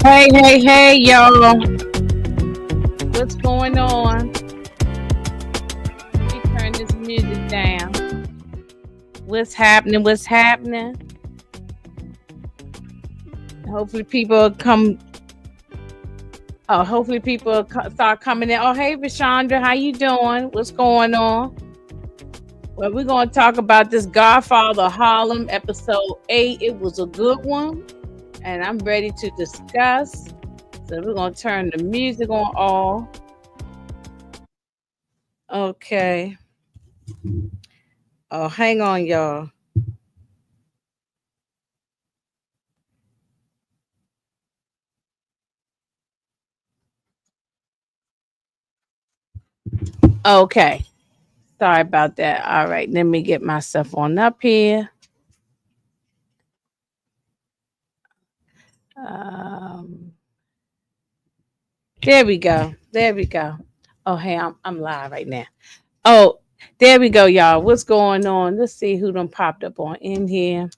Hey, y'all. What's going on? Let me turn this music down. What's happening? Hopefully people come. Oh, hopefully people start coming in. Oh, hey, Vishandra, how you doing? What's going on? Well, we're going to talk about this Godfather of Harlem, episode 8. It was a good one, and I'm ready to discuss. So we're going to turn the music on all. Okay. Oh, hang on, y'all. Okay. Sorry about that. All right. Let me get myself on up here. Um, there we go. Oh, hey, I'm live right now. Oh, there we go, y'all. What's going on? Let's see who done popped up on in here.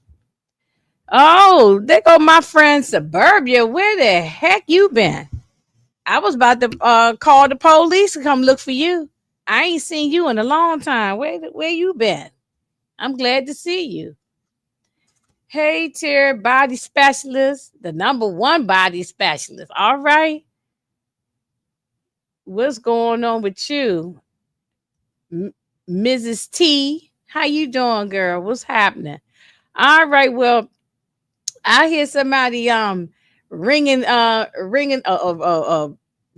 Oh, there go my friend Suburbia. Where the heck you been? I was about to call the police to come look for you. I ain't seen you in a long time. Where you been? I'm glad to see you. Hey, Terry, body specialist, the number one body specialist. All right. What's going on with you? Mrs. T, how you doing, girl? What's happening? All right. Well, I hear somebody ringing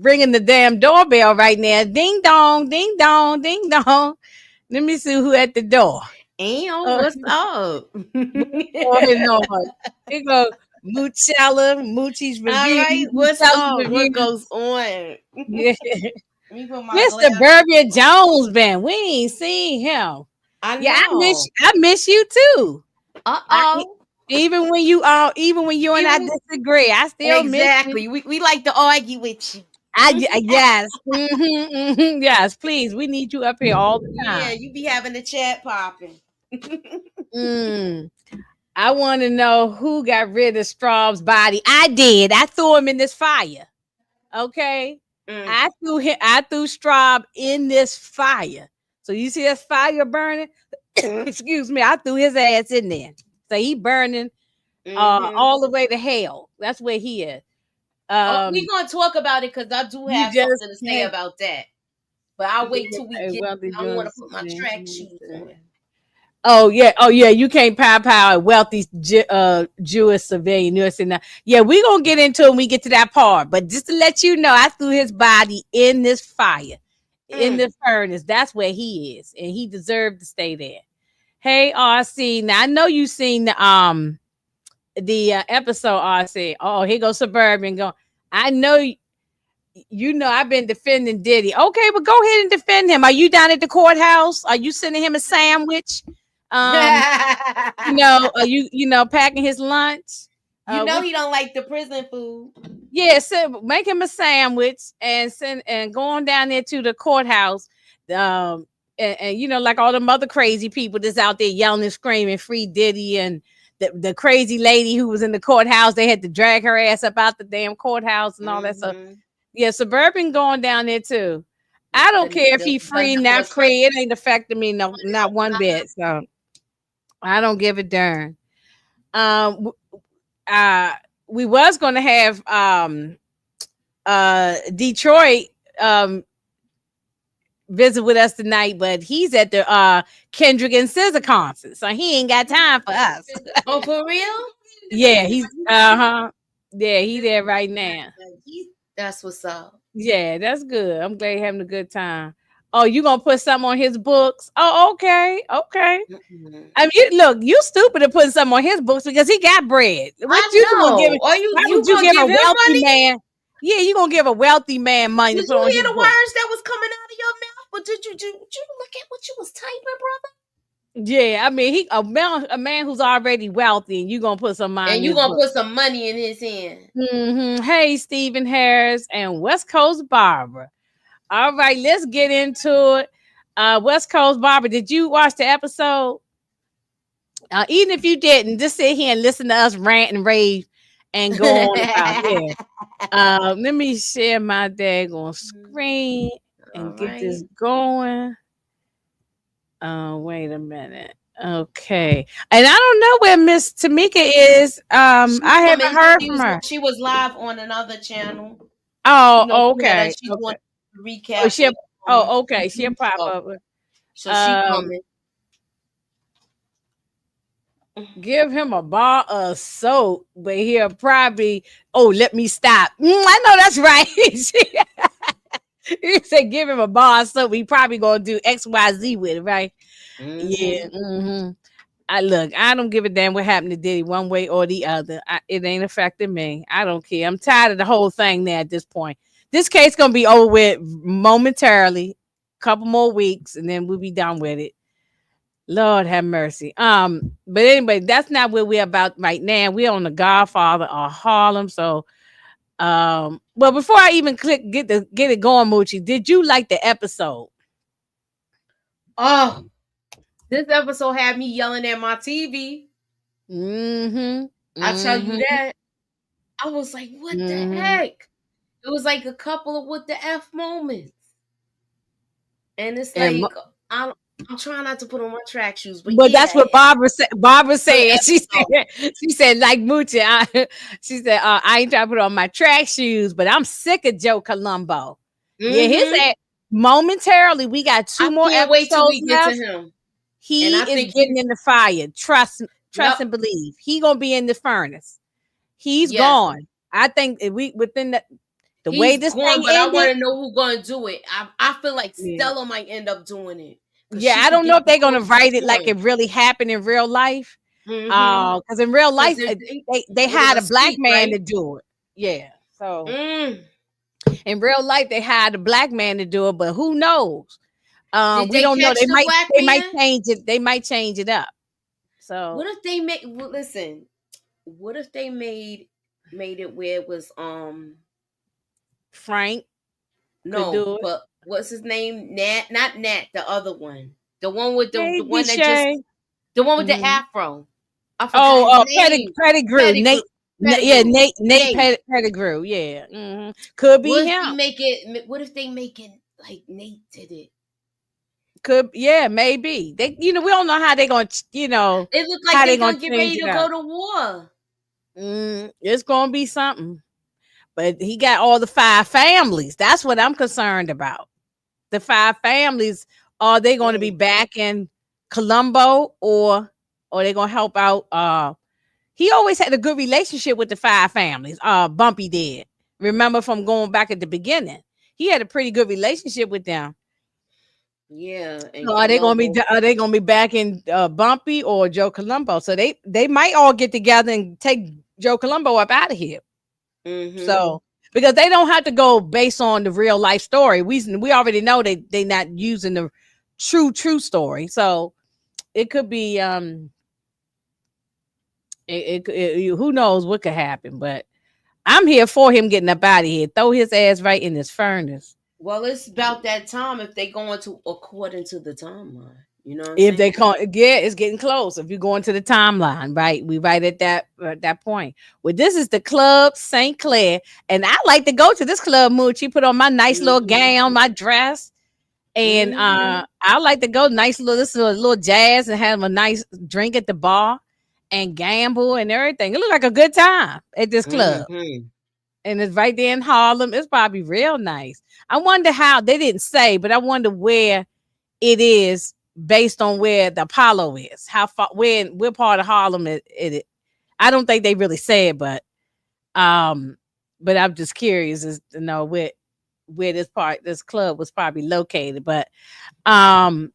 ringing the damn doorbell right now. Ding dong, ding dong, ding dong. Let me see who at the door. What's up? Going on? Here go Moochella, Moochie's review. All right, what's Moochella's up? What review. goes on? Yeah. Let me put my Where's glasses. Suburbia Jones been? We ain't seen him. I Yeah, know. I miss you too. Uh-oh. Even when you and I disagree, I still miss Exactly. you. We like to argue with you. Yes. Yes, please. We need you up here all the Yeah, time. you be having the chat popping. Mm. I want to know who got rid of Straub's body. I did. I threw him in this fire. Okay. I threw Straub in this fire. So you see that fire burning? Excuse me. I threw his ass in there. So he burning all the way to hell. That's where he is. We're gonna talk about it because I do You have just something to say can't. about that. But I'll wait till we get. Wealthy I want to Johnson. put my track shoes on. Oh yeah. You can't pow a wealthy Jewish civilian. You know, yeah, we're gonna get into it when we get to that part. But just to let you know, I threw his body in this fire, in this furnace. That's where he is, and he deserved to stay there. Hey, RC. Now I know you seen the episode, RC. Oh, here goes Suburban. Go. I know you know I've been defending Diddy. Okay, but go ahead and defend him. Are you down at the courthouse? Are you sending him a sandwich? Are you packing his lunch? He don't like the prison food. Yeah, so make him a sandwich and send and going down there to the courthouse. And like all the other crazy people that's out there yelling and screaming, free Diddy, and the crazy lady who was in the courthouse, they had to drag her ass up out the damn courthouse and all that stuff. Yeah, Suburban going down there too. I don't care if he free, not free. It ain't affecting me not one bit. So I don't give a darn. Um, we was going to have Detroit visit with us tonight, but he's at the Kendrick and SZA concert, so he ain't got time for us. Oh, for real? Yeah, he's yeah, he there right now. That's what's up. Yeah, that's good. I'm glad you're having a good time. Oh, you gonna put something on his books? Oh, okay. I mean, look, you stupid to put something on his books because he got bread. What you gonna give? Why would you give a wealthy man? Yeah, you gonna give a wealthy man money Did to put on you his hear the books. words that was coming out of your mouth? But did you look at what you was typing, brother? Yeah, I mean, a man who's already wealthy, and you gonna put some money, and you gonna put some money in his hand. Mm-hmm. Hey, Stephen Harris and West Coast Barbara. All right, let's get into it. West Coast Barbara, did you watch the episode? Even if you didn't, just sit here and listen to us rant and rave and go on about. Yeah. Let me share my daggone screen All and get this right. going. Wait a minute. Okay. And I don't know where Miss Tamika is. She's I haven't coming. heard from her. She was live on another channel. Oh, She had okay. she's doing Okay. a Oh, recap she'll. on Oh, okay. She'll mhm, pop up. so she Um, coming. give him a bar of soap, but he'll probably. Oh, let me stop. I know that's right. He said, give him a bar of soap. He probably gonna do XYZ with it, right? Yeah. Mm-hmm. I look, I don't give a damn what happened to Diddy one way or the other. It ain't affecting me. I don't care. I'm tired of the whole thing now at this point. This case gonna be over with momentarily, couple more weeks, and then we'll be done with it. Lord have mercy. But anyway, that's not where we're about right now. We're on the Godfather of Harlem. So well, before I even get it going, Moochie, did you like the episode? Oh, this episode had me yelling at my TV. Mm-hmm. I tell you Mm-hmm. that. I was like, what the Mm-hmm. heck? It was like a couple of what the F moments. And it's And like I'm trying not to put on my track shoes, but but that's yeah, what Barbara said. Barbara good said. episode. She said, like Moochie. She said, I ain't trying to put on my track shoes, but I'm sick of Joe Colombo. Yeah, his Mm-hmm. momentarily. We got I 2 more can't wait till episodes we get to left. him. And He I is think getting in the fire. yep, Trust and believe. He gonna be in the furnace. He's yes. gone. I think if we within the way He's this gone, thing but I ended. want to know who's gonna do it. I feel like Yeah. Stella might end up doing it because Yeah, she I could don't get know if the they're gonna closest write it like one. it really happened in real life. Mm-hmm. Because in real Because life, they it was hired a a black speak, man right? to do it. Yeah. So Mm. in real life, they hired a black man to do it, but who knows? Did We they don't know. catch the black They might man? change it. They might change it up. What So if they made? Well, listen, what if they made it where it was Frank could no, do it. but what's his name? Nat, not Nat, the other one, the one with the Maybe one that just Shay. the one with the Mhm. afro. I forgot his name. Pettigrew. Pettigrew. Yeah, Pettigrew. Nate. Pettigrew. Yeah. Could be What if him. they make it? What if they make it like Nate did it? Could yeah, maybe they. We don't know how they gonna. It looked like How they they gonna gonna get change ready it to up. go to war. It's gonna be something. But he got all the 5 families. That's what I'm concerned about. The 5 families. Are they going to be Mm. back in Colombo, or are they going to help out? He always had a good relationship with the 5 families. Bumpy did. Remember from going back at the beginning, he had a pretty good relationship with them. Yeah, and So are they going to be? Colombo. Are they going to be back in Bumpy or Joe Colombo? So they might all get together and take Joe Colombo up out of here. Mm-hmm. So because they don't have to go based on the real life story. We already know they not using the true story. So it could be who knows what could happen. But I'm here for him getting up out of here. Throw his ass right in this furnace. Well, it's about that time if they go into according to the timeline. You know what I'm If they saying? can't, yeah, it's getting close. If you go into the timeline, right? We right at that point. Well, this is the Club St. Clair, and I like to go to this club. Moochie, put on my nice little Mm-hmm. gown, my dress, and Mm-hmm. I like to go nice little jazz and have a nice drink at the bar and gamble and everything. It look like a good time at this club, Mm-hmm. and it's right there in Harlem. It's probably real nice. I wonder how they didn't say, but I wonder where it is based on where the Apollo is. How far? Where part of Harlem it? I don't think they really said, um, but I'm just curious as to know where this club was probably located. Um,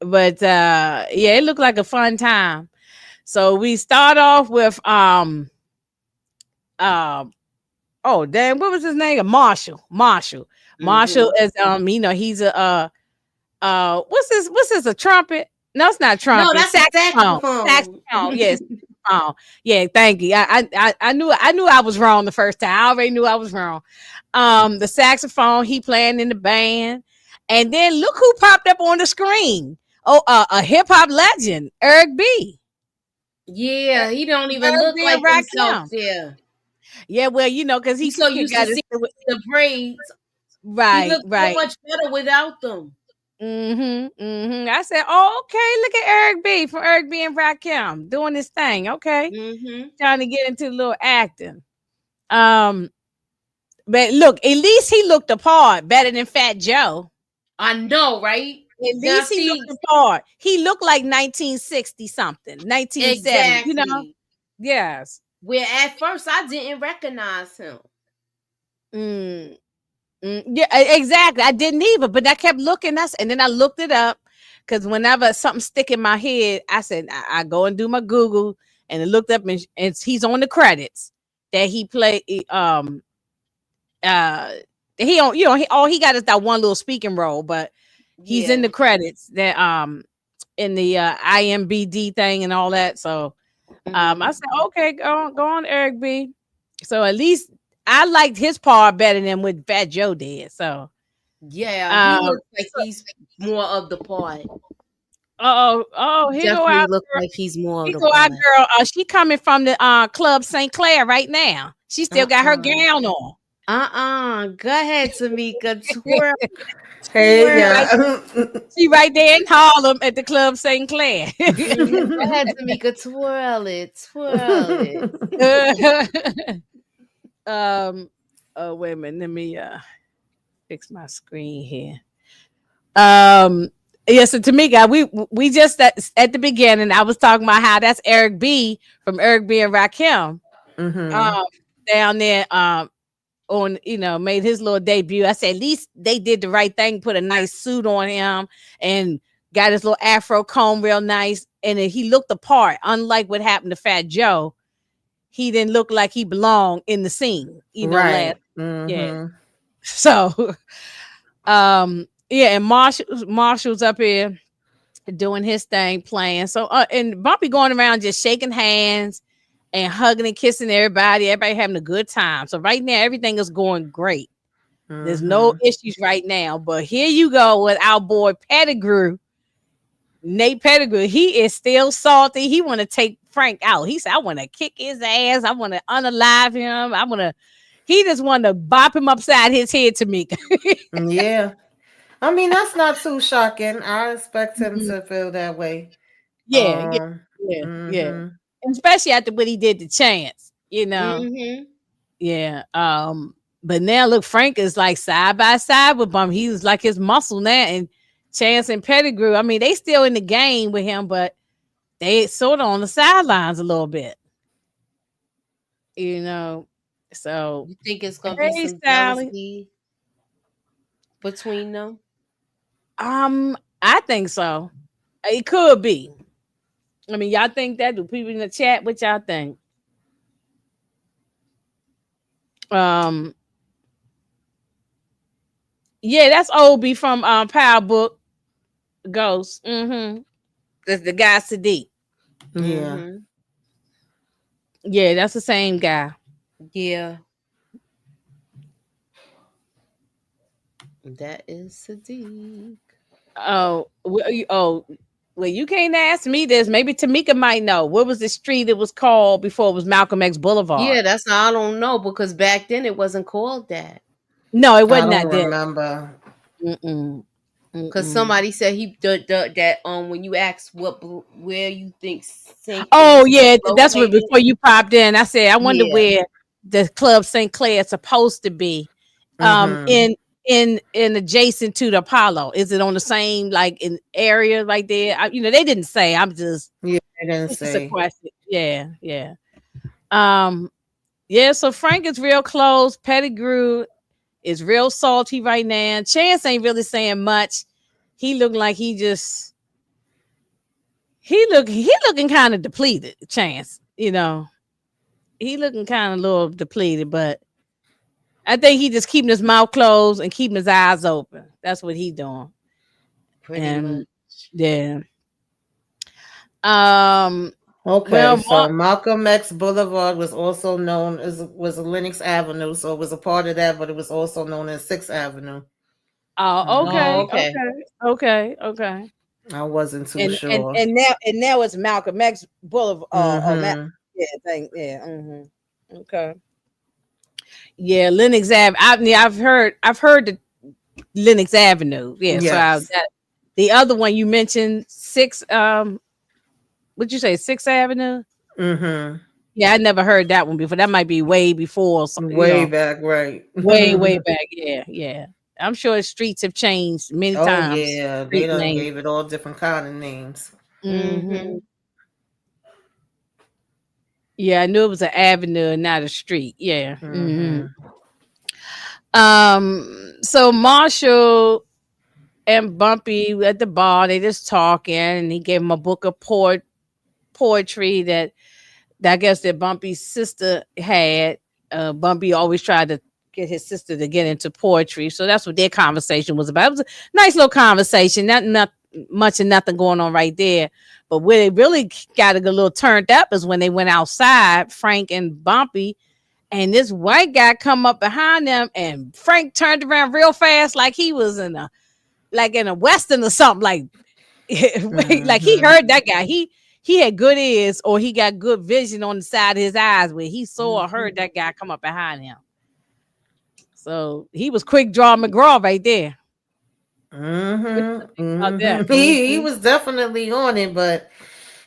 yeah, it looked like a fun time. So we start off with um oh damn, what was his name? Marshall. Marshall Mm-hmm. is he's what's this a trumpet? No, it's not No, trumpet. that's a Saxophone. saxophone. Saxophone, yes. Oh, yeah, thank you. I knew I was wrong the first time. I already knew I was wrong. The saxophone, he playing in the band. And then look who popped up on the screen. Oh, a hip hop legend, Eric B. Yeah, he don't even Eric look B like and himself Rakim. there. Yeah, well, because You he so used to got his seeing the braids. He right, looks so right. much better without them. I said, oh, okay, look at Eric B from Eric B and Rakim doing this thing. Okay. Mm-hmm. Trying to get into a little acting. Um, but look, at least he looked the part better than Fat Joe. I know, right? At Now least he looked see, the part. He looked like 1960 something, 1970. exactly. Yes. Where at first I didn't recognize him. Mm, yeah, exactly. I didn't either, but I kept looking. And then I looked it up because whenever something stick in my head, I said I go and do my Google, and I looked up and he's on the credits that he played. Uh, he on all he got is that one little speaking role, but he's in Yeah. the credits that in the IMBD thing and all that. So I Mm-hmm. said, okay, go on, Eric B. So at least I liked his part better than what Fat Joe did. So Yeah, he um looks like he's more of the part. here go our Definitely looks girl. like he's more of Here the go our part. girl. She coming from the Club St. Clair right now. She still got her Uh-uh. gown on. Go ahead, Tamika. Twirl, Hey, She twirl. right, yeah. she right there in Harlem at the Club St. Clair. Go ahead, Tamika. Twirl it. Twirl it. um wait a minute, let me fix my screen here. Yeah, so Tamika, we just at the beginning, I was talking about how that's Eric B from Eric B and Rakim. Hmm. Um, down there, on made his little debut. I said at least they did the right thing, put a nice suit on him, and got his little afro comb real nice, and then he looked the part. Unlike what happened to Fat Joe, he didn't look like he belonged in the scene. Last Right. yeah. Hmm. So, yeah, and Marshall's up here doing his thing, playing. So, and Bumpy going around just shaking hands and hugging and kissing everybody having a good time. So right now, everything is going great. There's no Hmm. issues right now. But here you go with our boy Pettigrew, Nate Pettigrew. He is still salty. He want to take Frank out. He said, "I want to kick his ass. I want to unalive him. I want to." He just want to bop him upside his head, Tamika. Yeah. I mean, that's not too shocking. I expect him to feel that way. Yeah, yeah, yeah, yeah. Hmm. And especially after what he did to Chance. Mm-hmm. Yeah. But now look, Frank is like side by side with Bum. He's like his muscle now, and Chance and Pettigrew. I mean, they still in the game with him, but they sort of on the sidelines a little bit. You know. So You think it's gonna be hey, some Sally. jealousy between them? I think so. It could be. I mean, y'all think that? Do people in the chat? What y'all think? Um, yeah, that's Obi from Power Book Ghost. That's the guy Sadiq. Yeah. Mm-hmm. Yeah, that's the same guy. Yeah, that is Sadiq. Well, you can't ask me this. Maybe Tamika might know. What was the street it was called before it was Malcolm X Yeah, Boulevard? that's I don't know because back then it wasn't called that. No, it I wasn't don't that then. remember. Mm-mm. Because Mm-mm. somebody said that when you asked where you think St. Oh Clair's yeah, that's what located. before you popped in. I said I wonder Yeah. where the Club St. Clair is supposed to be. Hmm. In adjacent to the Apollo. Is it on the same like in area right there? They didn't say. I'm just Yeah, I didn't it's just a say. question. Yeah, yeah. Um, yeah, so Frank is real close. Pettigrew is real salty right now. Chance ain't really saying much. He looking like he looking kind of depleted. Chance, he looking kind of a little depleted, but I think he just keeping his mouth closed and keeping his eyes open. That's what he doing. Pretty much. And yeah. Um. Okay, Well, so Malcolm X Boulevard was also known as was a Lenox Avenue, so it was a part of that, but it was also known as Sixth Avenue. oh, Hmm. Oh, okay, okay. okay, okay, okay. I wasn't too and and sure. and now and now it's Malcolm X Boulevard. Mm-hmm. Yeah, thank yeah. Okay. Yeah, Lenox Ave. I've heard the Lenox Avenue. Yeah, so Yes. the other one you mentioned, six. What'd you say, Sixth Avenue? Mm-hmm. Yeah, I never heard that one before. That might be way before, Way back, right. way back. Yeah, yeah. I'm sure streets have changed many Oh times. yeah, they Street done names. gave it all different kind of names. Hmm. Mm-hmm. Yeah, I knew it was an avenue and not a street. Yeah. Mm-hmm. So Marshall and Bumpy at the bar, they just talking, and he gave him a book of poetry that I guess that Bumpy's sister had. Bumpy always tried to get his sister to get into poetry, so that's what their conversation was about. It was a nice little conversation, not much and nothing going on right there. But where they really got a little turned up is when they went outside, Frank and Bumpy, and this white guy come up behind them, and Frank turned around real fast, like he was in a western or something. Like like he Mm-hmm. heard that guy. He had good ears, or he got good vision on the side of his eyes where he saw or heard that guy come up behind him. So he was quick draw McGraw right there. What you Mm-hmm. think about that? Mm-hmm. He was definitely on it, but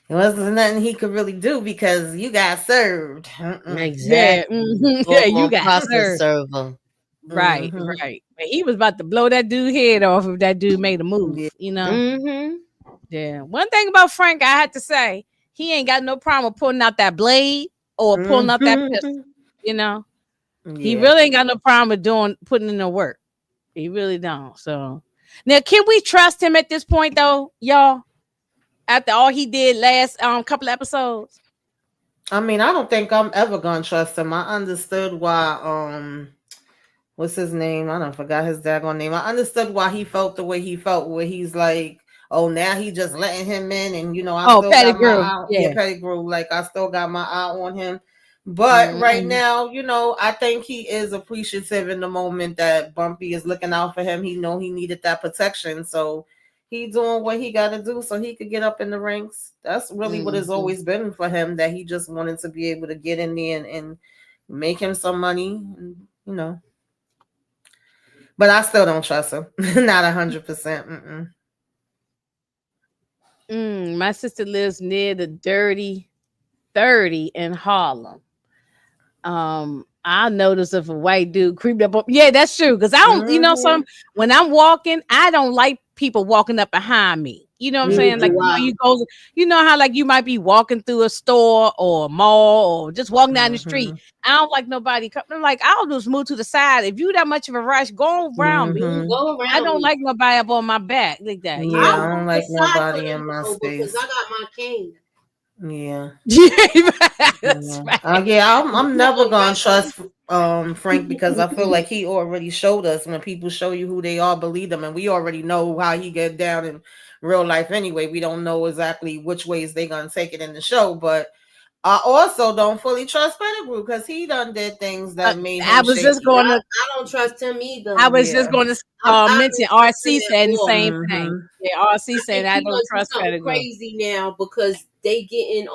it wasn't nothing he could really do because you got served. Mm-mm. Yeah, Exactly. yeah, All you on got process served. server. Right, Mm-hmm. right. But he was about to blow that dude head off if that dude made a Yeah. move, you know? Mm-hmm. Yeah. One thing about Frank, I had to say, he ain't got no problem with pulling out that blade or pulling out that pistol, Mm-hmm. you know? He Yeah. really ain't got no problem with putting in the work. He really don't. So now, can we trust him at this point, though, y'all? After all he did last couple episodes. I mean, I don't think I'm ever gonna trust him. I understood why what's his name? I don't forgot his daggone name. I understood why he felt the way he felt, where he's like, oh, now he just letting him in, and I Oh, still got my Pettigrew. eye. Yeah, Yeah. Pettigrew. Like I still got my eye on him. But right Mm-mm. now, I think he is appreciative in the moment that Bumpy is looking out for him. He know he needed that protection, so he doing what he got to do so he could get up in the ranks. That's really what has Mm-hmm. always been for him. That he just wanted to be able to get in there and make him some money. And, but I still don't trust him. Not 100%. My sister lives near the Dirty 30 in Harlem. I notice if a white dude creeped up on, yeah, that's true. Cause I don't, Mm-hmm. when I'm walking, I don't like people walking up behind me. You know what I'm saying? Neither Like, do I. you know how like you might be walking through a store or a mall or just walking down the street. Mm-hmm. I don't like nobody coming. Like, I'll just move to the side. If you that much of a rush, go around me. Mm-hmm. Go I around don't me. like nobody up on my back like that. You Yeah, I'll know? I don't move like aside for nobody in them my though because I space. got my cane. Yeah. Yeah, that's Yeah. right. Yeah, I'm never No gonna rushing. trust Frank because I feel like he already showed us when people show you who they are, believe them, and we already know how he get down in real life anyway. We don't know exactly which ways they gonna take it in the show, but I also don't fully trust Pettigrew because he done did things Uh, that made I him was just shaky. going to I don't trust him I either. was just Yeah. going to I mention don't trust him RC at saying the all. same thing. Mm-hmm. Yeah, RC I saying think I he don't gonna do trust something Pettigrew. crazy now because they getting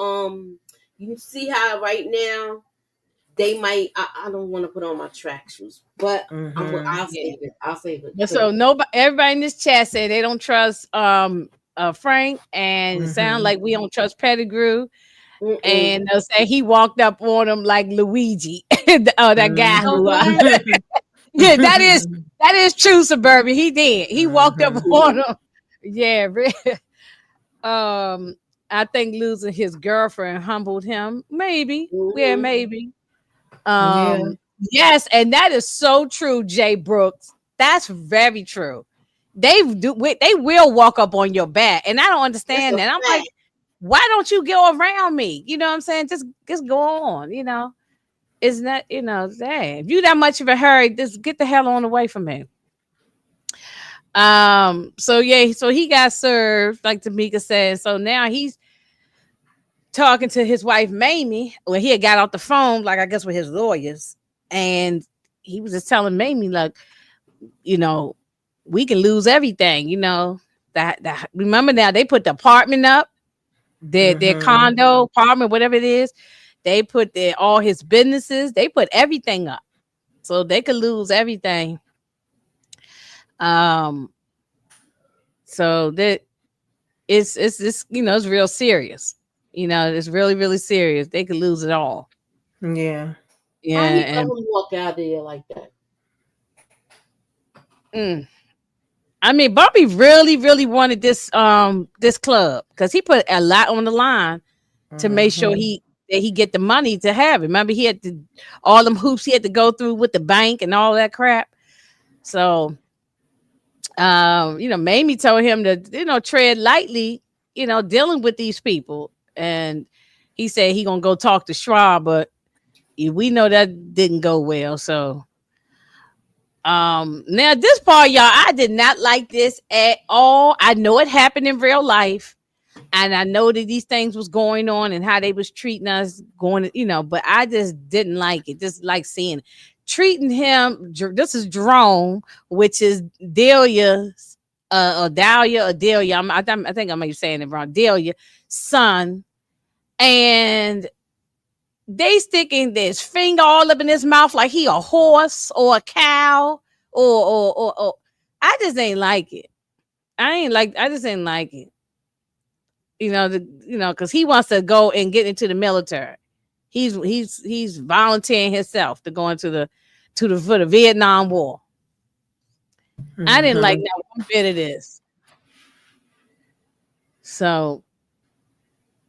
you see how right now they might I don't want to put on my track shoes, but Mm-hmm. I'll Yeah. save it. I'll save it. But so 'Cause nobody, everybody in this chat said they don't trust Frank, and it sounds Mm-hmm. like we don't trust Pettigrew. mm-mm. And they'll say he walked up on him like Luigi, that guy You know who what? yeah, that is true, Suburban. He did. He walked up Mm-hmm. on him. Yeah, um, I think losing his girlfriend humbled him. Maybe. Yeah, Mm-hmm. maybe. Yeah. Yes, and that is so true, Jay Brooks. That's very true. They will walk up on your back, and I don't That's a understand that. I'm like, fact. why don't you go around me? You know what I'm saying? Just go on, Isn't that, dang, if you that much of a hurry, just get the hell on away from me. So yeah, so he got served, like Tamika said. So now he's talking to his wife Mamie. Well, he had got off the phone, like I guess with his lawyers, and he was just telling Mamie, like, you know, we can lose everything, that that remember now they put the apartment up, their Mm-hmm. condo, apartment, whatever it is. They put all his businesses. They put everything up, so they could lose everything. Um, so that it's it's real serious. It's really really serious. They could lose it all. Yeah. Yeah, How he let and him walk out there like that? mm, I mean, Bobby really really wanted this club because he put a lot on the line to make sure Mm-hmm. he get the money to have it. Remember, he had to all them hoops he had to go through with the bank and all that crap. So, Mamie told him to, tread lightly, dealing with these people. And he said he gonna go talk to Schwab, but we know that didn't go well. So, now this part, y'all, I did not like this at all. I know it happened in real life, and I know that these things was going on and how they was treating us going, but I just didn't like it. Just like seeing treating him. This is Jerome, which is Delia's, or Dahlia or Delia. I think I might be saying it wrong. Delia, son, and they sticking this finger all up in his mouth like he a horse or a cow or I just ain't like it. I just ain't like it. Because he wants to go and get into the military. He's volunteering himself to go into for the Vietnam War. I didn't like Mm-hmm. that one bit of this. So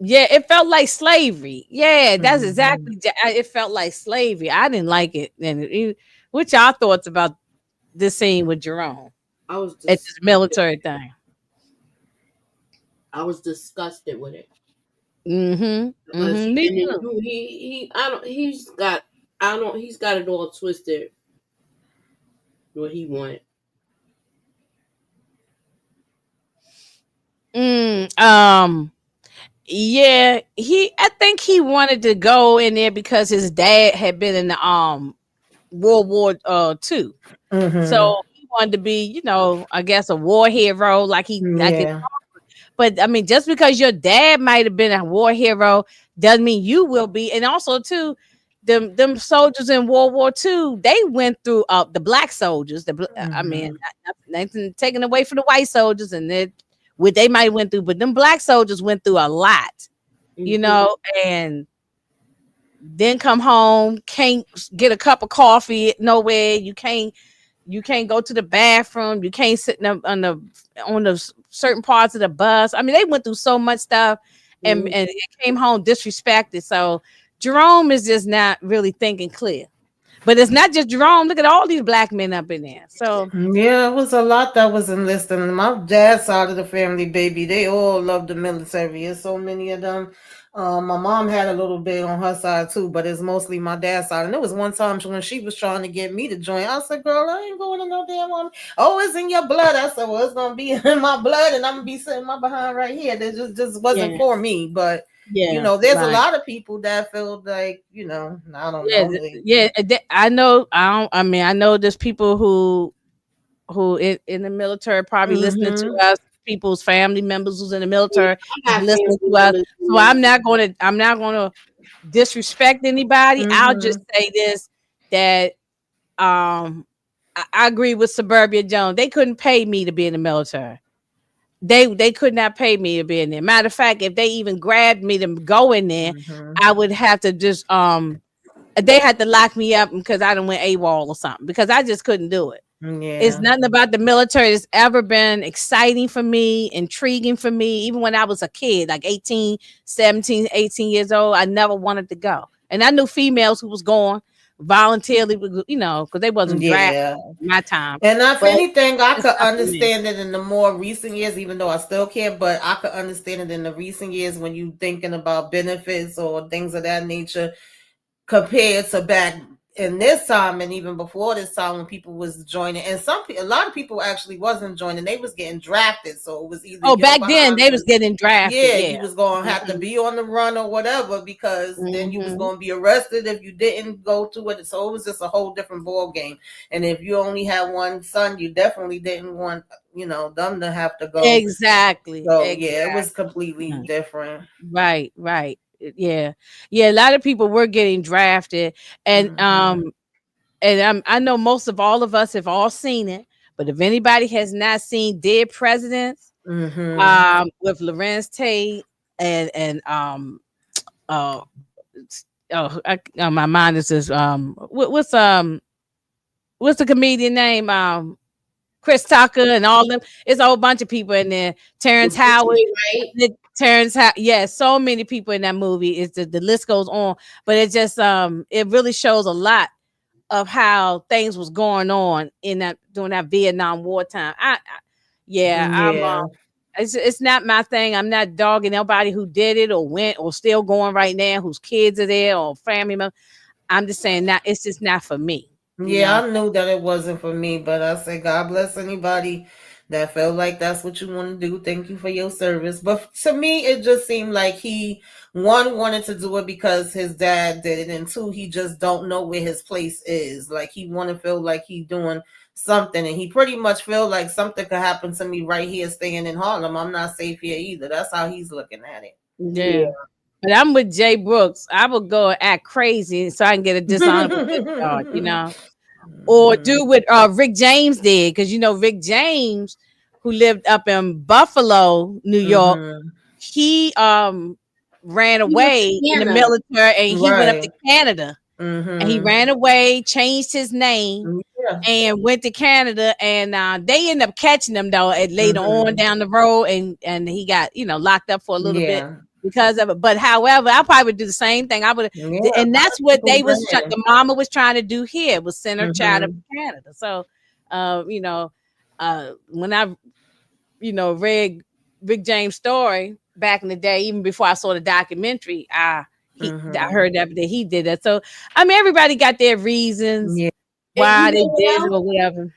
yeah, it felt like slavery. Yeah, that's Mm-hmm. exactly. It felt like slavery. I didn't like it. And what y'all thoughts about this scene with Jerome I was at this disgusted. military thing? I was disgusted with it Mm-hmm. because Mm-hmm. Me and then too. he I don't he's got it all twisted what he wanted. Mm, yeah, I think he wanted to go in there because his dad had been in the World War II. Mm-hmm. So he wanted to be, I guess a war hero like his. Yeah. But I mean, just because your dad might have been a war hero doesn't mean you will be. And also too, them soldiers in World War II, they went through the black soldiers. I mean, Mm-hmm. nothing taken away from the white soldiers and what they might went through, but them black soldiers went through a lot, Hmm. and then come home, can't get a cup of coffee nowhere. You can't go to the bathroom. You can't sit on the certain parts of the bus. I mean, they went through so much stuff, and it came home disrespected. So Jerome is just not really thinking clear. But it's not just Jerome. Look at all these black men up in there. So Yeah, it was a lot that was enlisted. My dad's side of the family, baby, they all love the military. There's so many of them. My mom had a little bit on her side too, but it's mostly my dad's side. And there was one time when she was trying to get me to join. I said, "Girl, I ain't going to no damn army." Oh, it's in your blood. I said, "Well, it's gonna be in my blood, and I'm gonna be sitting my behind right here." That just wasn't yeah, for me. But yeah, there's a right. lot of people that feel like I don't Yeah, know. They, yeah. I know. I don't. I mean, I know there's people who in the military probably listening to mm-hmm, us, people's family members who's in the Yeah, military I is got listening family to us. members in So the I'm not gonna disrespect anybody. I'll mm-hmm, just say this, that I agree with Suburbia Jones. They couldn't pay me to be in the military. They could not pay me to be in there. Matter of fact, if they even grabbed me to go in there, mm-hmm. I would have to just they had to lock me up because I done went AWOL or something, because I just couldn't do it. It's Yeah. nothing about the military that's ever been exciting for me, intriguing for me. Even when I was a kid, like 18, 17, 18 years old, I never wanted to go. And I knew females who was going voluntarily, because they wasn't drafted Yeah. in my time. And if But anything, I it's could something there. understand it in the more recent years, even though I still can't, but I could understand it in the recent years when you thinking about benefits or things of that nature compared to back in this time and even before this time when people was joining, and a lot of people actually wasn't joining, they was getting drafted, so it was either Oh, your back then they was behind, getting drafted. yeah, Yeah. you was gonna have to Mm-hmm. be on the run or whatever, because then you was Mm-hmm. gonna be arrested if you didn't go to it. So it was just a whole different ball game. And if you only had one son, you definitely didn't want, them to have to go. Exactly. So yeah, it was completely Exactly. different. Right. Right. Yeah. Yeah. A lot of people were getting drafted, and Mm-hmm. I know most of all of us have all seen it. But if anybody has not seen Dead Presidents, Mm-hmm. with Lorenz Tate and uh my mind is just what's the comedian name, Chris Tucker and all them. It's a whole bunch of people in there. Terrence Howard. Right? Yeah, so many people in that movie. It's the list goes on, but it just it really shows a lot of how things was going on in that during that Vietnam War time. Yeah, Yeah. it's not my thing. I'm not dogging nobody who did it or went or still going right now, whose kids are there or family members. I'm just saying that it's just not for me, you Yeah, know. I knew that it wasn't for me, but I say God bless anybody that felt like that's what you want to do. Thank you for your service. But to me, it just seemed like he, one, wanted to do it because his dad did it, and two, he just don't know where his place is. Like he want to feel like he doing something, and he pretty much feel like something could happen to me right here staying in Harlem. I'm not safe here either. That's how he's looking at it. Yeah. Yeah. But I'm with Jay Brooks. I would go and act crazy so I can get a dishonorable discharge, you know. Or Mhm. do what Rick James did, because Rick James, who lived up in Buffalo, New York, Mhm. he ran He went away to in the Canada. military and he went up to Right. Canada and he Mhm. ran away, changed his name Yeah. and went to Canada, and they ended up catching him though at later on Mhm. down the road, and he got locked up for a little bit Yeah. because of it. But however, I probably would do the same thing. I would, Yeah, a and lot that's of what people they was did. the mama was trying to do here, was send her child up Mhm. to Canada. So, when I read Rick James' story back in the day, even before I saw the documentary, I Mhm. heard that he did that. So I mean, everybody got their reasons Yeah. And why you they know what did it else? or whatever.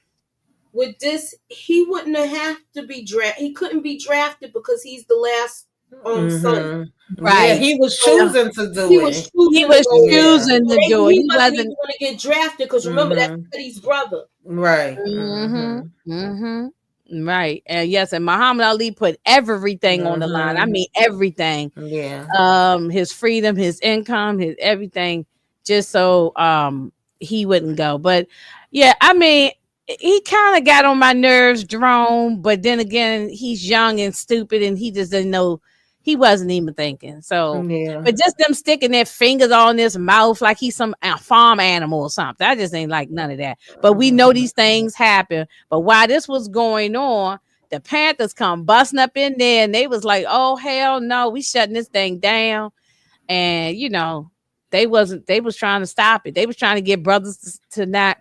With this, he wouldn't have to be drafted. He couldn't be drafted because he's the last son. Mhm. Yeah, Right. he was So Yeah. choosing to he do was it. He choosing to was go in. Yeah. choosing So to do it. he He wasn't even wasn't. going to get drafted because remember that's Mhm. Eddie's brother. Right. Mhm. Mhm. Mhm. Right. And yes, and Muhammad Ali put everything on the line. I Mhm. mean everything. Yeah. His freedom, his income, his everything, just so he wouldn't go. But yeah, I mean, he kind of got on my nerves, Jerome, but then again, he's young and stupid and he just didn't know, he wasn't even thinking. So Yeah. but just them sticking their fingers on his mouth like he's some farm animal or something. I just ain't like none of that. But we know Mhm. these things happen. But while this was going on, the Panthers come busting up in there and they was like, oh hell no, we shutting this thing down. And they was trying to stop it. They was trying to get brothers to not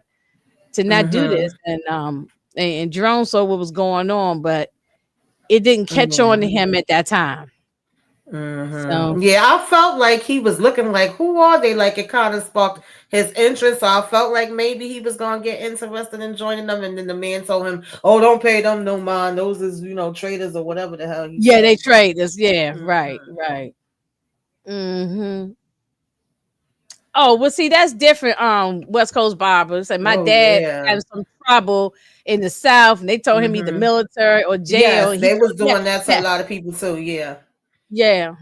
do this. Mhm. And Jerome saw what was going on, but it didn't catch on Yeah. to him at that time. So Yeah, I felt like he was looking like, who are they? Like it kind of sparked his interest. So I felt like maybe he was gonna get interested in joining them. And then the man told him, "Oh, don't pay them no mind. Those is traders or whatever the hell he yeah, they said." trade us. Yeah, right, Mhm. right. Oh, well, see, that's different. West Coast barbers. And my Oh dad yeah. had some trouble in the South, and they told him either Hmm. military or jail. Yes, And he they was told doing that to a lot of people too. Yeah. yeah.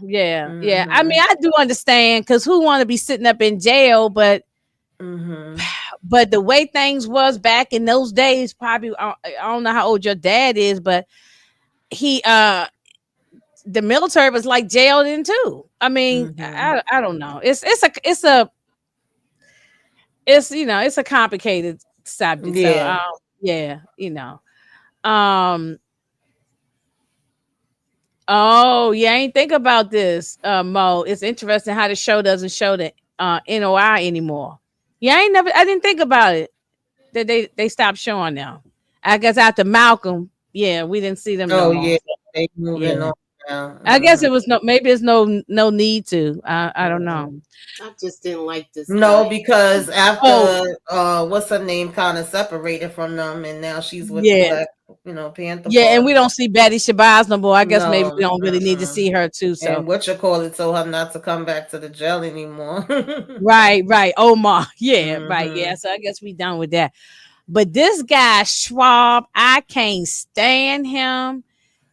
I mean, Hmm. I do understand because who want to be sitting up in jail, Hmm. but the way things was back in those days, probably I don't know how old your dad is, but he the military was like jailed in too. I mean, Hmm. I don't know. It's a complicated subject. So Yeah. yeah, Um oh yeah, I ain't think about this, Mo. It's interesting how the show doesn't show the NOI anymore. Yeah, I didn't think about it. That they stopped showing now. I guess after Malcolm, yeah, we didn't see them no Oh more. yeah. They moving Yeah. on. Yeah. I guess Mhm. it was no. Maybe it's no need to. I don't know. Mhm. I just didn't like this No, guy. because Oh after what's her name kind of separated from them, and now she's with the yeah, Black, Panther yeah, and we Party. don't see Betty Shabazz no more. I guess maybe we No, don't really need to mm-mm. see her too. So And what you call it told her not to come back to the jail anymore. right. Omar, yeah, right, yeah. Hmm. So I guess we done with that. But this guy Schwab, I can't stand him.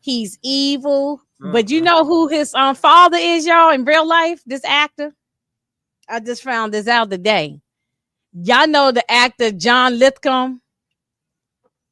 He's evil. But you Mm-mm. know who his father is, y'all, in real life? This actor. I just found this out today. Y'all know the actor John Lithcom?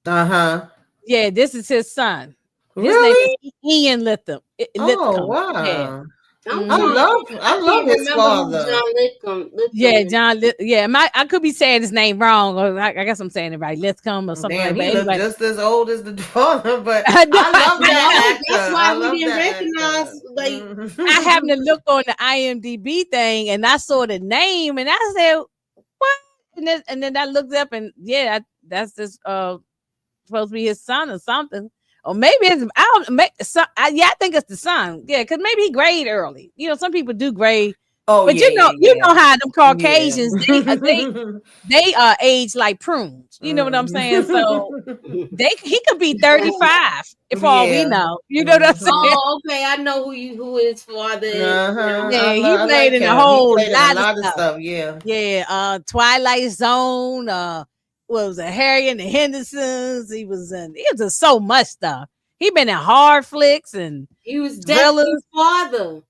Uh-huh. Yeah, this is his son. His name is Really? Ian Lithcom. Oh Lithcom. Yeah. wow. I'm I Hmm. trying to love think. I I love can't his remember who father. John Lithcom Yeah, is. Yeah, I could be saying his name wrong, or I guess I'm saying it right. Lithcom or something Damn, like. But he looked anyway, just as old as the father, but I know. I love I that know. actor. That's I why we love didn't that actor. recognize. Like, I happened to Mhm. look on the IMDb thing, and I saw the name, and I said, "What?" And then I looked up, and yeah, that's this supposed to be his son or something, or maybe it's I don't make yeah, I think it's the son. Yeah, because maybe he grade early. Some people do grade, Oh but yeah, yeah, you yeah. know how them Yeah. Caucasians they age like prunes. You know what I'm saying? So Mhm. he could be 35 if all we Yeah. know. You know what I'm saying? Mhm. oh, okay. I know who his father is now. Uh-huh. Yeah, he I played like in a him. He whole played in a lot of lot of stuff. stuff. Yeah. Yeah, Twilight Zone, what was it, Harry and the Hendersons? He was in so much stuff. He been in hard flicks and He was thrillers. Dexter's father.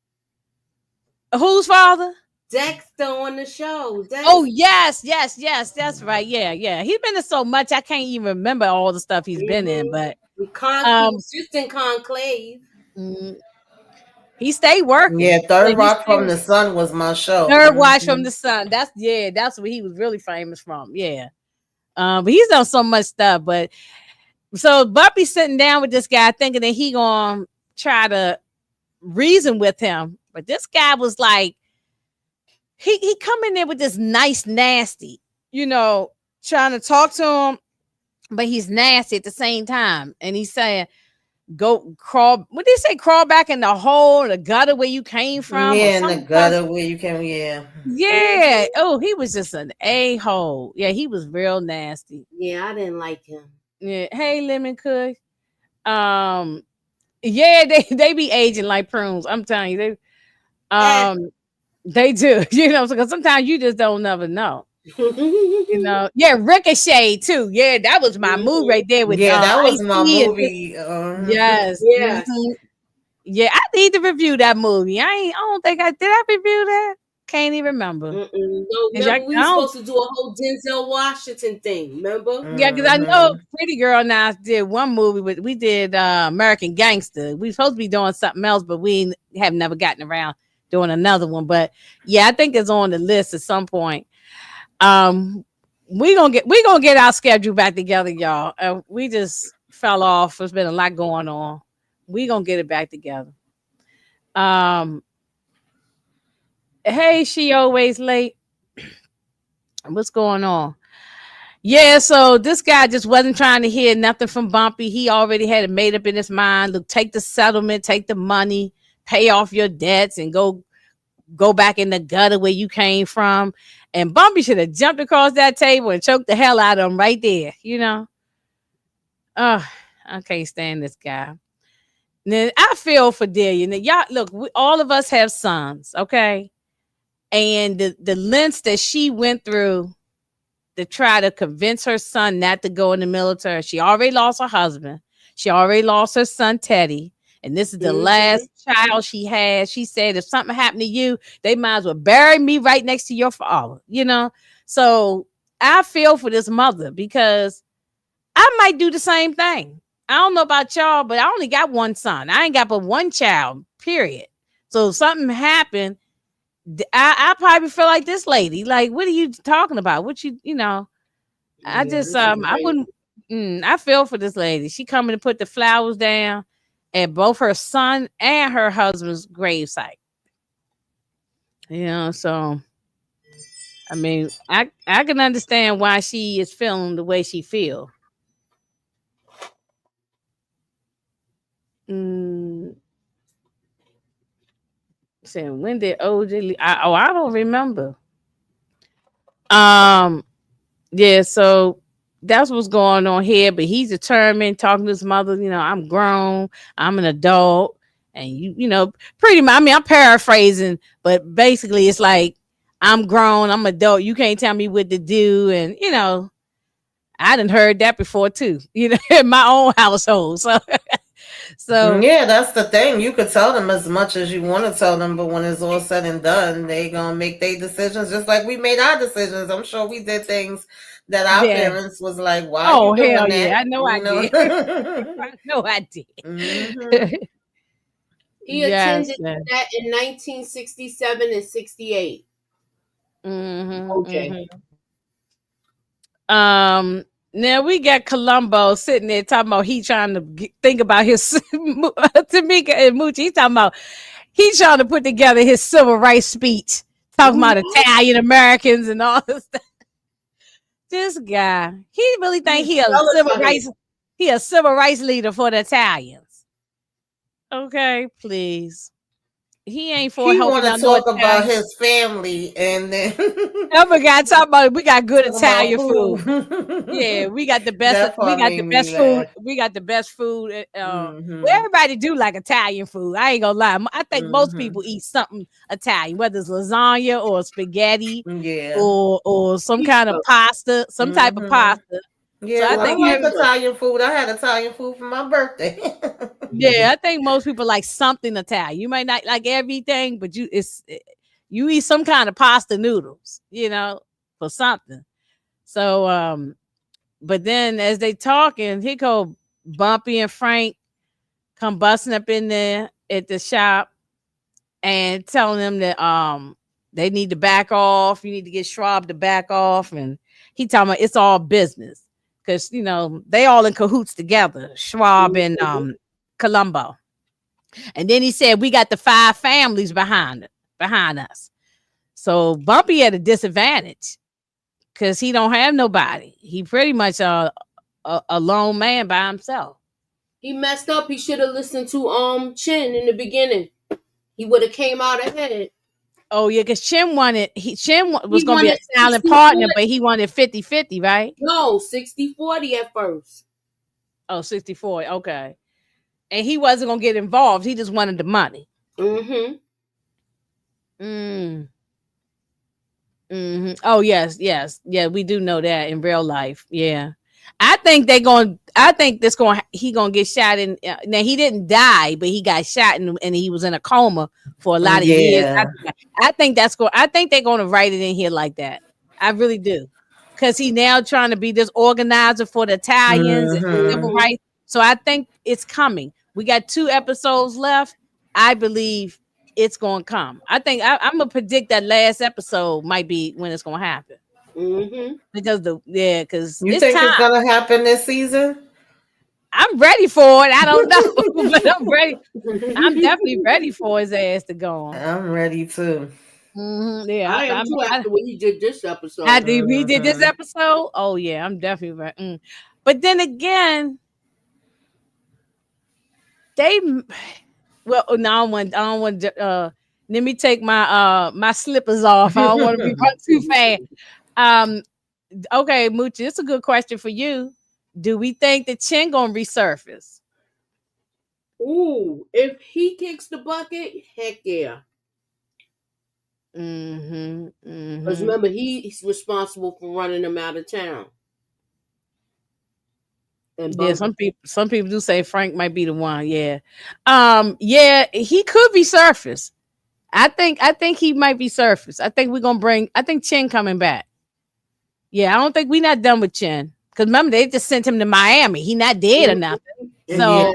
Whose father? Dexter on the show. Oh Dexter. yes, that's right. Yeah. He's been in so much I can't even remember all the stuff he's been in, but He um was just in Conclave. mm, he stayed working. Yeah, Yeah, Third he Rock from stayed. the Sun was my show. Third Watch from Hmm. the Sun. That's what he was really famous from. Yeah. But he's done so much stuff. But so Bumpy's sitting down with this guy thinking that he gonna try to reason with him. But this guy was like, he come in there with this nice nasty, trying to talk to him, but he's nasty at the same time. And he's saying, go crawl. What did he say? Crawl back in the hole, the gutter where you came from, or Yeah, in the some stuff. gutter where you can. Yeah. Yeah. Hmm. Oh, he was just an a-hole. Yeah, he was real nasty. Yeah, I didn't like him. Yeah. Hey, Lemon Kush. Um, yeah, they be aging like prunes. I'm telling you, Eh. they do. Because sometimes you just don't never know. Yeah, Ricochet too. Yeah, that was my move Mhm. right there with Yeah, that was Ice my T. movie. Yes. Yes. Yeah, I need to review that movie. I don't think I did. I review that. Can't even remember. Mm-mm. No, 'Cause I remember we were don't. supposed to do a whole Denzel Washington thing. Remember? Yeah, because I know Hmm. Pretty Girl and I did one movie, but we did American Gangster. We supposed to be doing something else, but we have never gotten around doing another one. But yeah, I think it's on the list at some point. Um, we gonna get our schedule back together, y'all. We just fell off. There's been a lot going on. We gonna get it back together. Um, hey, she always late. What's going on? Yeah, so this guy just wasn't trying to hear nothing from Bumpy. He already had it made up in his mind. Look, take the settlement, take the money, pay off your debts, and go back in the gutter where you came from. And Bumpy should have jumped across that table and choked the hell out of him right there. Oh, I can't stand this guy. Then I feel for Delia. Now, y'all, look, all of us have sons, okay? And the lengths that she went through to try to convince her son not to go in the military. She already lost her husband. She already lost her son, Teddy. And this is the Hmm. last child she had. She said, if something happened to you, they might as well bury me right next to your father. So I feel for this mother because I might do the same thing. I don't know about y'all, but I only got one son. I ain't got but one child, period. So if something happened, I probably feel like this lady. Like, what are you talking about? I Yeah, just this is I crazy. wouldn't I feel for this lady. She coming to put the flowers down at both her son and her husband's gravesite. So I mean, I can understand why she is feeling the way she feel. Mm, Saying when did OJ leave? I don't remember. Um, yeah, so that's what's going on here. But he's determined, talking to his mother, I'm grown, I'm an adult, and pretty much, I mean, I'm paraphrasing, but basically it's like I'm grown, I'm adult, you can't tell me what to do. And I done heard that before too, in my own household. So Yeah, that's the thing. You could tell them as much as you want to tell them, but when it's all said and done, they gonna make their decisions just like we made our decisions. I'm sure we did things that our yeah. parents was like, "Why are you Oh hell doing yeah. that?" I know I You know. did. I know I hmm did. He Yes, attended man. that in 1967 and 68. Mm-hmm, OJ. mm-hmm. Now we got Columbo sitting there talking about he trying to think about his Tamika and Moochie. He talking about he trying to put together his civil rights speech, talking about Mhm. Italian Americans and all this stuff. This guy, he really think He's he a jealous civil of him. rights leader for the Italians. Okay, please. He ain't for He helping want out to no talk about Italian. his family, and then Ever got talking about we got good talking about Italian food. Yeah, food. we got the best. That We part got made the me best food. laugh. We got the best food. Well, hmm everybody do like Italian food. I ain't gonna lie. I think most hmm people eat something Italian, whether it's lasagna or spaghetti Yeah. or some kind of Pizza. pasta, some type of hmm pasta. So Yeah, I well, I think like Pizza. Italian food. I had Italian food for my birthday. yeah, I think most people like something Italian. You might not like everything, but you eat some kind of pasta noodles, for something. So but then as they talking, here go Bumpy and Frank come busting up in there at the shop and telling them that they need to back off. You need to get Schwab to back off. And he talking about it's all business. Cause they all in cahoots together, Schwab and Mhm. Columbo. And then he said we got the 5 families behind us. So Bumpy at a disadvantage because he don't have nobody. He pretty much a lone man by himself. He messed up. He should have listened to Chin in the beginning. He would have came out ahead. Oh yeah, because Chin was He gonna be a wanted silent 60 partner, 40. but he wanted 50-50, right? No, 60-40 at first. Oh, 64. Okay. And he wasn't gonna get involved. He just wanted the money. Mm-hmm. Mm. Oh yes, yes, yeah. We do know that in real life. Yeah, I think they going. I think this going. He gonna get shot in. Now he didn't die, but he got shot and he was in a coma for a lot of years. Yeah. I think that's going. I think they're going to write it in here like that. I really do, because he now trying to be this organizer for the Italians and civil hmm Mm-hmm. rights. So I think it's coming. We got 2 episodes left. I believe it's gonna come. I think I'm gonna predict that last episode might be when it's gonna happen Mm-hmm. because You it's think time. it's gonna happen this season? I'm ready for it. I don't know, but I'm ready. I'm definitely ready for his ass to go on. I'm ready too. Yeah, I am too after what he did this episode. after we did this hmm episode. Oh yeah, I'm definitely ready. But then again, they well no, I don't want let me take my slippers off. I don't want to be run too fast. Um, okay, Moochie, it's a good question for you. Do we think that Chin gonna resurface? Ooh, if he kicks the bucket, heck yeah. Mm-hmm. Because Mm-hmm. remember, he's responsible for running them out of town. And Yeah, Bumpy. some people do say Frank might be the one. Yeah. Yeah, he could be surface. I think he might be surface. I think Chin coming back. Yeah, I don't think we not done with Chin. Because remember, they just sent him to Miami. He not dead or nothing. Yeah. So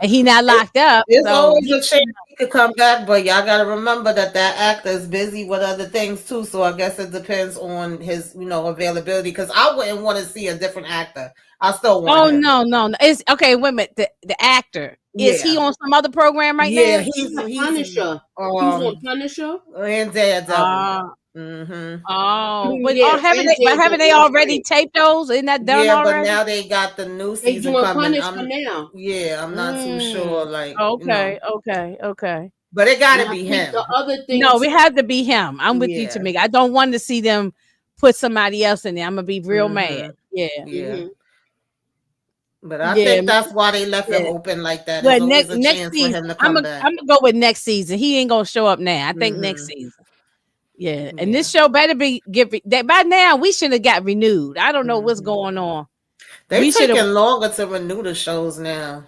and he not It- locked up. It's So always a chance he could come back, but y'all gotta remember that that actor is busy with other things too. So I guess it depends on his, availability. Because I wouldn't want to see a different actor. I still want oh him. no, no, no. It's okay, wait a minute. The actor. Is he Yeah, on some other program right yeah. now? He's Punisher. He was on um Punisher. and Daredevil. Uh hmm but Yeah, haven't and haven't they Daredevil. That's already right. taped those? Isn't that done Yeah, but already? now they got the new They season doing coming. Punisher now. I'm not too Mm. sure. Like, Okay, okay, okay. But it And gotta I be think the him. other thing No, too, it had to be him. I'm with you, Yeah. Tamika. I don't want to see them put somebody else in there. I'm gonna be real mad. Mm-hmm. Yeah, Yeah. mhm. But I yeah, think that's why they left him yeah. open like that. There's But always a next chance for season, him to I'm come gonna back. I'm gonna go with next season. He ain't gonna show up now. I think next Mm-hmm. season. Yeah, and Yeah. this show better be that by now. We should have got renewed. I don't know what's Mm-hmm. going on. They We should have, taking longer to renew the shows now.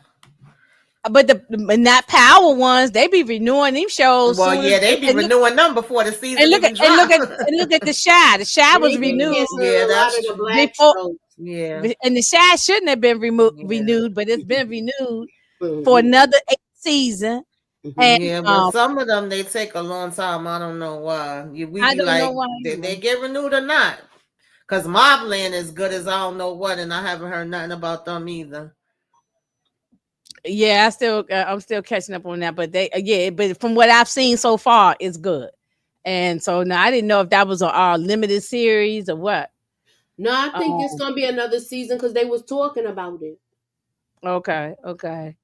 but not Power ones. They be renewing these shows Well, soon as yeah, they be renewing them before the season even drop. and look at the Shy. The Shy And was they've been renewed canceling Yeah, a lot that's of the true. black before, shows. Yeah. and the Shy shouldn't have been Yeah. renewed, but it's been renewed for Mhm, another 8th season. mhm. And Yeah, but some of them they take a long time. I don't know why. We I be don't know like, why did they either. get renewed or not? Because Mobland is good as I don't know what, and I haven't heard nothing about them either. Yeah, I'm still catching up on that, but but from what I've seen so far, it's good. And so now I didn't know if that was a limited series or what. No, I think it's Um, gonna be another season because they was talking about it. okay.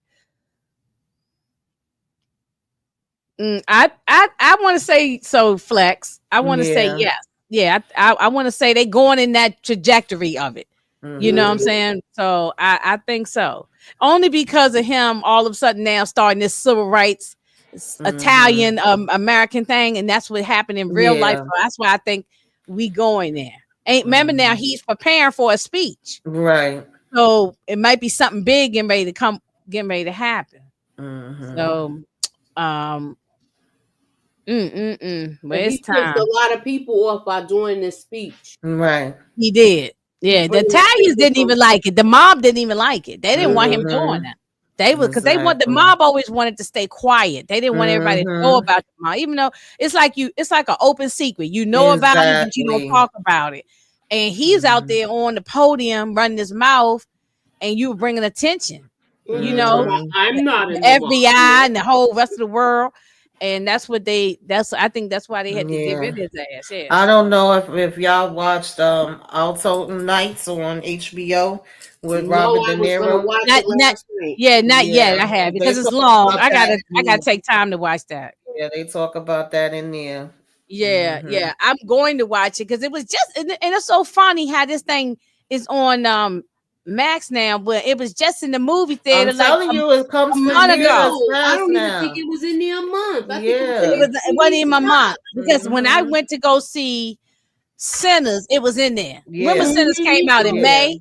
I want to say so, Flex. I want to say Yeah. yes. Yeah, I want to say they going in that trajectory of it. You know what I'm Mm-hmm. Mhm. saying? So I think so. Only because of him, all of a sudden now starting this civil rights Mm-hmm. Italian American thing, and that's what happened in real life. Yeah. So that's why I think we going there. Ain't remember now Mm-hmm. he's preparing for a speech, Right. so it might be something big getting ready to happen. Mm-hmm. So um but And it's he pissed a time. lot of people off by doing this speech. Right. He did. He Yeah, the bringing Italians attention didn't from. even like it. The mob didn't even like it. They didn't want him doing Mm-hmm. that. They would because they want the Exactly. mob always wanted to stay quiet. They didn't want everybody to know Mm-hmm. about the mob, even though it's like an open secret. You know about it, but you don't Exactly. talk about it. And he's out Mm-hmm. there on the podium running his mouth, and you bringing attention. You Talking know, about, Mm-hmm. I'm not the in the mob. FBI and the whole rest of the world, and that's I think that's why they had to get Yeah. rid of his ass. Yeah. I don't know if y'all watched Alton Nights on HBO with No, Robert De I was gonna Niro. watch Not it not last night. yeah, not yet. Yeah, I have they because it's talk long. about that I in gotta take time to watch that. yeah, they talk about that in there. Mm-hmm. Yeah. I'm going to watch it because it was just and it's so funny how this thing is on Max now, but it was just in the movie I'm theater like telling you, it a comes to month ago. theaters No, I fast don't even think now. it was in there a month. I think it was in Yeah. there It two wasn't weeks even a ago. month because when I Mm-hmm. went to go see Sinners, it was in there. Remember Yeah. Sinners came Me out in too. Yeah. May?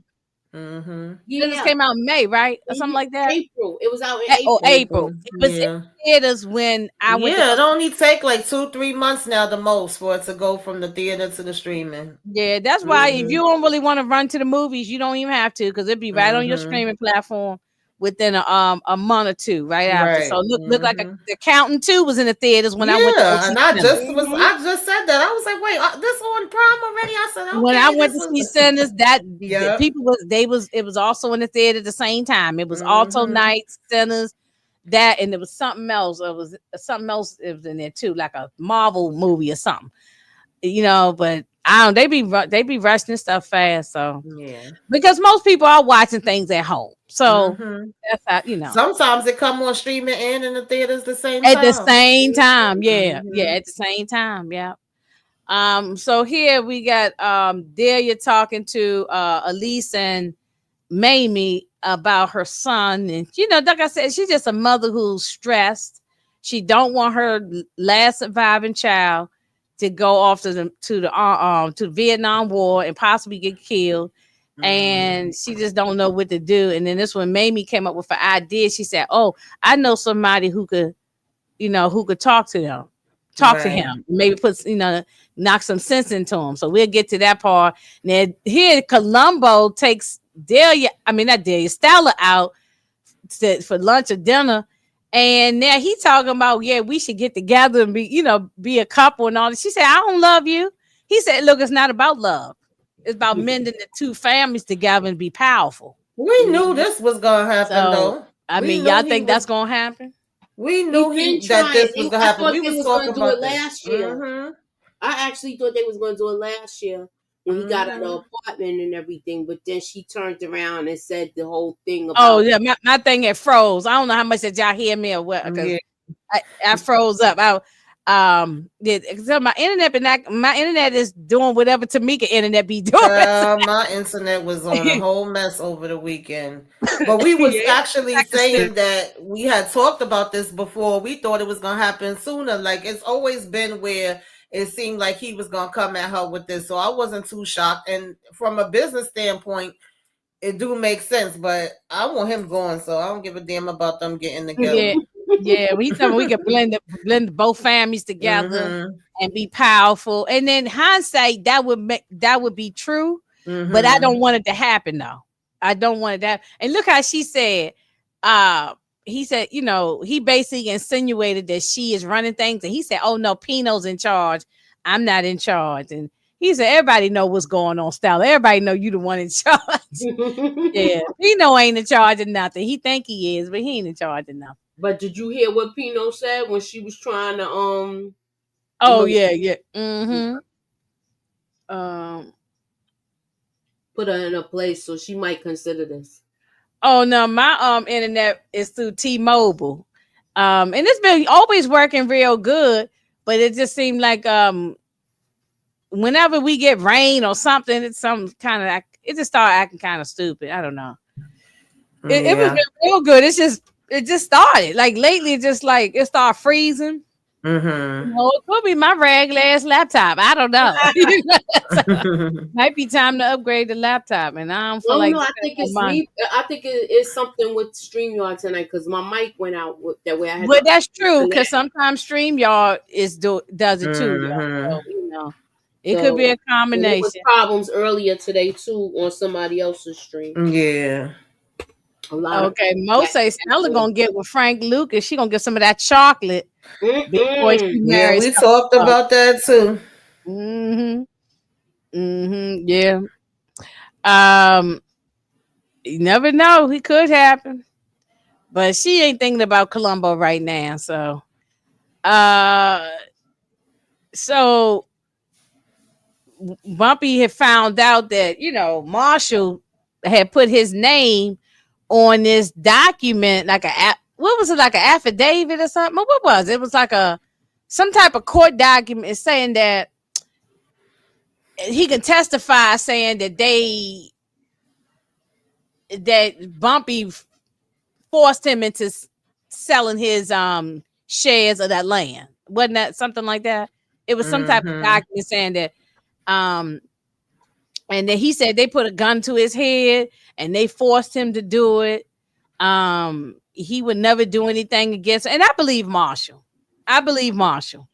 Mm-hmm. Sinners Yeah. came out in May, right? Or something like that. April. It was out in Or April. April. April. It was in Yeah. theaters when I went to Yeah, go. it only take like 2-3 months now the most for it to go from the theater to the streaming. Yeah, that's why if Mm-hmm. you don't really want to run to the movies, you don't even have to because it'd be right on your Mm-hmm. streaming platform within a month or two right after. So Right. look like Mm-hmm. the Counting 2 was in the theaters when I went to go Yeah, see and I Sinners. just Mm-hmm. said that. I was like, wait, this on Prime already? I said, When I okay, went this to see was Sinners, that the Yep. people it was also in the theater at the same time. It was Alto Mm-hmm. Nights, Sinners, that, and there was something else. It was something else. It was in there too, like a Marvel movie or something. But I don't. They be rushing stuff fast. So Yeah. because most people are watching things at home, so Mm-hmm. that's how. Sometimes it come on streaming and in the theaters the same At the time. same time, yeah, Mm-hmm. at the same time, yeah. So here we got Delia talking to Elise and Mamie about her son, and like I said, she's just a mother who's stressed. She don't want her last surviving child to go off to the Vietnam War and possibly get killed, Mm-hmm. and she just don't know what to do. And then this one, Mamie came up with an idea. She said, "Oh, I know somebody who could talk to them." Talk to Right. him, maybe knock some sense into him. So we'll get to that part. Now here, Columbo takes not Delia, Stella out for lunch or dinner, and now he talking about we should get together and be a couple and all that. She said, "I don't love you." He said, "Look, it's not about love. It's about mending the two families together and be powerful." We knew Mm-hmm. this was gonna happen So though. I We mean, knew y'all he think was that's gonna happen? we He knew been he that trying. this was gonna I happen. thought We they was was gonna talking do it about this. last year. Mm-hmm. I actually thought they was gonna do it last year when he got out of the Mm-hmm. apartment and everything. But then she turned around and said the whole thing Oh about yeah, my thing had froze. I don't know how much did y'all hear me or what because Yeah. I froze up. So my internet is doing whatever Tamika internet be doing. My internet was on a whole mess over the weekend. But we was Yeah, actually saying that we had talked about this before. We thought it was gonna happen sooner. Like it's always been where it seemed like he was gonna come at her with this. So I wasn't too shocked. And from a business standpoint, it do make sense, but I want him going, so I don't give a damn about them getting together. yeah, yeah. We thought we could blend both families together Mm-hmm. and be powerful. And then hindsight, that would be true, but I Mm-hmm. don't want it to happen though. I don't want it that. And look how she said, uh, he said, he basically insinuated that she is running things, and he said, "Oh no, Pino's in charge. I'm not in charge." And he said, "Everybody know what's going on, Stella. Everybody know you the one in charge." Yeah, Pino ain't in charge of nothing. He think he is, but he ain't in charge of nothing. But did you hear what Pino said when she was trying to you Oh know yeah, yeah. Mm-hmm. Um. put her in a place so she might consider this? Oh no, my internet is through T-Mobile, and it's been always working real good. But it just seemed like whenever we get rain or something, it's some kind of it just started acting kind of stupid. I don't know. It was Yeah. been real good. It just started like lately. Just like it started freezing. Mm-hmm. It could be my regular ass laptop. I don't know. Might be time to upgrade the laptop, and I don't feel Oh like no, I spending think no it's money. me. I think it's something with StreamYard tonight because my mic went out that way. I had But to that's true connect. because sometimes StreamYard does it too, yo. Mm-hmm. So it could be So a and there was combination. problems earlier today too on somebody else's stream. Yeah. A lot of Okay, Mo back say and Stella forth. gonna get with Frank Lucas. She gonna get some of that chocolate before she Mm-mm. Yeah, marries we talked Columbo. about that too. Mm-hmm. Mm-hmm. Yeah. Um. You never know. It could happen, but she ain't thinking about Columbo right now. Uh. So Bumpy had found out that Marshall had put his name on this document, like what was it, like an affidavit or something? What was it? It was like some type of court document saying that he can testify, saying that Bumpy forced him into selling his shares of that land. Wasn't that something like that? It was some type of Mm-hmm. document saying that um and then he said they put a gun to his head and they forced him to do it. He would never do anything against, and I believe Marshall. I believe Marshall.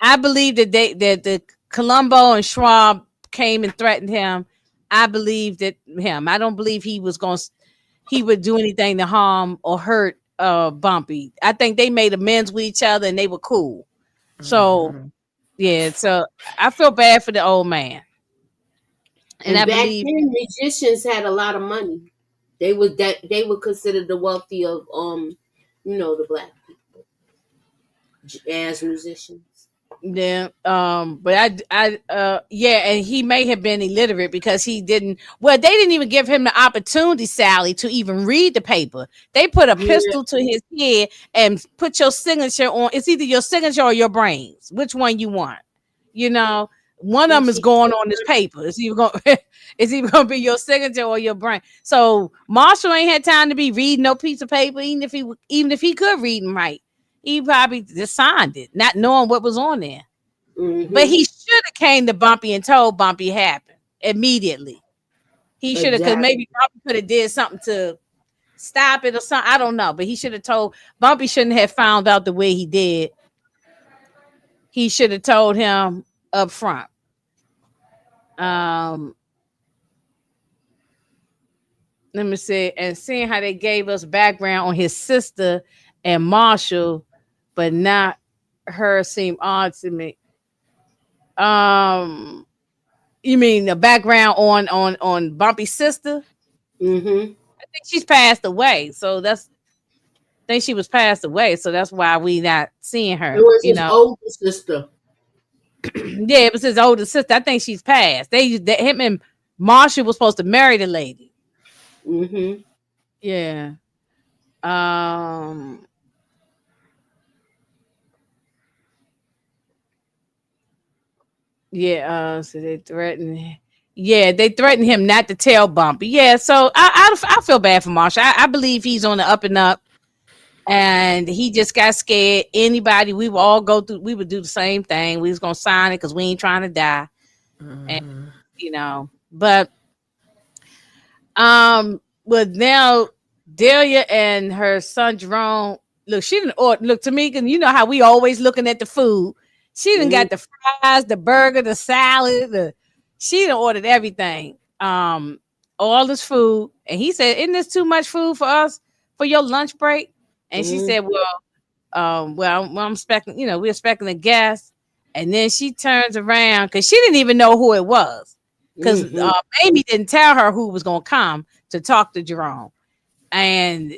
I believe that the Columbo and Schwab came and threatened him. I believe that him. I don't believe he would do anything to harm or hurt Bumpy. I think they made amends with each other and they were cool. So Mm-hmm. yeah, so I feel bad for the old man. And I And back believe then, musicians had a lot of money. They were considered the wealthy of the black people, jazz musicians. yeah, but yeah, and he may have been illiterate because he didn't. Well, they didn't even give him the opportunity, Sally, to even read the paper. They put a Yeah, pistol to his head and put your signature on. It's either your signature or your brains. Which one you want? You know, one of and them is she, going on this paper. It's either going, it's either going to be your signature or your brain. So Marshall ain't had time to be reading no piece of paper, even if he could read and write. He probably just signed it, not knowing what was on there. But hmm he should have came to Bumpy and told Bumpy happened immediately. He should have, because exactly. maybe Bumpy could have did something to stop it or something. I don't know, but he should have told Bumpy. Shouldn't have found out the way he did. He should have told him up front. Um, Let me see, and seeing how they gave us background on his sister and Marshall, but not her seemed odd to me. Um, you mean the background on Bumpy's sister? hmm I think she's passed away, so I think she was passed away, so that's why we not seeing It her. was his older sister. Yeah, it was his older sister. I think she's passed. Him and Marshall was supposed to marry the lady. hmm Yeah. Um. Yeah, so they threatened. Yeah, they threatened him not to tell Bumpy. Yeah, so I feel bad for Marshall. I believe he's on the up and up, and he just got scared. Anybody, we would all go through. We would do the same thing. We was gonna sign it because we ain't trying to die, and Mhm. But but now Delia and her son Jerome, look, she didn't order. Look to me, and you know how we always looking at the food. She didn't Mm, got the fries, the burger, the salad. She done ordered everything. All this food, and he said, "Isn't this too much food for us for your lunch break?" And she mm, said, I'm expecting, we're expecting a guest." And then she turns around because she didn't even know who it was because mhm. Amy didn't tell her who was going to come to talk to Jerome. And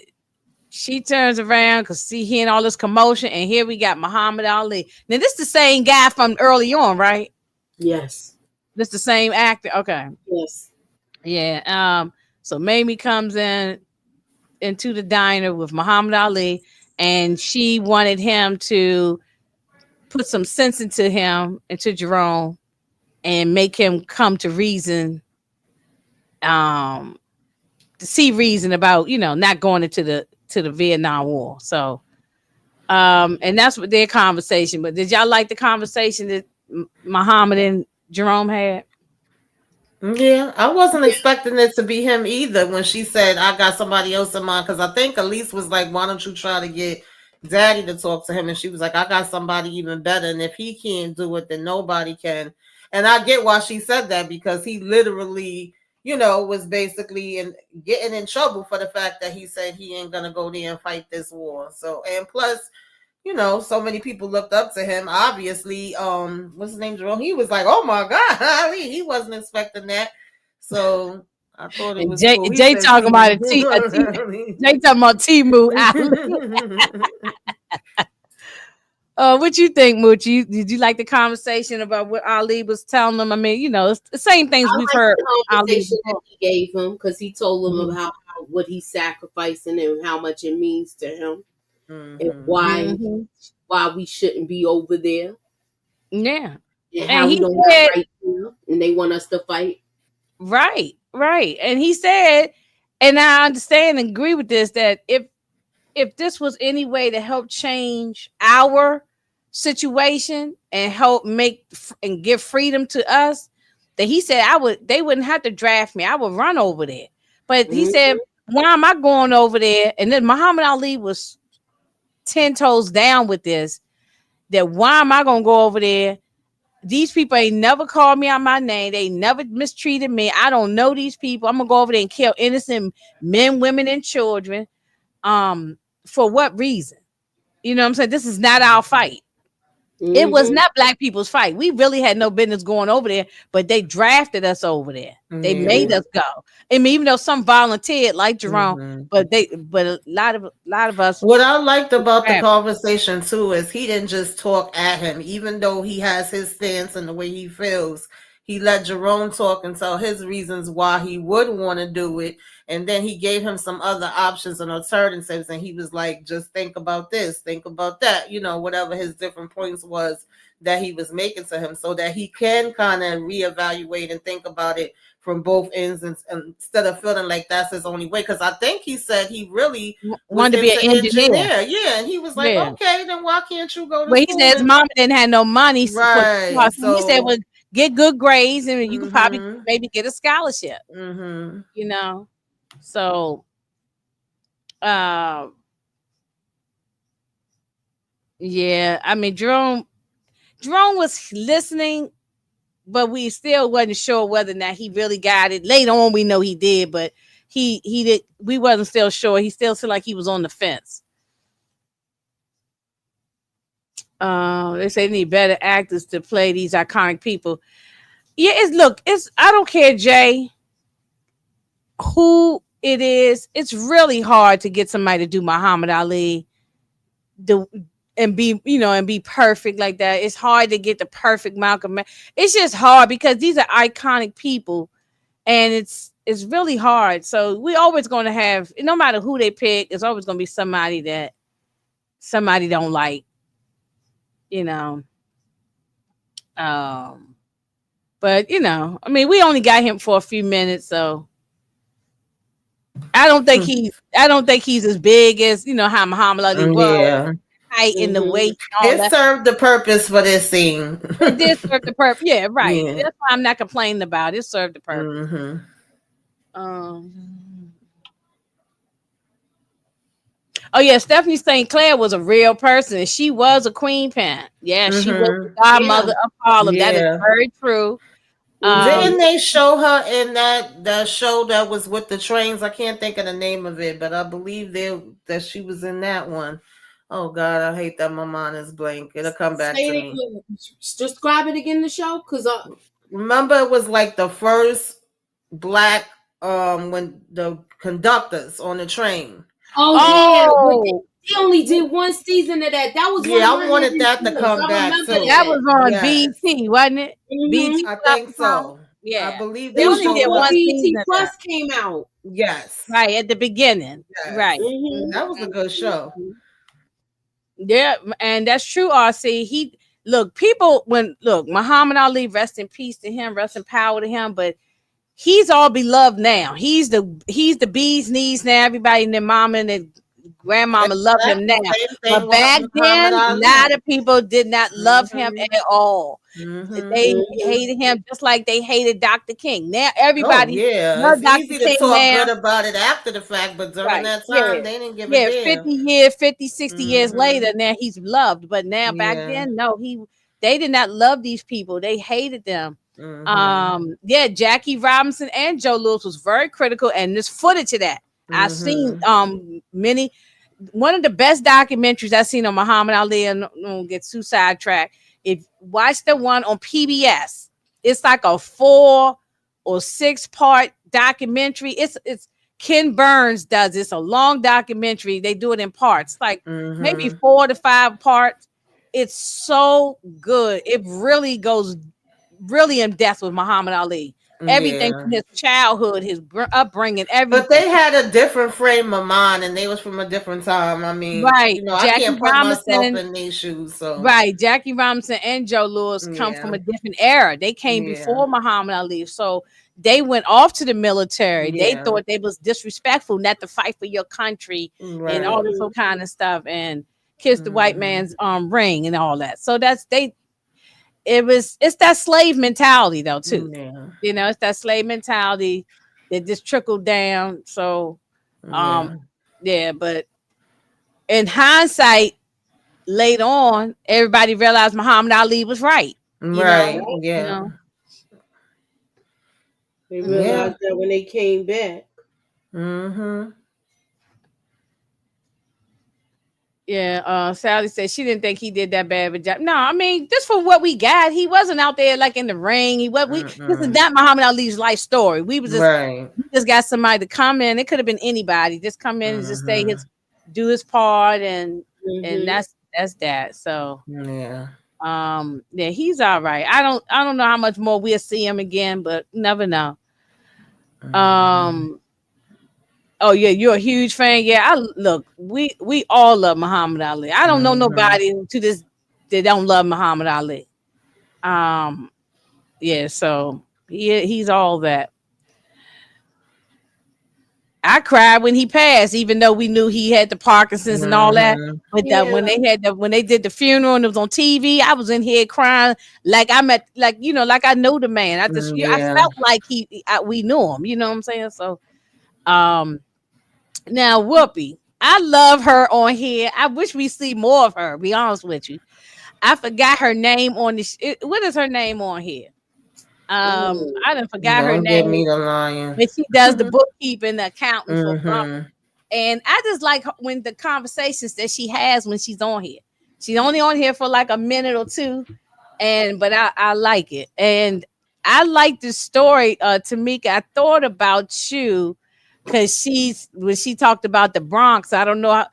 she turns around because see hearing all this commotion, and here we got Muhammad Ali. Now this the same guy from early on, right? Yes. This the same actor. Okay, Yes. yeah. So Mamie comes into the diner with Muhammad Ali, and she wanted him to put some sense into Jerome, and make him come to reason, um, to see reason about not going into the Vietnam War. So and that's what their conversation. But did y'all like the conversation that Muhammad and Jerome had? Yeah, I wasn't expecting it to be him either when she said, I got somebody else in mind. Because I think Elise was like, why don't you try to get daddy to talk to him? And she was like, I got somebody even better. And if he can't do it, then nobody can. And I get why she said that because he literally, was basically getting in trouble for the fact that he said he ain't going to go there and fight this war. So, and plus, so many people looked up to him. Obviously, what's his name, Jerome? He was like, "Oh my God!" I mean, he wasn't expecting that. So I thought it And was Jay, cool. He Jay said, talking about Jay talking about Timu Ali. What you think, Moochie? Did you like the conversation about what Ali was telling them? I mean, it's the same things I we've like heard the Ali conversation that before. he gave him because he told him Mhm. about what he's sacrificing and how much it means to him and mm-hmm. Mhm. why we shouldn't be over there Yeah, and and how we he don't have said, right now and they want us to fight. right, right, and he said, and I understand and agree with this, that if this was any way to help change our situation and help and give freedom to us, that he said they wouldn't have to draft me. I would run over there. But he said, Mm-hmm. why am I going over there? And then Muhammad Ali was 10 toes down with this, that why am I gonna go over there? These people ain't never called me out my name. They never mistreated me. I don't know these people. I'm gonna go over there and kill innocent men, women, and children. For what reason? You know what I'm saying? This is not our fight. It was Mm-hmm. not black people's fight. We really had no business going over there, but they drafted us over there. They Yeah. made us go. I mean, even though some volunteered, like Jerome, Mm-hmm. but a lot of us What I liked about the drafted. conversation too is he didn't just talk at him, even though he has his stance and the way he feels. He let Jerome talk and tell his reasons why he would want to do it. And then he gave him some other options and alternatives. And he was like, just think about this, think about that, whatever his different points was that he was making to him so that he can kind of reevaluate and think about it from both ends and instead of feeling like that's his only way. Because I think he said he really was Wanted to be an into engineer. engineer. Yeah. And he was like, Yeah. okay, then why can't you go to But he said school? his And mama didn't have no money for the right. cost. He said, So well, get good grades and you could probably mm-hmm. maybe get a scholarship, Mm-hmm. you know? So, uh, yeah, I mean, Jerome was listening, but we still wasn't sure whether or not he really got it. Later on, we know he did, but he did. We wasn't still sure. He still felt like he was on the fence. They say they need better actors to play these iconic people. Yeah, it's I don't care, Jay, who it is. It's really hard to get somebody to do Muhammad Ali, the and be perfect like that. It's hard to get the perfect Malcolm. It's just hard because these are iconic people, and it's really hard. So we always going to have, no matter who they pick, it's always going to be somebody that somebody don't like. You know. Um. But I mean, we only got him for a few minutes, so I don't think he's as big as how Muhammad Ali was, Yeah. height and the Mhm. weight and all It that. served the purpose for this scene. It did serve the purpose. Yeah, right. Yeah. That's why I'm not complaining about it. It served the purpose. Mm-hmm. Um. Oh yeah, Stephanie St. Clair was a real person. She was a queen pin. Yeah, she was the Mm-hmm. Yeah. godmother of Harlem. That is Yeah. very true. Mhm. Didn't they show her in that show that was with the trains? I can't think of the name of it, but I believe that she was in that one. Oh God, I hate that my mind is blank. It'll come back Say to it me. again. Describe it again. The show, cause Remember, it was like the first black when the conductors on the train. oh yeah, but Oh, they only did one season of that. That was one Yeah, of I my wanted hidden that to gems. come I back remember too. that that. was on Yes, BT, wasn't it? BT Mhm. I Plus think Time. so. I Yeah, believe they It they was only did showed before her. one BET season of that. Plus came out. Yes, Right at the beginning. yes, Right. Mhm. that was a good show. Yeah, and that's true. RC. He look people when look Muhammad Ali. Rest in peace to him. Rest in power to him. But he's all beloved now. He's the bee's knees now. Everybody and their mama and their grandmama love him Exactly. now. Same thing But with back Muhammad then, a lot Ali. of people did not love him Mm-hmm. at all. Mm-hmm. They Mhm. hated him just like they hated Dr. King. Now Oh everybody yeah, love it's Dr. easy to King talk now. good about it after the fact, but during Right. that Yeah. time, they didn't give a Yeah. damn. 50 years, 50, 60 years Mm-hmm. later, now he's loved. But now back Yeah. then, no, they did not love these people. They hated them. Mm-hmm. Yeah, Jackie Robinson and Joe Lewis was very critical, and there's footage of that. I've seen Mm-hmm. many one of the best documentaries I've seen on Muhammad Ali, and don't get too sidetracked. If watch the one on PBS, it's like a 4 or 6 part documentary. It's Ken Burns does. It's a long documentary. They do it in parts, like maybe Mm-hmm. 4 to 5 parts. It's so good. It really goes really in depth with Muhammad Ali. Everything Yeah. from his childhood, his upbringing, But everything. they had a different frame of mind, and they was from a different time. I mean, Right, I Jackie can't put myself Robinson. in these shoes. So Right, Jackie Robinson and Joe Lewis come from yeah, a different era. They came yeah, before Muhammad Ali, so they went off to the military. They yeah. thought they was disrespectful not to fight for your country and all Right. this whole Mhm. kind of stuff, and kiss the white Mm-hmm. man's ring and all that. So that's they. It's that slave mentality though too. Yeah. It's that slave mentality that just trickled down. So um, Yeah. yeah, but in hindsight, later on, everybody realized Muhammad Ali was right. You know, Right. you Yeah. know. They Mhm. Yeah. realized that when they came back. Mm-hmm. Yeah, Sally said she didn't think he did that bad of a job. No, I mean, just for what we got, he wasn't out there like in the ring. He what we This is Mm-mm. not Muhammad Ali's life story. Right. We just got somebody to come in. It could have been anybody. Just come in and just Mm-hmm. do his part, and Mhm. that's that. So Yeah. yeah, he's all right. I don't know how much more we'll see him again, but never know. Mm-hmm. Um Oh yeah, you're a huge fan. Yeah, look. We all love Muhammad Ali. I don't know Mm-hmm. nobody to this that don't love Muhammad Ali. Um, yeah. So he's all that. I cried when he passed, even though we knew he had the Parkinson's and all that. Mm-hmm. But that Yeah. when they did the funeral and it was on TV, I was in here crying like I'm at like I know the man. I Yeah. felt like we knew him. You know what I'm saying? So um now, Whoopi, I love her on here. I wish we see more of her. Be honest with you, I forgot her name on this. What is her name on here? Ooh. I done forgot her Don't get name, me the lion. but she does the bookkeeping, the accounting for Bump. Mm-hmm. And I just like when the conversations that she has when she's on here. She's only on here for like a minute or two, but I like it, and I like the story. Tamika, I thought about you because when she talked about the Bronx. I don't know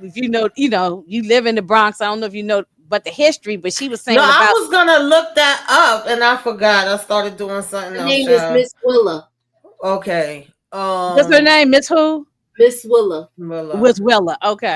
if you live in the Bronx. I don't know if you know, but the history. But she was No, saying I about was gonna look that up and I forgot. I started doing something Her else, name is child. Miss Willa. Okay. what's her name, Miss Who? Miss Willa. Willa. Was Willa. Okay,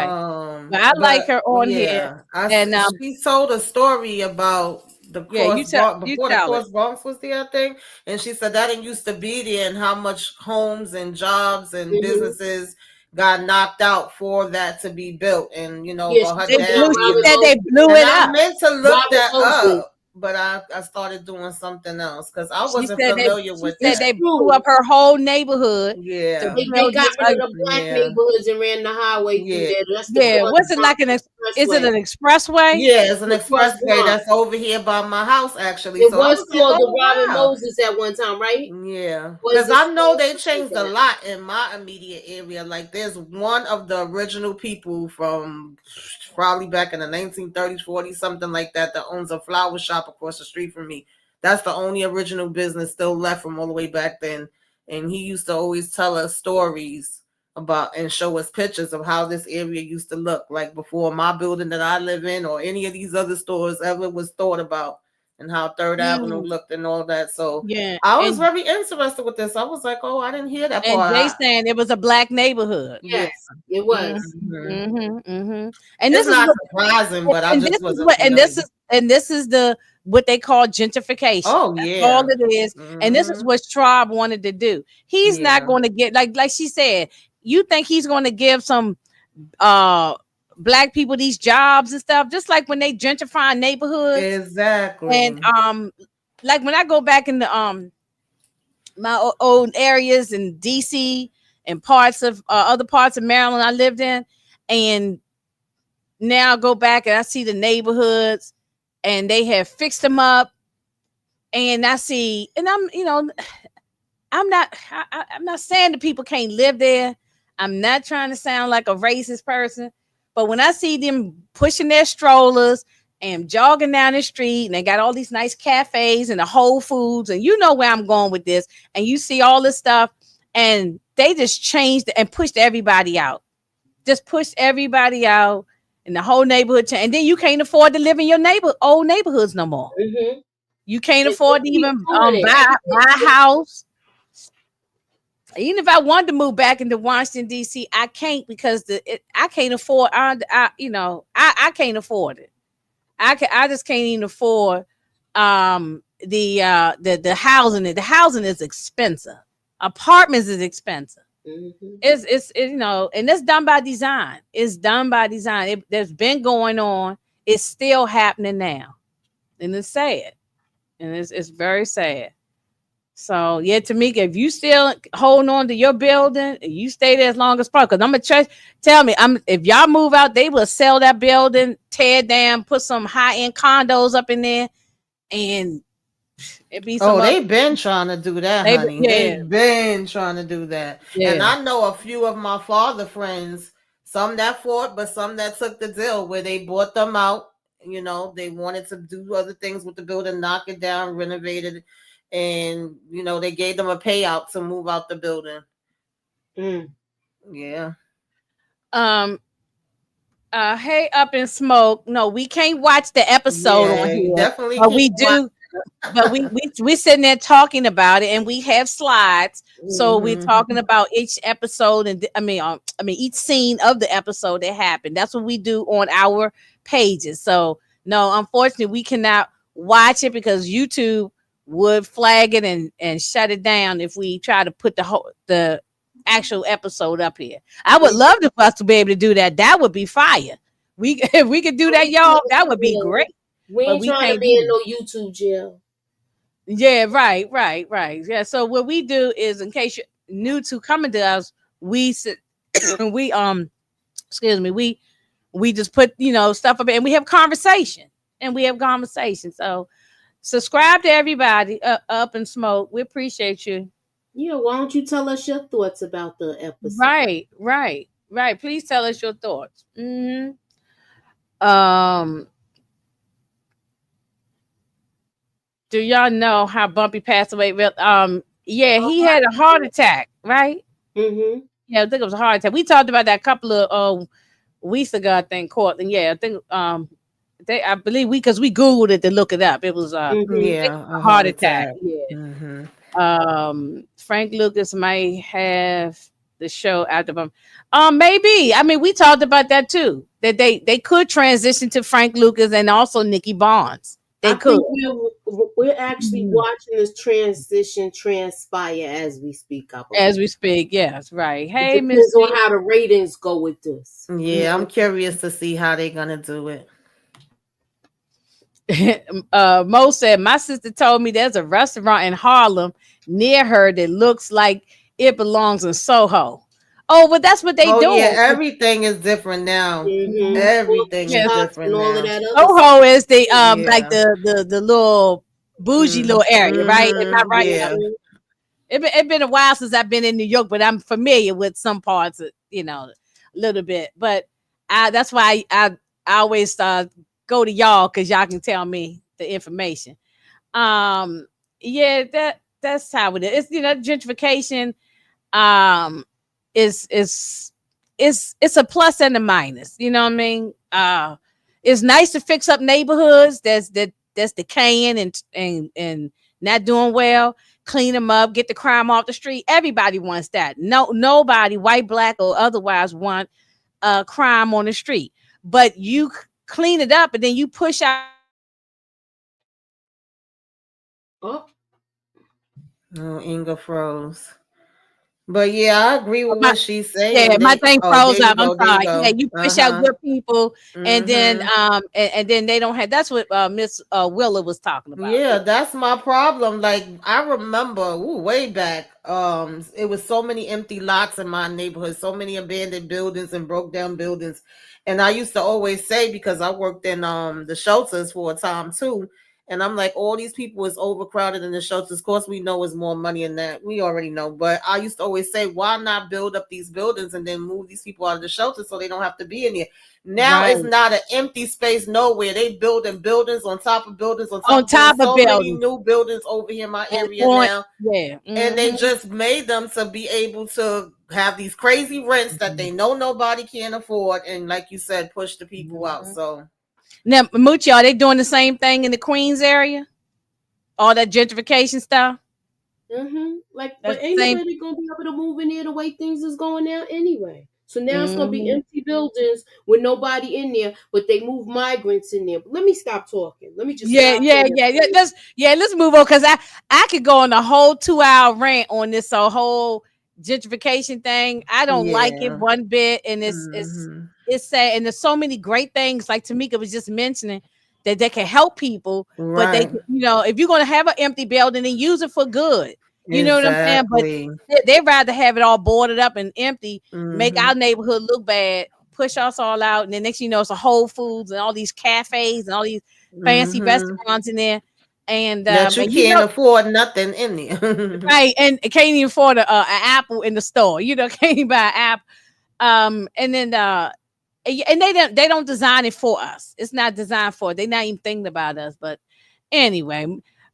but I like But her on here, yeah, and she told a story about the Yeah, cross you before the tell it. cross Bronx was there, I think. And she said that didn't used to be there, and how much homes and jobs and Mm-hmm. businesses got knocked out for that to be built. And Yeah, about she her They said dad blew. She being Robert said a, they Moses. blew and it I up. meant to look Robert that Moses. up, but I started doing something else because I She wasn't said they. familiar She with said that. they It's blew true. up her whole neighborhood to Yeah, They build got this. rid of the black yeah, neighborhoods and ran the highway through yeah. there. That's the Yeah, what's it like? Is it expressway. an expressway? Yeah, it's an Across expressway Bronx. that's over here by my house, actually. It So I was was like, called the oh, Robert wow. Moses at one time, right? Yeah, Was because it I know still they something like changed a that? lot in my immediate area. Like, there's one of the original people from probably back in the 1930s, 40s, something like that, that owns a flower shop across the street from me. That's the only original business still left from all the way back then. And he used to always tell us stories about and show us pictures of how this area used to look like before my building that I live in or any of these other stores ever was thought about, and how Third Avenue Mm, looked and all that. So yeah, I was very interested with this. I was like, oh, I didn't hear that and part. they saying it was a black neighborhood. Yeah. Yes, it Mm-hmm, was. Mhm. mm-hmm. And It's this is not what, surprising, but I and this just is wasn't what, familiar. and this is the what they call gentrification. Oh, That's all yeah. it is. And this is Hmm. what Schwab wanted to do. He's not Yeah. going to get like she said. You think he's going to give some uh black people these jobs and stuff? Just like when they gentrify neighborhoods and Exactly. like when I go back in the my old areas in DC and parts of other parts of Maryland I lived in, and now I go back and I see the neighborhoods and they have fixed them up, and I see, and I'm not saying that people can't live there. I'm not trying to sound like a racist person, but when I see them pushing their strollers and jogging down the street, and they got all these nice cafes and the Whole Foods, and you know where I'm going with this, and you see all this stuff, and they just changed and pushed everybody out, just pushed everybody out, and the whole neighborhood changed. And then you can't afford to live in your old neighborhoods no more. Mm-hmm. You can't They afford to keep even doing it. buy a house. Even if I wanted to move back into Washington D.C., I can't because I can't afford. I can't afford it. I just can't even afford the housing. The housing is expensive. Apartments is expensive. Mm-hmm. And it's done by design. It's done by design. There's been going on. It's still happening now, and it's sad, and it's very sad. So yeah, Tamika, if you still holding on to your building, you stay there as long as possible. Because I'm gonna tell me, if y'all move out, they will sell that building, tear it down, put some high end condos up in there, and it be some Oh, other. they've been trying to do that, honey. Yeah, They've been trying to do that. And yeah. I know a few of my father friends, some that fought, but some that took the deal where they bought them out. They wanted to do other things with the building, knock it down, renovate it. And, they gave them a payout to move out the building. Mm. Yeah. Um. Hey, Up in Smoke. No, we can't watch the episode on Yeah, you here, definitely but can't we watch. do. But we sitting there talking about it, and we have slides. So we're Mm-hmm. talking about each episode, and each scene of the episode that happened. That's what we do on our pages. So no, unfortunately, we cannot watch it because YouTube would flag it and shut it down if we try to put the actual episode up here. I would love for us to be able to do that. That would be fire. If we could do that, y'all, that would be great. We But ain't we trying to can't be do in that. no YouTube jail. Yeah, right. Yeah. So what we do is, in case you're new to coming to us, we sit, we excuse me, we just put stuff up and we have conversation, So subscribe to everybody. Up and Smoke. We appreciate you. Yeah, why don't you tell us your thoughts about the episode? Right. Please tell us your thoughts. Um. Do y'all know how Bumpy passed away? Yeah, he had a heart attack, right? Mm-hmm. Yeah, I think it was a heart attack. We talked about that a couple of weeks ago, I think, Court. And yeah, I think I believe because we Googled it to look it up. It was Mm-hmm. Yeah, a a heart heart attack. attack. Yeah. Mm-hmm. Frank Lucas might have the show after them. Maybe. I mean, we talked about that too. That they could transition to Frank Lucas and also Nikki Barnes. they I could think we're actually watching this transition transpire as we speak. I as believe we speak. Yes, right. it Hey, Miss depends on how the ratings go with this. Yeah, I'm curious to see how they're gonna do it. Mo said, my sister told me there's a restaurant in Harlem near her that looks like it belongs in Soho. Oh, but that's what they Oh yeah, doing. everything is different now. Mm-hmm. Everything is Yes, Shops and different all of now. that other stuff. Soho is the like Yeah. the little bougie little area, right? Am I right? Yeah. Mm-hmm. It been a while since I've been in New York, but I'm familiar with some parts, a little bit. But that's why I always go to y'all because y'all can tell me the information. Um, yeah, that's how it is. It's gentrification. Um, is it's a plus and a minus. You know what I mean? It's nice to fix up neighborhoods that's decaying and not doing well. Clean them up, get the crime off the street. Everybody wants that. Nobody, white, black, or otherwise, want crime on the street. But you clean it up and then you push out Oh, Oh, Inga froze. But yeah, I agree with my what she's yeah, saying. my They thing oh froze there you up. I'm go, there you sorry. Yeah, go. you push out Uh-huh. good people, and then Mm-hmm. and then they don't have. That's what Miss Willa was talking about. Yeah, Yeah. that's my problem. Like I remember, way back, it was so many empty lots in my neighborhood, so many abandoned buildings and broke down buildings. And I used to always say, because I worked in the shelters for a time too, and I'm like, all these people is overcrowded in the shelters. Of course, we know it's more money in that. We already know. But I used to always say, why not build up these buildings and then move these people out of the shelters so they don't have to be in here? Now Right. it's not an empty space nowhere. They building buildings on top of buildings on top On of buildings. top of So many buildings new buildings over here in my and area on. now. Yeah. And they Mm-hmm. just made them to be able to have these crazy rents that they know nobody can afford. And like you said, push the people out. Mm-hmm. So Now, Mucci, are they doing the same thing in the Queens area? All that gentrification stuff. mm-hmm. Like, but That's ain't the same. nobody gonna be able to move in there the way things is going now anyway. So now it's gonna be Mm-hmm. empty buildings with nobody in there, but they move migrants in there. But let me stop talking. Let me just Yeah, stop yeah, on that yeah, yeah. phrase. Let's move on because I could go on a whole 2 hour rant on this whole gentrification thing. I don't like it yeah. one bit, and Hmm. it's sad. And there's so many great things like Tamika was just mentioning that they can help people, but Right. if you're gonna have an empty building, then use it for good. You know what I'm saying? But Exactly. they rather have it all boarded up and empty, make Hmm. our neighborhood look bad, push us all out, and then next thing you know, it's a Whole Foods and all these cafes and all these fancy Hmm. restaurants in there, That you and can't afford nothing in there. right, and can't even afford an apple in the store. Can't even buy an apple. And then and they don't design it for us. It's not designed for it. They're not even thinking about us. But anyway,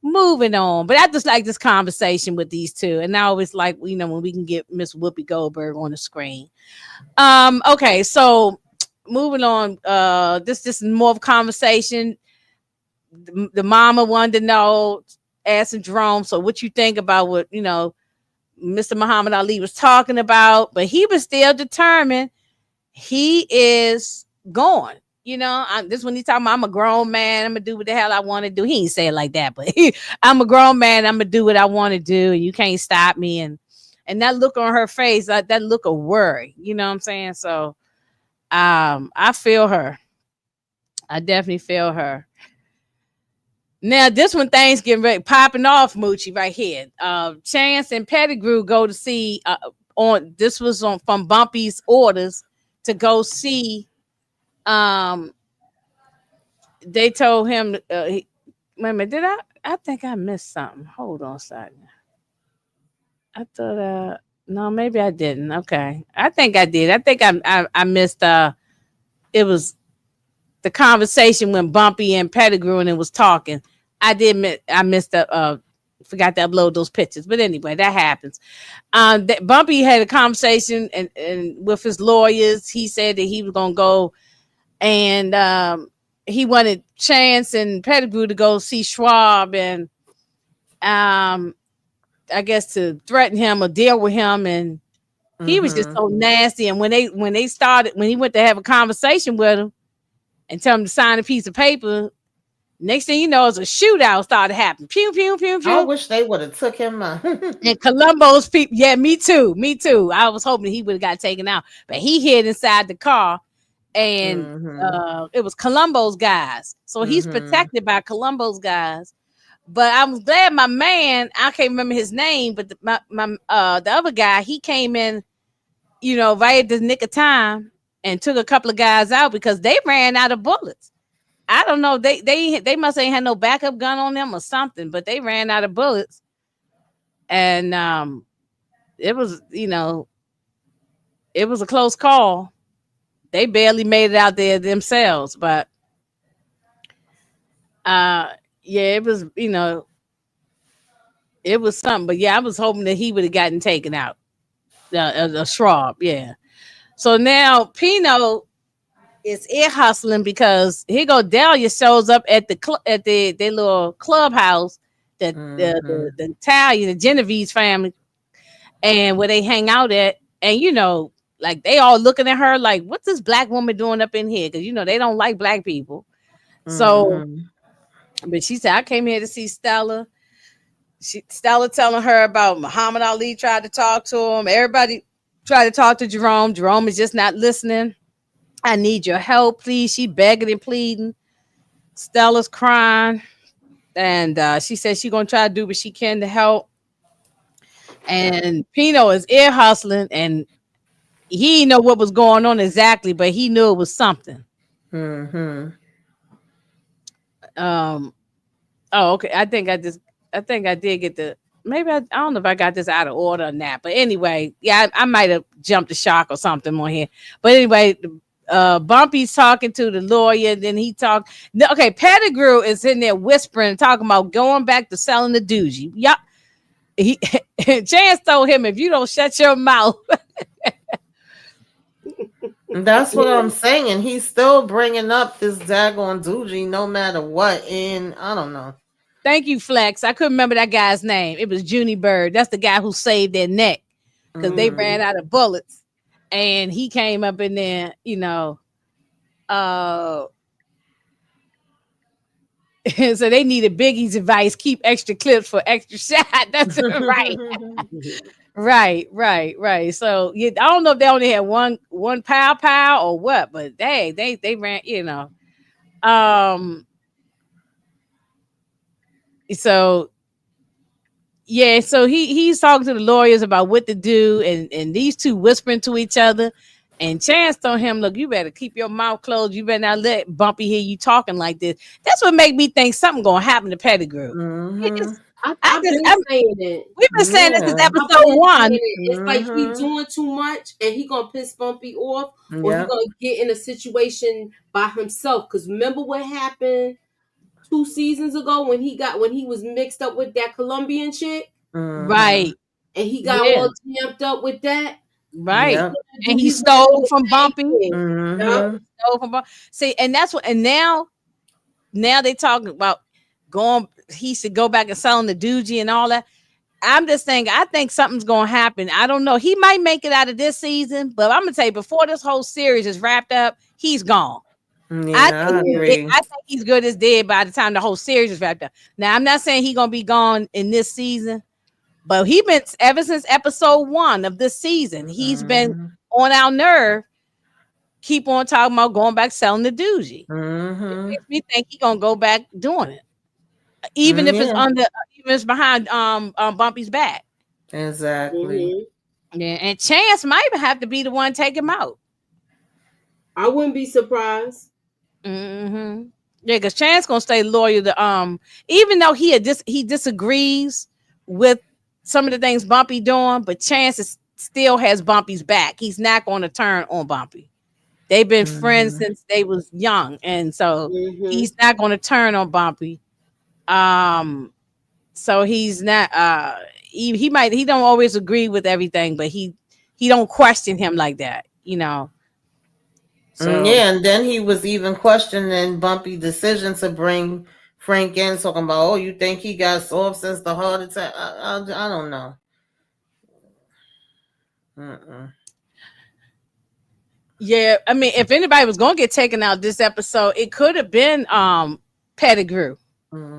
moving on. But I just like this conversation with these two, and I always like when we can get Miss Whoopi Goldberg on the screen. Okay, so moving on. This is more of a conversation. The mama wanted to know, asking Jerome, so what you think about what Mr. Muhammad Ali was talking about, but he was still determined he is going. This when he talking about, I'm a grown man, I'm gonna do what the hell I want to do. He ain't say it like that, but I'm a grown man, I'm gonna do what I want to do, and you can't stop me. And that look on her face, that look of worry, you know what I'm saying? So I feel her. I definitely feel her. Now, this one things getting ready popping off, Moochie, right here. Chance and Pettigrew go to see on this was on from Bumpy's orders to go see. Um, they told him. Wait a minute, did I think I missed something. Hold on a second. I thought. No, maybe I didn't. Okay, I think I did. I think I missed. It was the conversation when Bumpy and Pettigrew and it was talking. I missed the forgot to upload those pictures. But anyway, that happens. Bumpy had a conversation and with his lawyers. He said that he was gonna go and he wanted Chance and Pettigrew to go see Schwab and I guess to threaten him or deal with him, and he was just Hmm. so nasty. And when he went to have a conversation with him and tell him to sign a piece of paper, Next thing you know, it's a shootout started happening. Pew, pew, pew, I pew. wish they would have took him out. And Columbo's people, yeah, me too. Me too. I was hoping he would have got taken out. But he hid inside the car, and Mm-hmm. it was Columbo's guys. So he's Mm-hmm. protected by Columbo's guys. But I was glad my man, I can't remember his name, but the other guy, he came in, right at the nick of time and took a couple of guys out because they ran out of bullets. I don't know. They must ain't had no backup gun on them or something, but they ran out of bullets. And it was, it was a close call. They barely made it out there themselves, but yeah, it was, it was something. But yeah, I was hoping that he would have gotten taken out. The Schwab, yeah. So now Pino is ear hustling because here go Delia shows up at the their little clubhouse that Mm-hmm. the Italian, the Genovese family, and where they hang out at, and like they all looking at her like, what's this black woman doing up in here? Because they don't like black people. So, Mm-hmm. but she said, I came here to see Stella. Stella telling her about Muhammad Ali tried to talk to him. Everybody tried to talk to Jerome. Jerome is just not listening. I need your help, please. She begging and pleading. Stella's crying. And she says she's going to try to do what she can to help. And Pino is ear hustling. And he didn't know what was going on exactly, but he knew it was something. Mm-hmm. Um, oh, okay. I think I did get maybe I don't know if I got this out of order or not. But anyway, yeah, I might have jumped a shock or something on here. But anyway, Bumpy's talking to the lawyer. Then he talked. Okay, Pettigrew is in there whispering, talking about going back to selling the doogie. Yup. Chance told him, if you don't shut your mouth. That's what I'm saying. And he's still bringing up this daggone doogie no matter what. And I don't know. Thank you, Flex. I couldn't remember that guy's name. It was Junie Bird. That's the guy who saved their neck because they ran Mm-hmm. out of bullets. And he came up in there, uh, so they needed Biggie's advice: keep extra clips for extra shot. That's right, right. So yeah, I don't know if they only had one pow or what, but they ran, Um, so yeah, so he's talking to the lawyers about what to do, and these two whispering to each other. And Chance told him, look, you better keep your mouth closed. You better not let Bumpy hear you talking like this. That's what made me think something gonna happen to Pettigrew. It Mm-hmm. just, I I've just, been saying it. we've been saying this since Yeah. I've episode been saying one. it. It's like he Mm-hmm. doing too much and he gonna piss Bumpy off, or he Yeah. gonna get in a situation by himself. Because remember what happened 2 seasons ago when he was mixed up with that Colombian chick Mm-hmm. Right. and he got Yeah. all jammed up with that. Right. Yep. And he He's gonna do stole the from same Bumpy. thing. Yup. Mm-hmm. Stole from Bumpy. See, and that's what, and now they talking about going, he should go back and selling the doogie and all that. I'm just saying, I think something's going to happen. I don't know. He might make it out of this season, but I'm going to tell you, before this whole series is wrapped up, he's gone. Yeah, I agree. I think he's good as dead by the time the whole series is wrapped up. Now, I'm not saying he's going to be gone in this season, but he been, ever since episode 1 of this season, he's been Mm-hmm. on our nerve. Keep on talking about going back selling the doogie. It Mm-hmm. makes me think he's going to go back doing it, even if it's Yeah, under, even if it's behind Bumpy's back. exactly. Mhm. Yeah, and Chance might even have to be the one take him out. I wouldn't be surprised. Mm-hmm. Yeah, because Chance gonna stay loyal to even though he disagrees with some of the things Bumpy doing, but still has Bumpy's back. He's not going to turn on Bumpy. They've been friends Mm-hmm. since they was young, and so Mhm. he's not going to turn on Bumpy. So he's not. He don't always agree with everything, but he don't question him like that. So Yeah, and then he was even questioning Bumpy's decision to bring Frank in, talking about, oh, you think he got soft since the heart attack? I don't know. Mm-mm. yeah, I mean, if anybody was going to get taken out this episode, it could have been Pettigrew.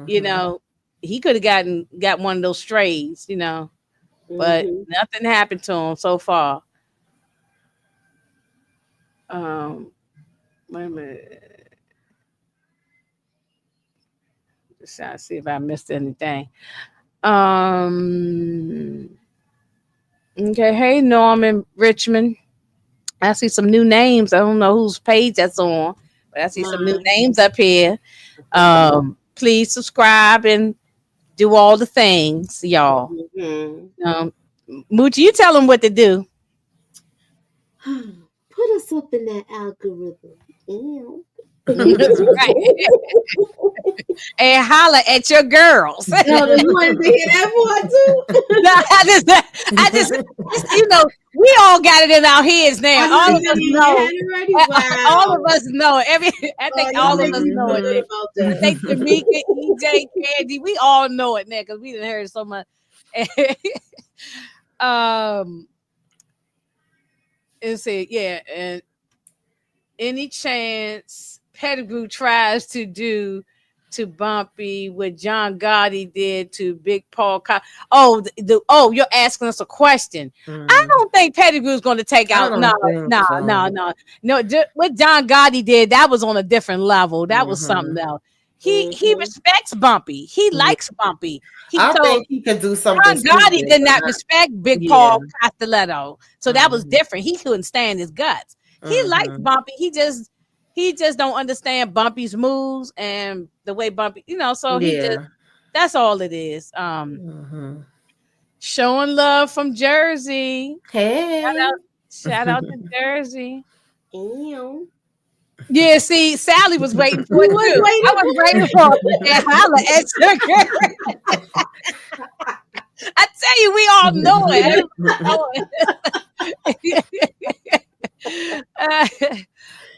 You Mm-hmm. know, he could have got one of those strays, you know, but Mm-hmm. nothing happened to him so far. Um, wait a minute. Just trying to see if I missed anything. Um, okay. Hey, Norman Richmond. I see some new names. I don't know whose page that's on, but I see some new Mine. names up here. Okay. Please subscribe and do all the things, y'all. Mm-hmm. Um, Moochie, you tell them what to do. Put us up in that algorithm. Ew. That's right. And holler at your girls. No, Oh, you wanted to hear that part too? I just, you know, we all got it in our heads now. I know All you of us got it in your know. head already. All of Wow. us know. I Oh, think y'all all of make us me know feel it. good Now. about I that. think Tamika, EJ, Candy, we all know it now because we didn't hear it so much. um, and say, yeah, and any chance Pettigrew tries to do to Bumpy what John Gotti did to Big Paul. You're asking us a question. I Mm. don't think Pettigrew's going to take I out. No, don't think no, no, so. no, no. What John Gotti did, that was on a different level. That was something Mm-hmm. else. He Mm-hmm. respects Bumpy. He Yeah. likes Bumpy. He I told think he could do something John Gotti stupid, did but not not. respect Big Yeah. Paul Castelletto, so that was Mm-hmm. different. He couldn't stand his guts. He likes Mm-hmm. Bumpy. He just don't understand Bumpy's moves and the way Bumpy, So Yeah. that's all it is. Mm-hmm. Showing love from Jersey. Shout Hey. out, shout out to Jersey. Ew. Yeah, see, Sally was waiting for You it was too. I waiting was for waiting for it. And holla at your girl. I tell you, we all know it. Everybody know it.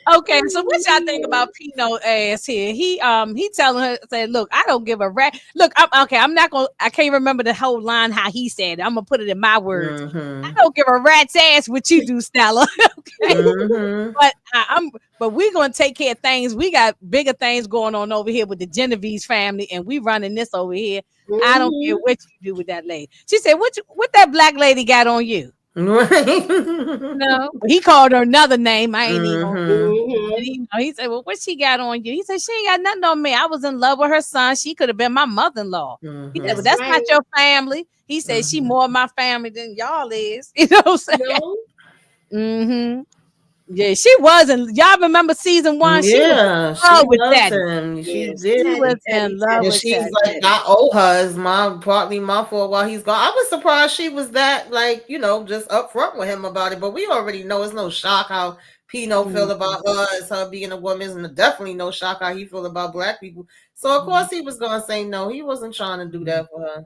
Okay, so what y'all think about Pino ass here? He telling her, say, look, I don't give a rat. Look, I'm not gonna. I can't remember the whole line how he said it. I'm gonna put it in my words. I Mm-hmm. don't give a rat's ass what you do, Stella. Okay, Mm-hmm. but but we're gonna take care of things. We got bigger things going on over here with the Genovese family, and we running this over here. I don't care Mm-hmm. what you do with that lady. She said, what that black lady got on you? Right. No, but he called her another name. I ain't even gonna. Mm-hmm. And Mm-hmm. he said, well, what she got on you? He said, she ain't got nothing on me. I was in love with her son. She could have been my mother-in-law. He said, but Mm-hmm. That's that's not right. your family. He said, she Mm-hmm. more my family than y'all is. You know what I'm saying? No. Mm-hmm. Yeah, she wasn't. Y'all remember season one? She was Yeah, in she love with loves Teddy. him. She Yes. did. She was Teddy, in Teddy, love And Teddy, with she's Teddy, Teddy. like, Teddy. I owe her. It's partly my fault while he's gone. I was surprised she was that, like, just upfront with him about it. But we already know it's no shock how Pino feel Mhm. about her as her being a woman. And definitely no shock how he feel about black people. So, of course, he was going to say no. He wasn't trying to do that for her.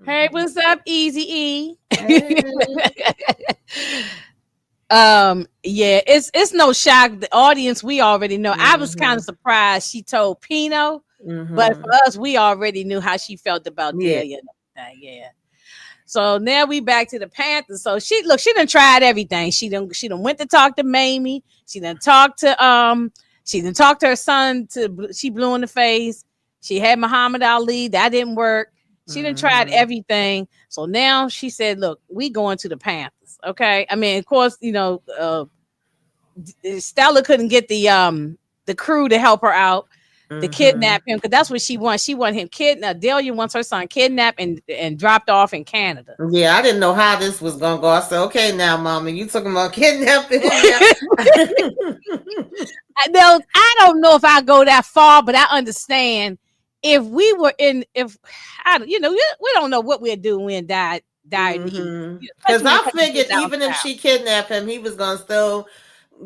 Hey, Mhm. what's up, Easy E? Hey. Yeah, it's no shock. The audience, we already know. I was kind Mm-hmm. of surprised she told Pino, but Mm-hmm. for us, we already knew how she felt about Yeah. Delia and everything. Yeah. So now we back to the Panthers. So she done tried everything. She done went to talk to Mamie. She done talked to her son she blew in the face. She had Muhammad Ali. That didn't work. She done tried Mm-hmm. everything. So now she said, look, we going to the Panthers. Okay. I mean, of course, Stella couldn't get the crew to help her out to Mm-hmm. kidnap him because that's what she wants. She wants him kidnapped. Delia wants her son kidnapped and dropped off in Canada. Yeah, I didn't know how this was gonna go. I said, "Okay, now, Mama, you talking about kidnapping him now?" I don't know if I go that far, but I understand if we were in if I don't- we don't know what we'd do when died in the east, Because especially when it I comes to figured down even if south. she kidnapped him, he was gonna still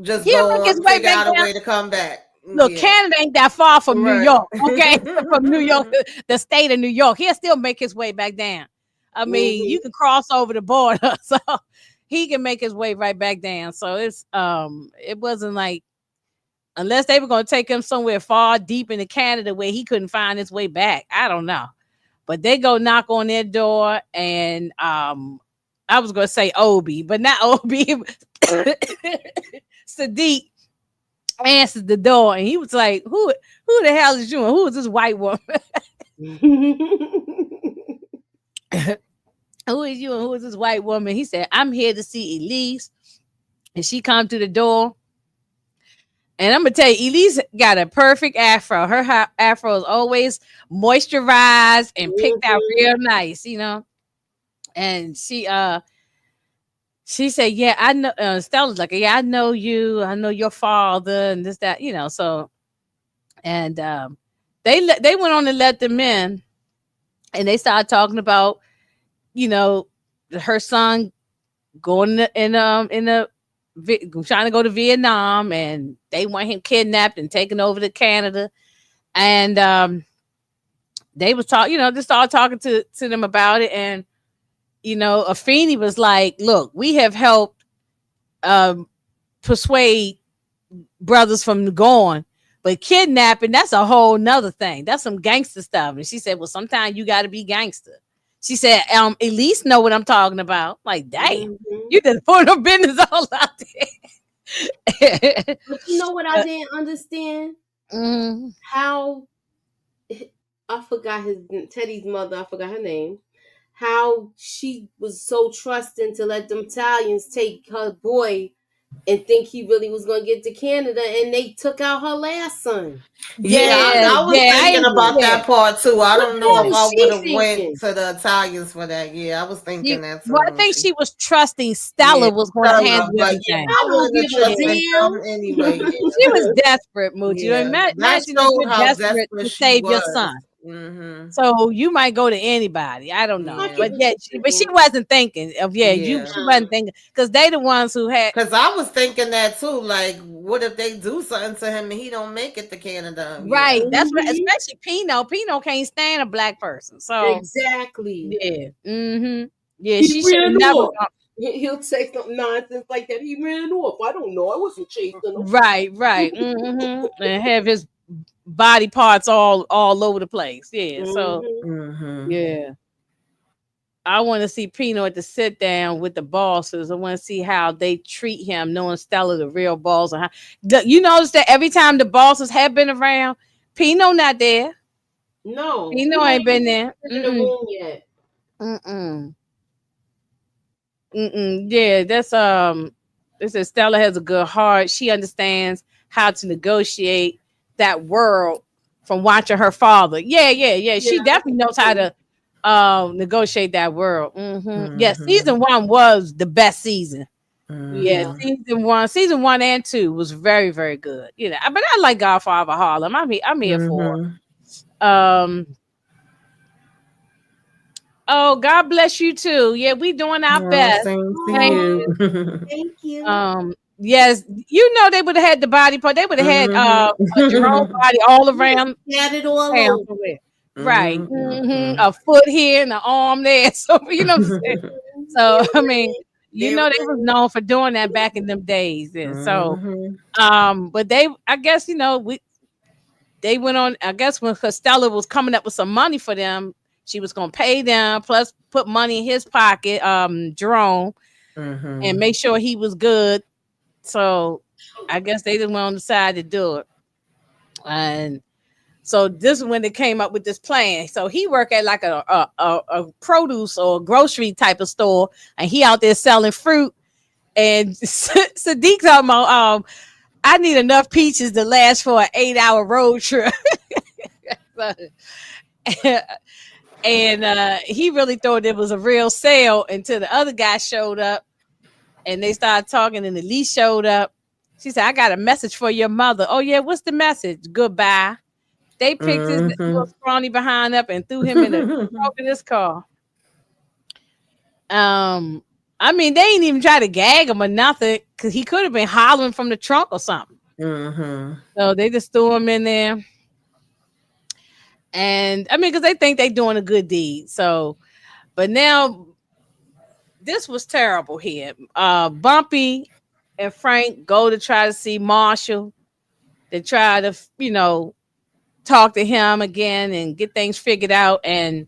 just He'll go make his on, way figure back out a down. way to come back. Look, Yeah, Canada ain't that far from New right. York, okay? From New York, the state of New York. He'll still make his way back down. I mean, you Mm-hmm. can cross over the border, so he can make his way right back down. So it wasn't like unless they were going to take him somewhere far deep into Canada where he couldn't find his way back. I don't know, but they go knock on their door, and I was going to say Obi, but not Obi. Sadiq answers the door, and he was like, who the hell is you? And who is this white woman? Who is you and who is this white woman? He said, I'm here to see Elise. And she come to the door. And I'm gonna tell you, Elise got a perfect afro. Her afro is always moisturized and picked out real nice, you know. And she said, yeah, I know. Stella's like, yeah, I know you. I know your father and this, that, you know. So, and they went on to let them in, and they started talking about, you know, her son going in the trying to go to Vietnam, and they want him kidnapped and taken over to Canada. And they was talking, you know, just started talking to them about it. And you know, Afeni was like, look, we have helped persuade brothers from going, but kidnapping, that's a whole nother thing. That's some gangster stuff. And she said, well, sometimes you got to be gangster. She said, Elise know what I'm talking about. Like, damn, you just put her business all out there. But you know what I didn't understand? How, I forgot Teddy's mother, I forgot her name. How she was so trusting to let them Italians take her boy and think he really was going to get to Canada, and they took out her last son. I was thinking about that part too. I don't know if I would have went to the Italians for that. Yeah, I was thinking that too. Well, I think she was trusting Stella was going to handle everything. I don't give a damn. Anyway, she was desperate, Moochie. Yeah. Imagine if you're desperate to save your son. Mm-hmm. So you might go to anybody. I don't know, but she wasn't thinking of she wasn't thinking, because they the ones who had. Because I was thinking that too. Like, what if they do something to him and he don't make it to Canada? Right. That's what, especially Pino. Pino can't stand a black person. So exactly. Yeah. Mm-hmm. Yeah. She should never. He'll say some nonsense like that. He ran off. I don't know. I wasn't chasing him. Right. Mm-hmm. And have his body parts all over the place. Yeah. So yeah. I want to see Pino at the sit down with the bosses. I want to see how they treat him, knowing Stella the real boss. And you notice that every time the bosses have been around, Pino not there. No, Pino ain't been there in the room yet. Yeah, that's this is Stella has a good heart. She understands how to negotiate that world from watching her father. Yeah. She definitely knows how to negotiate that world. Yeah, season 1 was the best season. Yeah, season 1 and 2 was very, very good. You know, but I like Godfather of Harlem. I'm here for it. Oh, God bless you too. Yeah, we doing our best. Thank you. Thank you. Yes, you know, they would have had the body part. They would have had a Jerome body all around. Had it all over. Right. A foot here and an arm there. So you know what I'm saying? So I mean, you know, they was known for doing that back in them days. And so but I guess, you know, they went on, I guess when Costello was coming up with some money for them, she was gonna pay them plus put money in his pocket, Jerome, and make sure he was good. So I guess they didn't want to decide to do it. And so this is when they came up with this plan. So he worked at like a produce or grocery type of store, and he out there selling fruit. And Sadiq talking about, I need enough peaches to last for an 8-hour road trip. And he really thought it was a real sale until the other guy showed up, and they started talking, and Elise showed up. She said, I got a message for your mother. Oh yeah, what's the message? Goodbye. They picked his little scrawny behind up and threw him in the trunk of this car. I mean, they ain't even try to gag him or nothing, because he could have been hollering from the trunk or something. So they just threw him in there. And I mean, because they think they doing a good deed. So, but now this was terrible here. Bumpy and Frank go to try to see Marshall. They try to, you know, talk to him again and get things figured out. And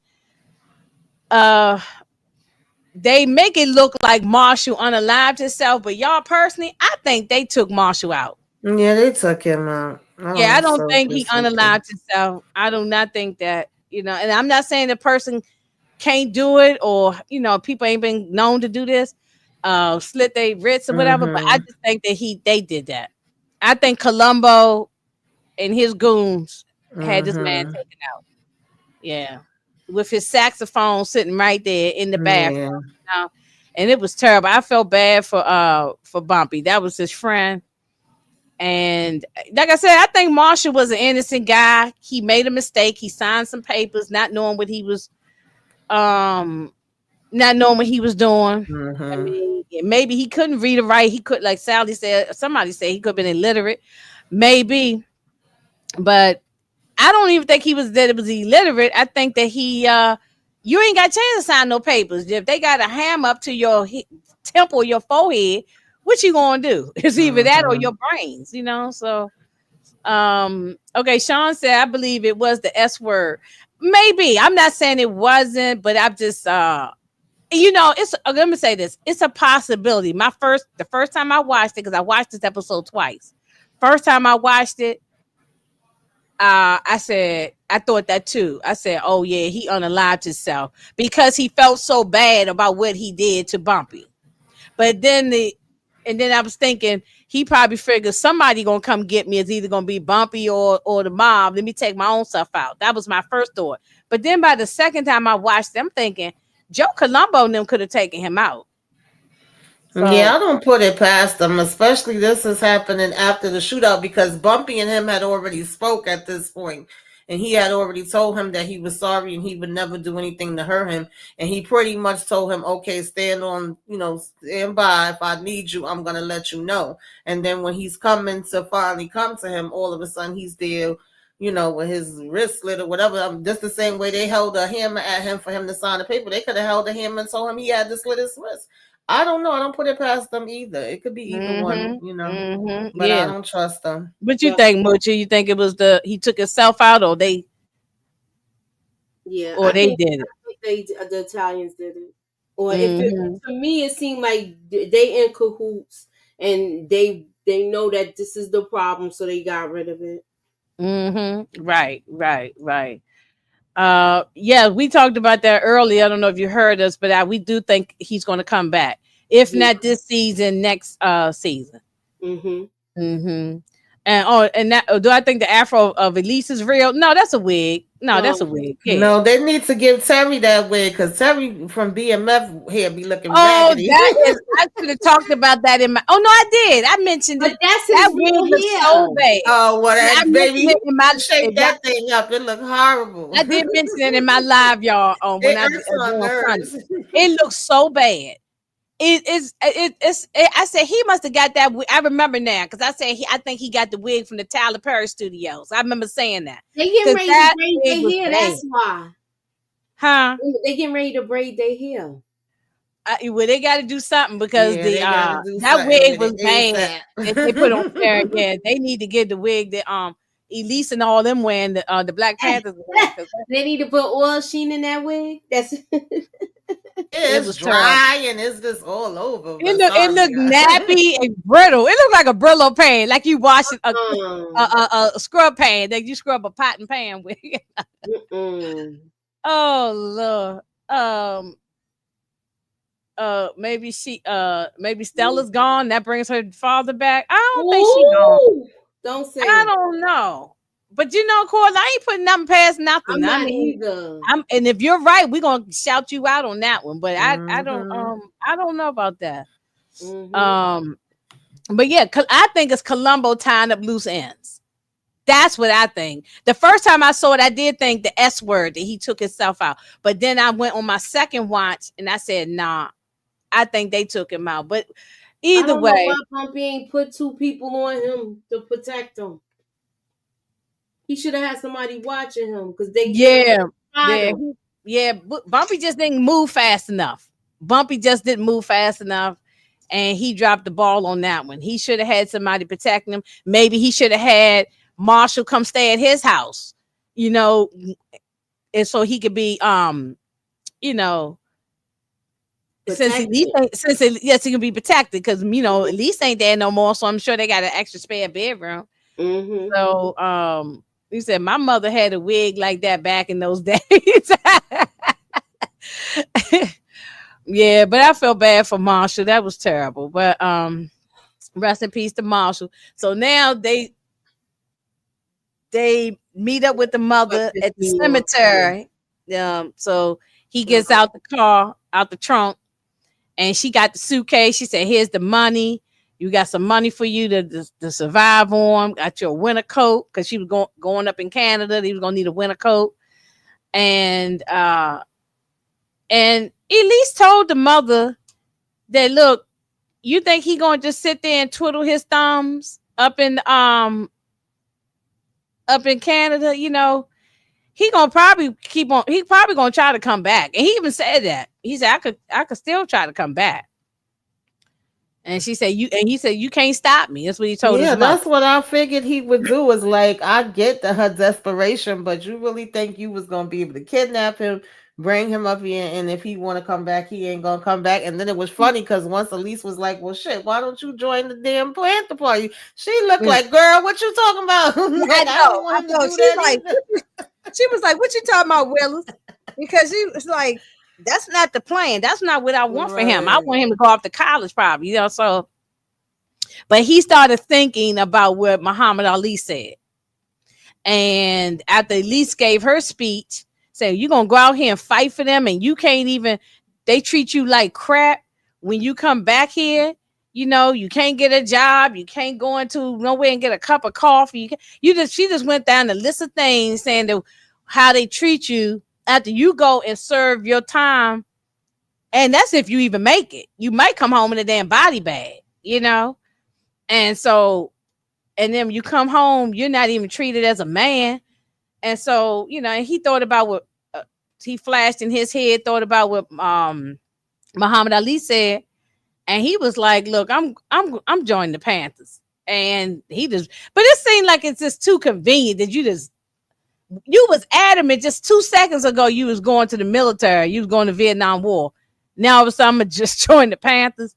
they make it look like Marshall unalived himself. But y'all, personally, I think they took Marshall out. Yeah, they took him out. Yeah, I'm I don't so think he disappointed. unallowed himself. I do not think that, and I'm not saying the person can't do it, or people ain't been known to do this, slit their wrists or whatever. But I Mm-hmm. just think that they did that. I think Columbo and his goons had this man Mm-hmm. taken out. Yeah, with his saxophone sitting right there in the bathroom. Yeah. And it was terrible. I felt bad for Bumpy. That was his friend. And like I said, I think Marshall was an innocent guy. He made a mistake. He signed some papers, not knowing what he was um not knowing what he was doing. I Mm-hmm. mean, maybe he couldn't read or write. He could, like Sally said, somebody said he could have been illiterate. Maybe, but I don't even think he was that it was illiterate. I think that you ain't got a chance to sign no papers. If they got a ham up to your temple, your forehead, what you gonna do? It's either that or Mm-hmm. your brains. So okay, Sean said I believe it was the S word. Maybe. I'm not saying it wasn't, but I'm just it's let me say this. It's a possibility. The first time I watched it, because I watched this episode twice. First time I watched it, I said, I thought that too. I said, oh yeah, he unalived himself because he felt so bad about what he did to Bumpy. But then I was thinking he probably figured somebody gonna come get me. It's either gonna be Bumpy or the mob. Let me take my own stuff out. That was my first thought. But then by the second time I watched them, thinking Joe Colombo and them could have taken him out. Yeah, So I don't put it past them, especially this is happening after the shootout because Bumpy and him had already spoke at this point, and he had already told him that he was sorry and he would never do anything to hurt him, and he pretty much told him, "Okay, stand by. If I need you, I'm gonna let you know." And then when he's coming to finally come to him, all of a sudden he's there. With his wrist slit or whatever. Just the same way they held a hammer at him for him to sign the paper. They could have held a hammer and told him he had to slit his wrist. I don't know. I don't put it past them either. It could be either one, but I yeah. don't trust them. What you Yeah, think, Moochie? You think it was he took himself out, or yeah. they did it? The Italians did it. Or if it Mm-hmm. to me, it seemed like they in cahoots and they know that this is the problem, so they got rid of it. Mm-hmm. Right. Yeah, we talked about that earlier. I don't know if you heard us, but we do think he's going to come back. If Yeah. not this season, next season. Mhm. Mm-hmm. And that do I think the afro of Elise is real? No, that's a wig. No, that's a No. wig. Yeah. No, they need to give Terry that way because Terry from BMF here be looking Oh, raggedy. that is. I should have talked about that in my. Oh no, I did. I mentioned But it. that's That his wig real looks so hair. bad. Oh, well, Yeah, I that baby, mentioned he it in my. shake that thing up. It look horrible. I did mention it in my live, y'all. When It I irks my doing Sunday, nerves. it looks so bad. I said he must have got that. I remember now because I said I think he got the wig from the Tyler Perry Studios. I remember saying that They getting because ready to that braid wig their was hair. bad, That's why. huh? They getting ready to braid their hair. Well, they got to do something because Yeah, the they got to do that something wig with was it bad that they put on ASAP. there. Yeah, they need to get the wig that Elise and all them wearing the Black Panthers wearing because They need to put oil sheen in that wig. That's it It's was terrible. dry and it's just all over. It But look it sorry. looked nappy and brittle. It looked like a Brillo pan, like you washing um, a scrub pan that you scrub a pot and pan with. mm-mm. Oh Lord. Um maybe maybe Stella's gone. That brings her father back. I don't think she gone. Ooh, don't say I that. don't know. But Corey, I ain't putting nothing past nothing. I'm I not mean, either. and if you're right, we're gonna shout you out on that one. But Hmm. I don't know about that. Mm-hmm. Um but yeah, I think it's Columbo tying up loose ends. That's what I think. The first time I saw it, I did think the S word that he took himself out. But then I went on my second watch and I said, nah, I think they took him out. But I either don't know why way, Bumpy ain't put two people on him to protect him. He should have had somebody watching him because they yeah, tried yeah, him. Bumpy just didn't move fast enough. Bumpy just didn't move fast enough. And he dropped the ball on that one. He should have had somebody protecting him. Maybe he should have had Marshall come stay at his house, you know, and so he could be, you know, Protected. Yes, he can be protected because Elise ain't there no more, so I'm sure they got an extra spare bedroom. Mm-hmm. So he said my mother had a wig like that back in those days. Yeah, but I felt bad for Marshall. That was terrible. But rest in peace to Marshall. So now they meet up with the Fuck mother this at the New York. Yeah. cemetery. So he gets out the car, out the trunk, and she got the suitcase. She said, "Here's the money. You got some money for you to survive on. Got your winter coat because she was going up in Canada. He was gonna need a winter coat." And Elise told the mother that, look, you think he gonna just sit there and twiddle his thumbs up in Canada? He gonna probably keep on. He probably gonna try to come back, and he even said that. He said, I could still try to come back." And she said, he said, "You can't stop me." That's what he told his Yeah, mother. that's what I figured he would do. Is like, I get her desperation, but you really think you was gonna be able to kidnap him, bring him up here, and if he want to come back, he ain't gonna come back. And then it was funny because once Elise was like, "Well, shit, why don't you join the damn Panther Party?" She looked like, "Girl, what you talking about?" Like, I don't want him to do She's that like, either. she was like, "What you talking about, Willis?" Because she was like, "That's not the plan. That's not what I want for him. I Right. want him to go off to college, probably, So, but he started thinking about what Muhammad Ali said. And after Elise gave her speech, saying, "You're going to go out here and fight for them, and you can't even, they treat you like crap when you come back here. You can't get a job. You can't go into nowhere and get a cup of coffee. She just went down the list of things saying that how they treat you after you go and serve your time. And that's if you even make it. You might come home in a damn body bag. And so, and then when you come home, you're not even treated as a man. And so, and he thought about what he flashed in his head, thought about what Muhammad Ali said, and he was like, "Look, I'm joining the Panthers." And but it seemed like it's just too convenient that you was adamant just 2 seconds ago you was going to the military, you was going to Vietnam War. Now all of a sudden I'm gonna just join the Panthers.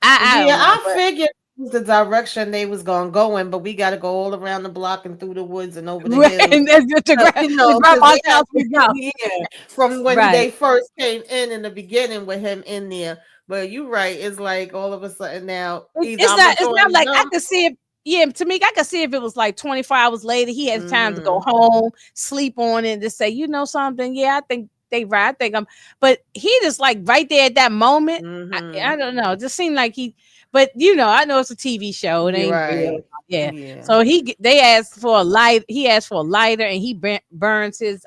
I Yeah, don't know, I figured the direction they was gonna go in, but we got to go all around the block and through the woods and over the hills. and that's just the Because grandma's they have, house we go. yeah, from when Right. they first came in the beginning with him in there. But you're right, it's like all of a sudden now either I'm gonna It's not join like I them. could see it. Yeah, to me, I could see if it was like 24 hours later, he had time to go Mhm. home, sleep on it, and just say, something. Yeah, I think they right. I think I'm. But he just like right there at that moment. I Mhm. don't know. It just seemed like he. But I know it's a TV show. It You're ain't real. right. Yeah. Yeah. So they asked for a light. He asked for a lighter, and he burns his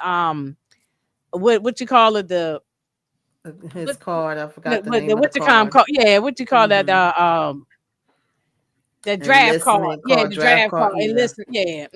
what you call it, His what card, I forgot the name of the what you call card. yeah, what you call that, Mhm. the draft card. Enlistment Yeah, card, the draft draft card. card. Yeah. Listen, yeah.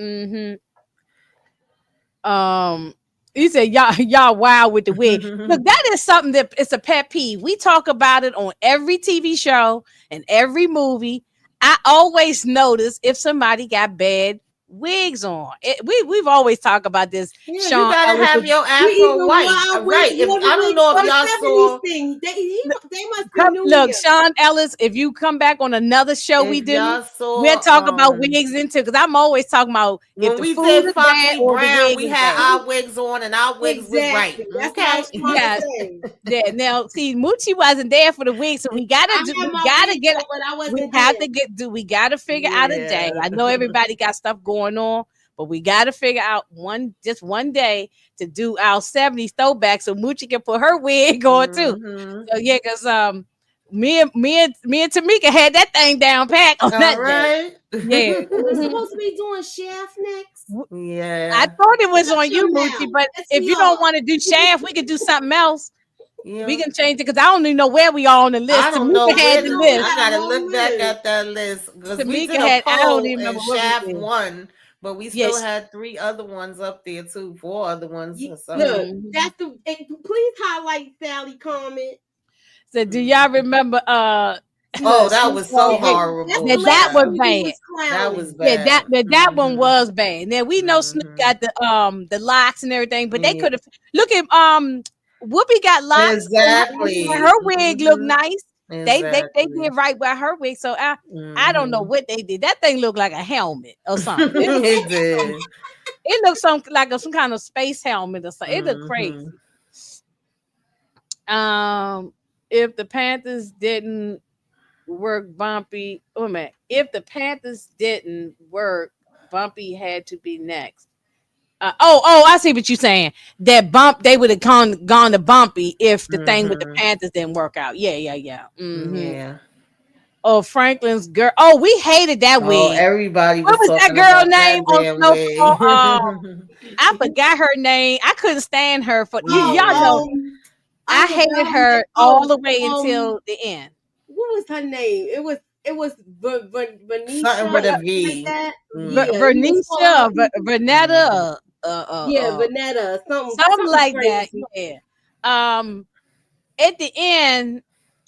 He said, y'all wild with the wig. Look, that is something that it's a pet peeve. We talk about it on every TV show and every movie. I always notice if somebody got bad wigs on. We've always talked about this. Yeah, you Sean gotta Ellis. have your You afro even white. wild with Right. If the I don't wigs know if from y'all the 70s saw thing. They must be New Look, Year. Sean Ellis, if you come back on another show we if do, y'all we'll saw talk about wigs into because I'm always talking about if when the we food did is bad Foxy or the Brown, wig we is had bad. our wigs on and our wigs was right. Exactly. That's what I Okay. was trying to Yes. say. Yeah. Now, see, Moochie wasn't there for the wig, so we I gotta had my wigs get. on, but I We wasn't have there. to we gotta figure out a day. Yeah. I know everybody got stuff going on, but we gotta figure out just one day to do our 70s throwback so Moochie can put her wig on too. Mhm. So yeah, because me and Tamika had that thing down pat on All that day. right. Yeah. We're supposed to be doing Shaft next. I Yeah. thought it was Let's on you, come Moochie, now. but Let's if see you don't y'all. want to do Shaft, we could do something else. We Yeah. can change it because I don't even know where we are on the I list. don't know Tamika had where the We list. I got a gotta whole look back list. at that list because we Tamika did a had, I don't poll even and remember what we Shaft did. won, but we still Yes. had 3 other ones up there too, 4 other ones or something. Look, Mm-hmm. that's the. Please highlight Sally comment. So do Mm. y'all remember Oh, look, that see, was so yeah, That's the horrible. that last was Yeah, one he bad. was that was clowning. Yeah, bad. that one Hmm. was bad. Now we know Snoop Hmm. got the locks and everything, but they Yeah. could have look at Whoopi got locks. Exactly. Her wig looked nice. They Exactly. did right by her wig. So I don't know Mm-hmm. what they did. That thing looked like a helmet or something. It did. It looked some kind of space helmet or something. It looked Mm-hmm. crazy. Um, if the Panthers didn't work, Bumpy. Oh man, if the Panthers didn't work, Bumpy had to be next. I see what you're saying. That they would have gone to Bumpy if the thing with the Mm-hmm. Panthers didn't work out. Yeah. Yeah. Oh, Franklin's girl. Oh, we hated that Oh, wig. everybody What was was that talking girl about name that on damn Snowfall? wig. I forgot her name. I couldn't stand her for y'all Yeah. know. I I forgot hated her name. her all the way until the end. What was her name? It was Something Venetia with or a something like V. that. Mm. Yeah, he was calling her Vernicia, people. Mm. Vernetta, Yeah, Vanetta, something something like that. crazy. Yeah. Um, at the end,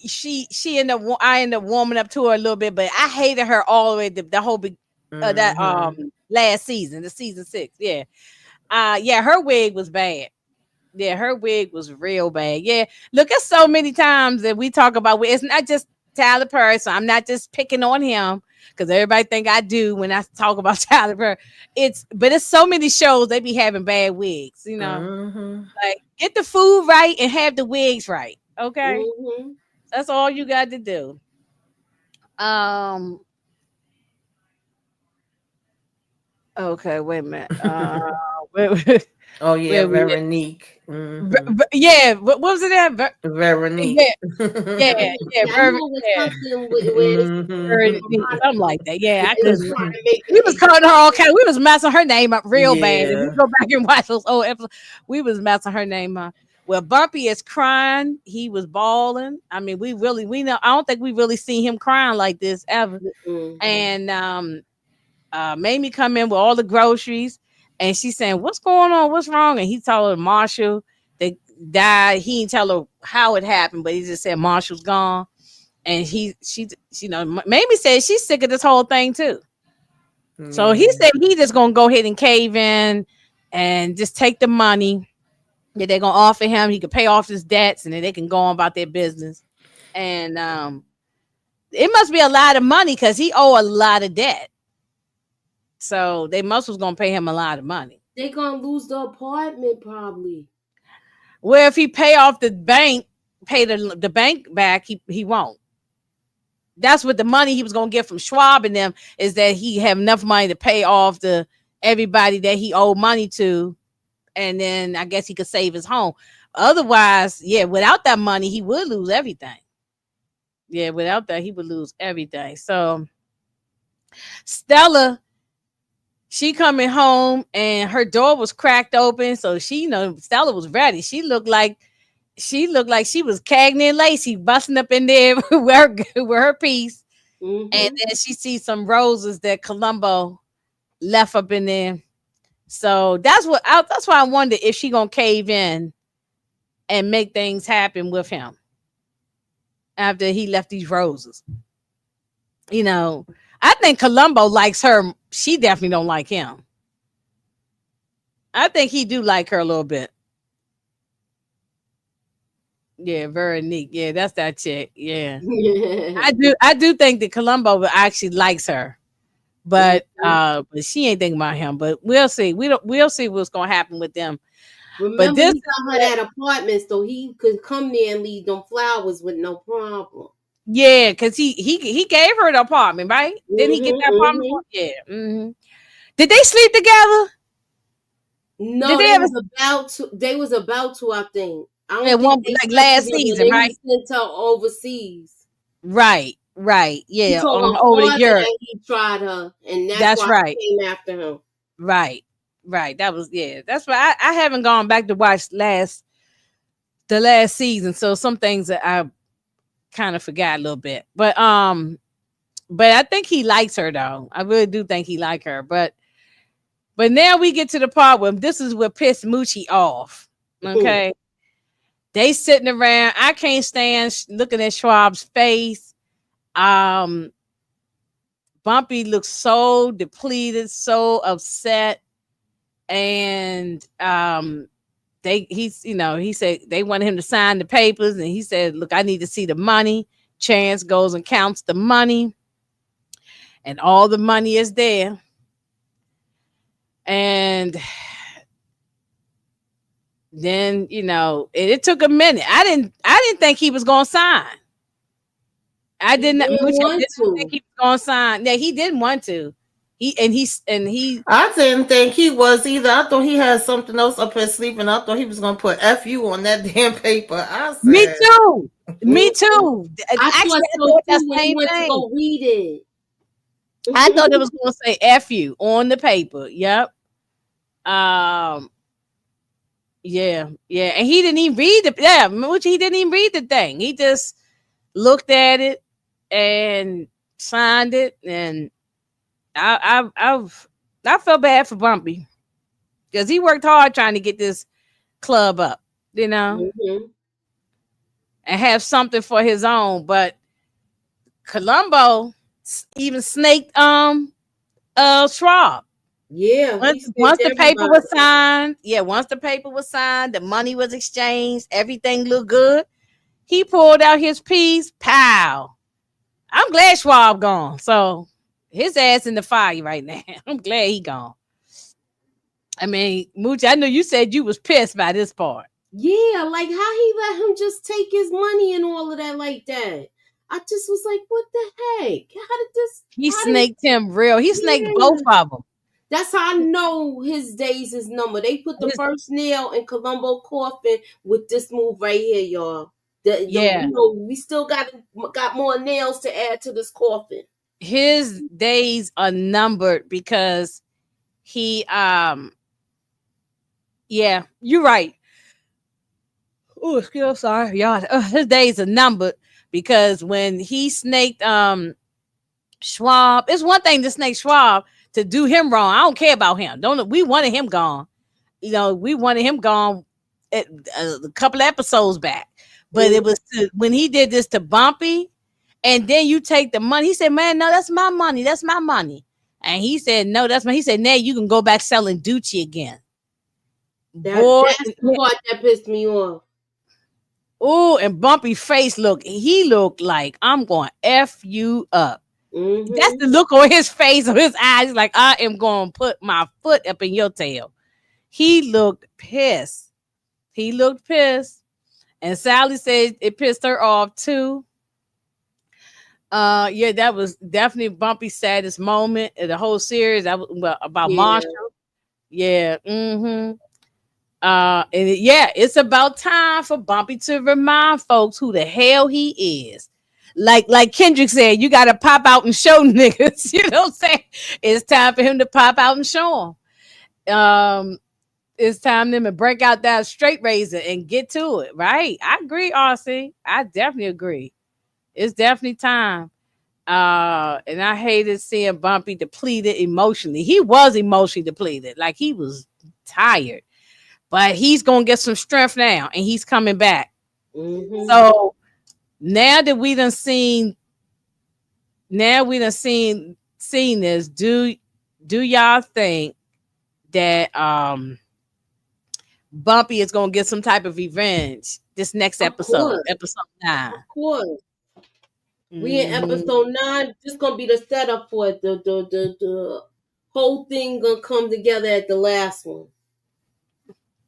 she ended up I ended up warming up to her a little bit, but I hated her all the way the whole big that Mm-hmm. last season, the season 6. Yeah. Yeah, her wig was bad. Yeah, her wig was real bad. Yeah. Look, at so many times that we talk about it's not just Tyler Perry, so I'm not just picking on him because everybody think I do when I talk about Tyler Perry. It's so many shows they be having bad wigs, Mm-hmm. Like get the food right and have the wigs right. Okay. Hmm. That's all you got to do. Um okay, wait a minute. Oh yeah, Where we at? Veronique. Mm-hmm. Yeah, what was it at? Veronique. Yeah, yeah, yeah, Yeah, I knew it was yeah. something where they Mm-hmm. Something like that. Yeah, I they was couldn't. trying to make We was it calling her all kind. We was messing her name up real bad. If you Yeah. go back and watch those old episodes, we was messing her name up. Well, Bumpy is crying. He was bawling. I mean, we know. I don't think we really seen him crying like this ever. mm, And made me come in with all the groceries, and she's saying, "What's going on? What's wrong?" And he told her Marshall that died. He didn't tell her how it happened, but he just said Marshall's gone. And Mamie said she's sick of this whole thing too. So he Yeah. said he just gonna go ahead and cave in and just take the money that they're gonna offer him. He could pay off his debts, and then they can go on about their business. And it must be a lot of money because he owe a lot of debt. So they must was gonna pay him a lot of money. they gonna lose the apartment probably. Well, if he pay off the bank, pay the bank back, he won't. That's what the money he was gonna get from Schwab and them is that he have enough money to pay off the everybody that he owed money to, and then I guess he could save his home. Otherwise, yeah, without that money, he would lose everything. Yeah, without that, he would lose everything. So Stella, she coming home and her door was cracked open, so Stella was ready. She looked like she was Cagney and Lacey busting up in there with her piece, and Hmm. then she sees some roses that Columbo left up in there. So that's why I wonder if she gonna cave in and make things happen with him after he left these roses. You know, I think Columbo likes her. She definitely don't like him. I think he do like her a little bit. Yeah, very neat. Yeah, that's that chick. Yeah. I do think that Columbo actually likes her. But she ain't thinking about him. But we'll see. We'll see what's gonna happen with them. But Remember, this he got her that apartment so he could come there and leave them flowers with no problem. yeah, because he gave her the apartment, right? Didn't he get Hmm. that apartment for Hmm. her? Yeah. Did they sleep together? Did No, they they ever was about to. They was about to. I think. I at don't think one they like slept last together. season, They right? was sent out overseas. Right. He Yeah, told on her over to father Europe. that he tried her, and that's That's why right. he came after him. Right. Right. That was That's why I haven't gone back to watch the last season. So some things that I kind of forgot a little bit. But I think he likes her though. I really do think he like her. But now we get to the part where this is what pissed Moochie off. Okay. They sitting around. I can't stand looking at Schwab's face. Um Bumpy looks so depleted, so upset. And he said they wanted him to sign the papers, and he said, "Look, I need to see the money." Chance goes and counts the money, and all the money is there. And then it took a minute. I didn't think he was gonna sign. I He didn't. didn't Mucha want didn't think to. he was gonna sign. Yeah, he didn't want to. He. I didn't think he was either. I thought he had something else up his sleeve, and I thought he was gonna put "FU" on that damn paper. I Me said, too. Me Mm-mm. too. I thought Actually, I so thought that too when he same went to thing. go read I it. thought it was gonna say "F you" on the paper. Yep. Um. Yeah. Yeah. And he didn't even read the. Yeah. Which he didn't even read the thing. He just looked at it and signed it. And I felt bad for Bumpy because he worked hard trying to get this club up. You know, hmm and have something for his own. But Columbo even snaked Schwab. Yeah, he Once staked the paper everybody. was signed, once the paper was signed, the money was exchanged, everything looked good. He pulled out his piece, pow. I'm glad Schwab gone. So his ass in the fire right now. I'm glad he gone. I mean, Mooch, I know you said you was pissed by this part. Yeah, like how he let him just take his money and all of that like that. I just was like, what the heck? How did this? He How did? snaked him real. He snaked both Yeah, of them. that's how I know his days is number. They put the His, first nail in Columbo coffin with this move right here, y'all. yeah, We still got more nails to add to this coffin. his days are numbered because he yeah, you're right. Oh, excuse, sorry, y'all. His days are numbered because when he snaked Schwab, it's one thing to snake Schwab to do him wrong. I don't care about him. Don't we wanted him gone? We wanted him gone at, a couple of episodes back. But Mm, it was when he did this to Bumpy, and then you take the money. He said, "Man, no, that's my money. That's my money." And he said, "No, that's my." He said, "Now you can go back selling Gucci again." Boy, that's the part that pissed me off. oh, and Bumpy face he looked like I'm going to F you up. That's Mm-hmm. the look on his face, on his eyes, like I am going to put my foot up in your tail. He looked pissed. He looked pissed. And Sally said it pissed her off too. Yeah, that was definitely Bumpy's saddest moment in the whole series. That was about Yeah. Marshall. Yeah. Mm-hmm. Yeah, it's about time for Bumpy to remind folks who the hell he is. Like Kendrick said, you gotta pop out and show niggas. You know what I'm saying? It's time for him to pop out and show them. It's time for him to break out that straight razor and get to it. Right? I agree, RC. I definitely agree. It's definitely time. And I hated seeing Bumpy depleted emotionally. He was emotionally depleted, like he was tired, but he's gonna get some strength now, and he's coming back. Mm-hmm. So now that we done seen this, do y'all think that Bumpy is gonna get some type of revenge this next Of episode, course. episode 9? Of course. We in Mm-hmm. episode 9. This gonna be the setup for it. The whole thing gonna come together at the last one.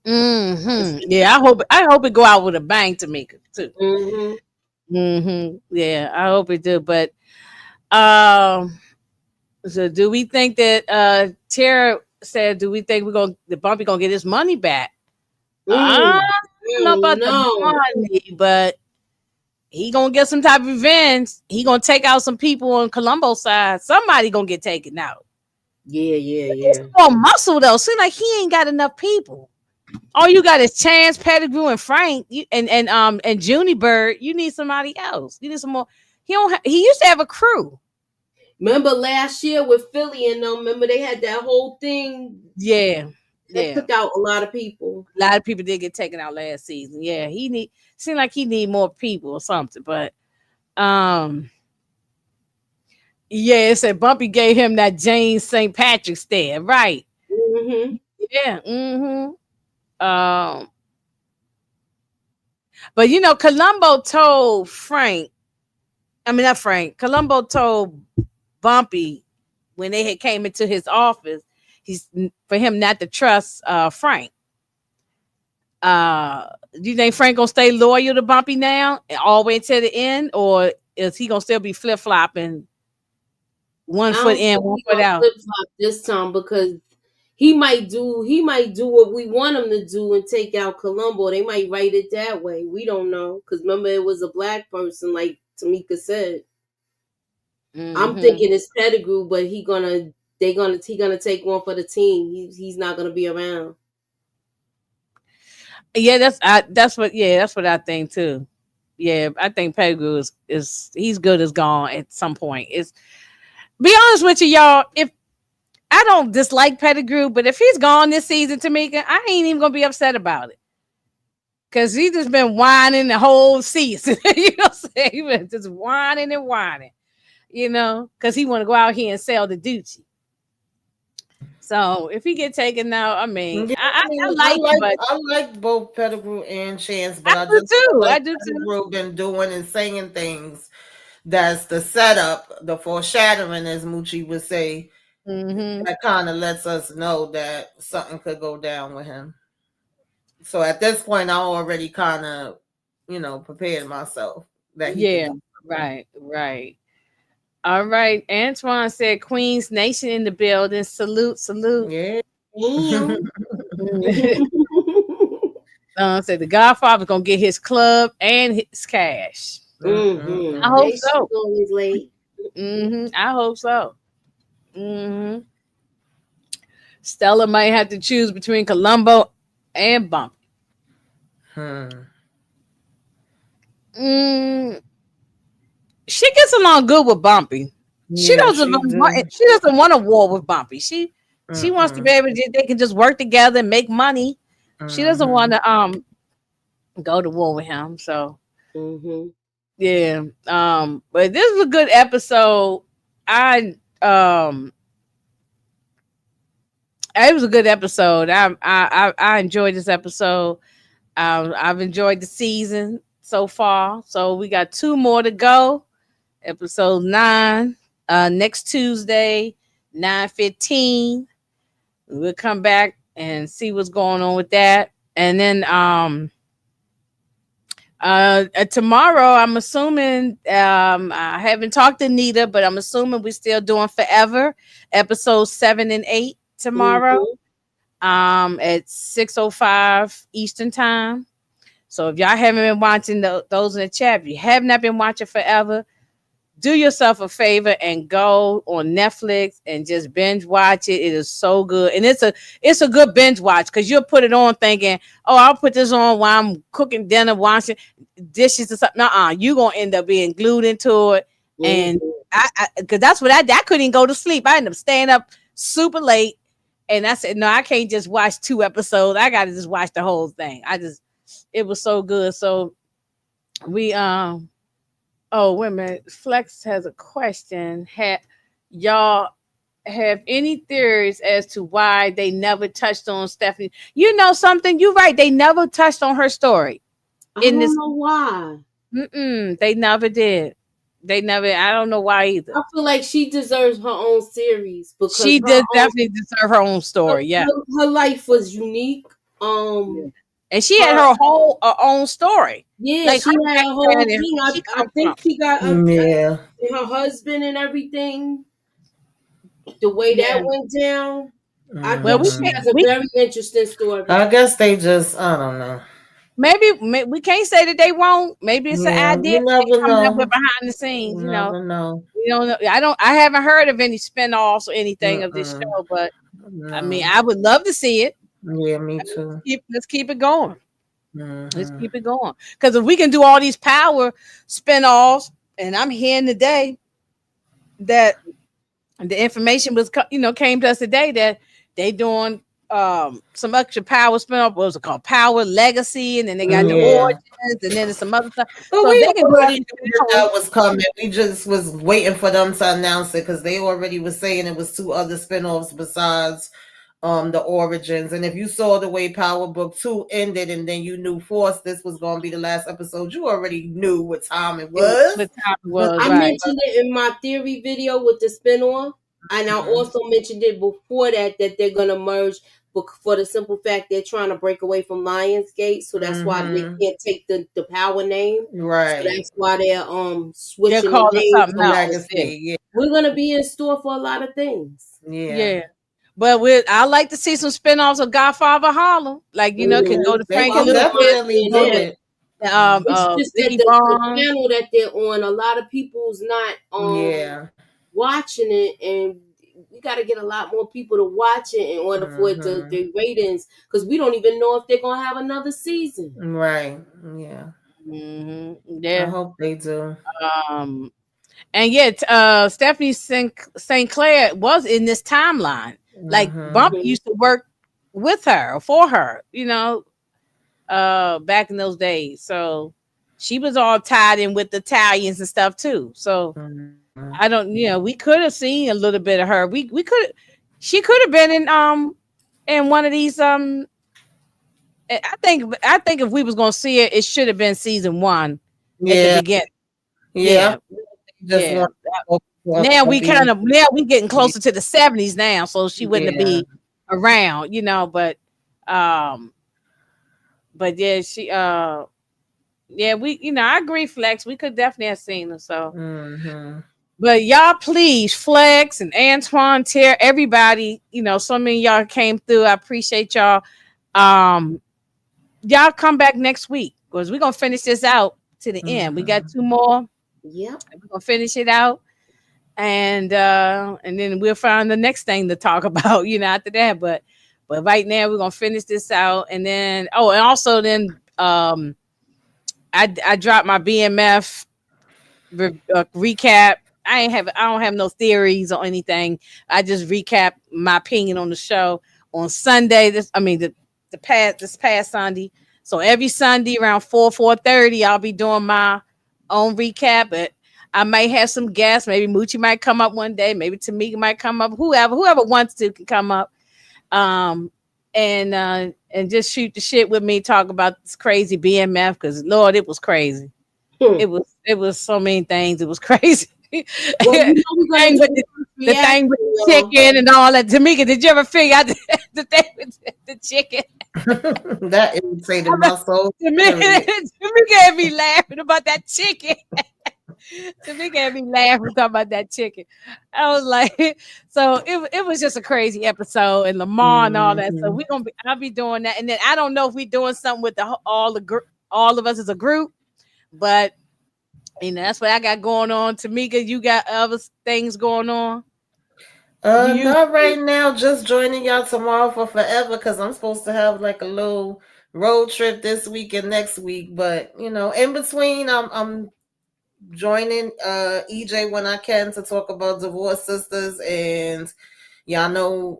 Mm-hmm. Yeah, I hope it go out with a bang, Tamika, too. Mm-hmm. Mm-hmm. Yeah, I hope it do. But um, so do we think that Tara said? Do we think the Bumpy gonna get his money back? I don't know about the No. money, but he gonna get some type of revenge. He gonna take out some people on Columbo's side. Somebody gonna get taken out. Yeah, yeah, It's yeah. more muscle though. Seems like he ain't got enough people. All you got is Chance, Pettigrew, and Frank, and Junie Bird. You need somebody else. You need some more. He used to have a crew. Remember last year with Philly and them, remember they had that whole thing Yeah, that yeah. took out a lot of people. A lot of people did get taken out last season. Yeah, seemed like he need more people or something. But um, yeah, it said Bumpy gave him that James St. Patrick stare, right? Mm-hmm. Yeah. Mm-hmm. Um, But you know, Columbo told Frank. I mean, not Frank. Columbo told Bumpy when they had came into his office, he's for him not to trust Frank. Do you think Frank gonna stay loyal to Bumpy now, all the way to the end, or is he gonna still be flip flopping, one I foot don't in, think one he foot gonna out? flip flop this time because he might do what we want him to do and take out Columbo. They might write it that way. We don't know because remember it was a black person, like Tamika said. I'm Mm-hmm. thinking it's Pettigrew, but he gonna take one for the team. He's not gonna be around. Yeah, that's what I think too. Yeah, I think Pettigrew is he's good as gone at some point. It's be honest with you, y'all. If I don't dislike Pettigrew, but if he's gone this season, Tamika, I ain't even gonna be upset about it. Cause he just been whining the whole season. You know what I'm saying? He been just whining and whining, you know, because he want to go out here and sell the Gucci. So if he get taken out, I mean, Yeah, I, I I mean, like it, but I like both Pettigrew and Chance, I but I do just feel too. like I do too. Pettigrew been doing and saying things that's the setup, the foreshadowing, as Moochie would say, Hmm. that kind of lets us know that something could go down with him. So at this point, I already kind of, prepared myself that he could Yeah, do something. right, right. All right. Antoine said Queens Nation in the building. Salute, salute. Yeah. Damn. Said the Godfather gonna get his club and his cash. I Mm-hmm. hope They so. always late. I hope so. hmm Stella might have to choose between Columbo and Bumpy. Hmm. Mm, she gets along good with Bumpy. She Yeah, doesn't she want. do. She doesn't want a war with Bumpy. She wants to be Mm-mm. able to. They can just work together and make money. She doesn't want Mm-hmm. to go to war with him. So Mm-hmm. yeah. But this was a good episode. I it was a good episode. I enjoyed this episode. I've enjoyed the season so far. So we got two more to go. Episode 9, next Tuesday, 9:15. We'll come back and see what's going on with that. And then tomorrow, I'm assuming I haven't talked to Nita, but I'm assuming we're still doing Forever, episode 7 and 8 tomorrow. Mm-hmm. At 6:05 Eastern time. So if y'all haven't been watching those in the chat, if you have not been watching Forever, do yourself a favor and go on Netflix and just binge watch it. It is so good, and it's a good binge watch because you'll put it on thinking, "Oh, I'll put this on while I'm cooking dinner, washing dishes or something." You gonna end up being glued into it, and Mm-hmm. I because that's what I couldn't even go to sleep. I ended up staying up super late, and I said, "No, I can't just watch 2 episodes. I got to just watch the whole thing." It was so good. So we Oh, wait a minute. Flex has a question. Y'all have any theories as to why they never touched on Stephanie? You know something? You're right. They never touched on her story I in don't this. know why. They never did. They never. I don't know why either. I feel like she deserves her own series because She did definitely deserve her own story. Yeah. her life was unique. Yeah. And she had Her her own story. Yeah, Like she her had a whole background and thing. where she I come from. think she got Yeah. her husband and everything. The way that Yeah. went down, I Well, think we she Hmm. can't. has a very interesting story. I guess they just, I don't know. Maybe we can't say that they won't. Maybe it's an Yeah, idea you that they never coming up with know. behind the You scenes. never know. We don't know. I haven't heard of any spinoffs or anything of this Mm-mm. show, but I mean, No. I would love to see it. Yeah, me I mean, too. let's keep it going. Let's Hmm. keep it going. Because if we can do all these power spinoffs, and I'm hearing today that the information came to us today that they doing some extra power spinoff. What was it called? Power Legacy, and then they got the Mm-hmm. Yeah. origins, and then there's some other stuff. But So if we they can do already these knew that power, that was coming. We just was waiting for them to announce it because they already was saying it was two other spinoffs besides the origins. And if you saw the way Power Book 2 ended and then you knew Force this was going to be the last episode, you already knew what time it was. What time it was, I right? mentioned it in my theory video with the spinoff, and I also mentioned it before that they're gonna merge, for the simple fact they're trying to break away from Lionsgate, so that's why they can't take the Power name. So Right. that's why they're They're switching the calling names. something else. Legacy. Yeah. We're gonna be in store for a lot of things. Yeah. But I like to see some spinoffs of Godfather of Harlem. Like, can go to They Frank can Lucas. definitely do it. It's just that Vicky the Vaughn. channel that they're on, a lot of people's not watching it, and we got to get a lot more people to watch it in order for it to the ratings, because we don't even know if they're gonna have another season. Right. Yeah. Yeah. I hope they do. And yet, Stephanie St. Clair was in this timeline. Like Bump used to work with her or for her, back in those days. So she was all tied in with the Italians and stuff too. So I don't, we could have seen a little bit of her. She could have been in one of these I think if we was gonna see it, it should have been season 1 at the beginning. Yeah. Now we getting closer to the 70s now, so she wouldn't be around, but yeah, she we I agree, Flex. We could definitely have seen her. So but y'all, please, Flex and Antoine, Terry, everybody, so many of y'all came through. I appreciate y'all. Y'all come back next week because we're gonna finish this out to the end. We got 2 more. Yeah, we're gonna finish it out, and then we'll find the next thing to talk about, after that. But right now we're gonna finish this out, and then and also then I dropped my BMF recap. I don't have no theories or anything. I just recap my opinion on the show on Sunday. This past Sunday. So every Sunday around 4:30, I'll be doing my own recap. But I might have some guests. Maybe Moochie might come up one day. Maybe Tamika might come up. Whoever wants to can come up. And just shoot the shit with me. Talk about this crazy BMF because Lord, it was crazy. It was so many things. It was crazy. Well, the thing with the chicken and all that. Tamika, did you ever figure out the thing with the chicken? That irritated my soul. Tamika had me laughing about that chicken. Tamika had me laughing talking about that chicken. I was like, so it was just a crazy episode, and Lamar and all that. So I'll be doing that, and then I don't know if we're doing something with all of us as a group, but that's what I got going on. Tamika, you got other things going on? Not right now. Just joining y'all tomorrow for forever because I'm supposed to have like a little road trip this week and next week. But in between, I'm joining EJ when I can to talk about Divorced Sisters, and y'all know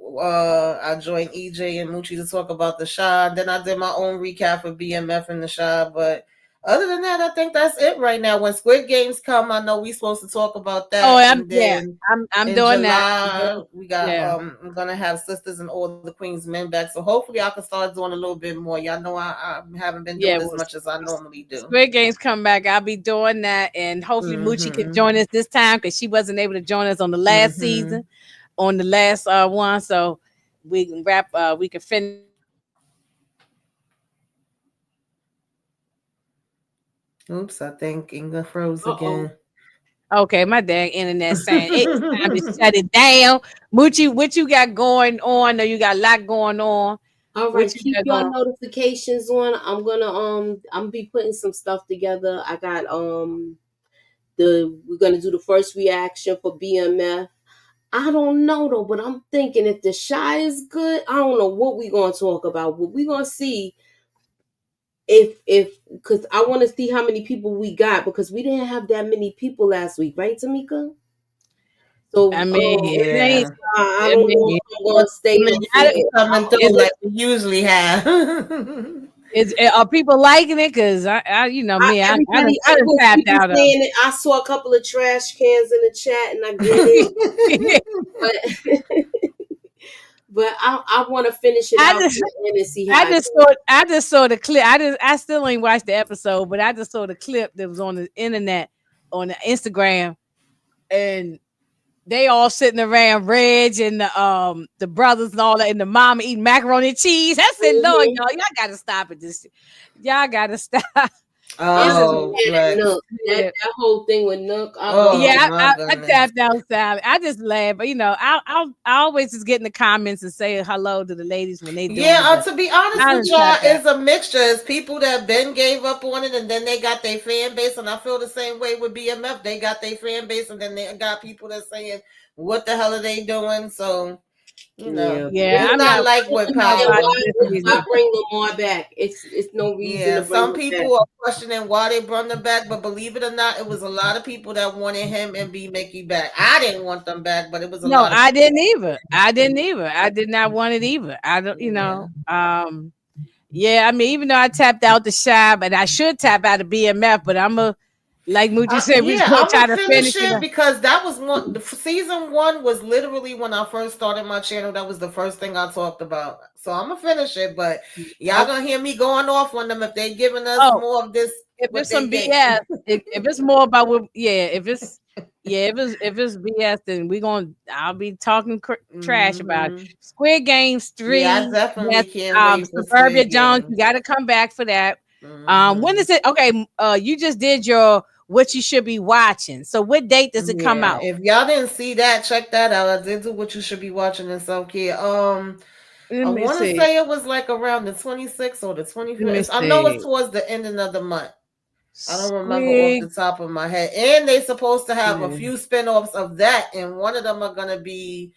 I joined EJ and Moochie to talk about the Shy. Then I did my own recap of BMF and the Shy, but other than that, I think that's it right now. When Squid Games come, I know we're supposed to talk about that. Oh, I'm doing July, that. We got I'm gonna have Sisters and All the Queen's Men back, so hopefully I can start doing a little bit more. Y'all know I haven't been doing as much as I normally do. Squid Games come back, I'll be doing that, and hopefully Moochie can join us this time because she wasn't able to join us on the last season, on the last one. So we can wrap. We can finish. Oops, I think Inga froze again. Okay, my dang internet saying it's time to shut it down. Moochie, what you got going on? I know you got a lot going on. All right, keep your notifications on. I'm gonna be putting some stuff together. I got we're gonna do the first reaction for BMF. I don't know though, but I'm thinking if the Shy is good, I don't know what we're gonna talk about. But we're gonna see if because I want to see how many people we got because we didn't have that many people last week, right, Tamika? So I mean, it ain't. I don't know if I'm gonna stay coming through like we usually have. Are people liking it? Because I done tapped out of it. I saw a couple of trash cans in the chat, and I get it. but I want to finish it I out just to the end and see how it I just saw the clip. I still ain't watched the episode, but I just saw the clip that was on the internet on the Instagram, and they all sitting around Reg and the brothers and all that, and the mama eating macaroni and cheese. I said, Lord, goes. y'all gotta stop it. This y'all gotta stop. I'm It's so just Oh, mad at Lex. Nook. yeah. That whole thing with Nook. Oh Yeah, my I goodness. tapped out Sally. I just laugh, but I always just get in the comments and say hello to the ladies when they doing Yeah, it. But to be honest I with done y'all, tapped out. it's a mixture. It's people that then gave up on it and then they got their fan base. And I feel the same way with BMF. They got their fan base and then they got people that saying, what the hell are they doing? So, Yeah, Yeah, it's I'm not not. like I with don't know power. about this why reason. bring Lamar back? It's no reason Yeah, to bring some him back. people are questioning why they brought them back, but believe it or not, it was a lot of people that wanted him and B Mickey back. I didn't want them back, but it was a No, lot of I people. didn't either. I didn't either. I did not want it either. I don't. Yeah. Yeah, I mean, even though I tapped out the Shy, but I should tap out the BMF, but I'm a like Moochie said, we're Yeah, gonna I'm try gonna to finish finish it it up. because that was one. The season one was literally when I first started my channel. That was the first thing I talked about. So I'm gonna finish it, but y'all Oh, gonna hear me going off on them if they giving us oh, more of this if what it's they some gave. BS, if it's more about what, yeah, if it's BS, then I'll be talking trash about it. Hmm. Squid Games Yeah, I 3. definitely That's can't wait for Suburbia Squid Jones. You Games. got to come back for that. When Hmm. is it? Okay, you just did your what you should be watching. So what date does it come Yeah, out? if y'all didn't see that, check that out. I did do what you should be watching in self care. Let I me want to see. say it was like around the 26th or the Let me 25th. I know it's see. towards the ending of the month. I don't remember off Squid. the top of my head. And they supposed to have a Yeah. few spin-offs of that, and one of them are gonna be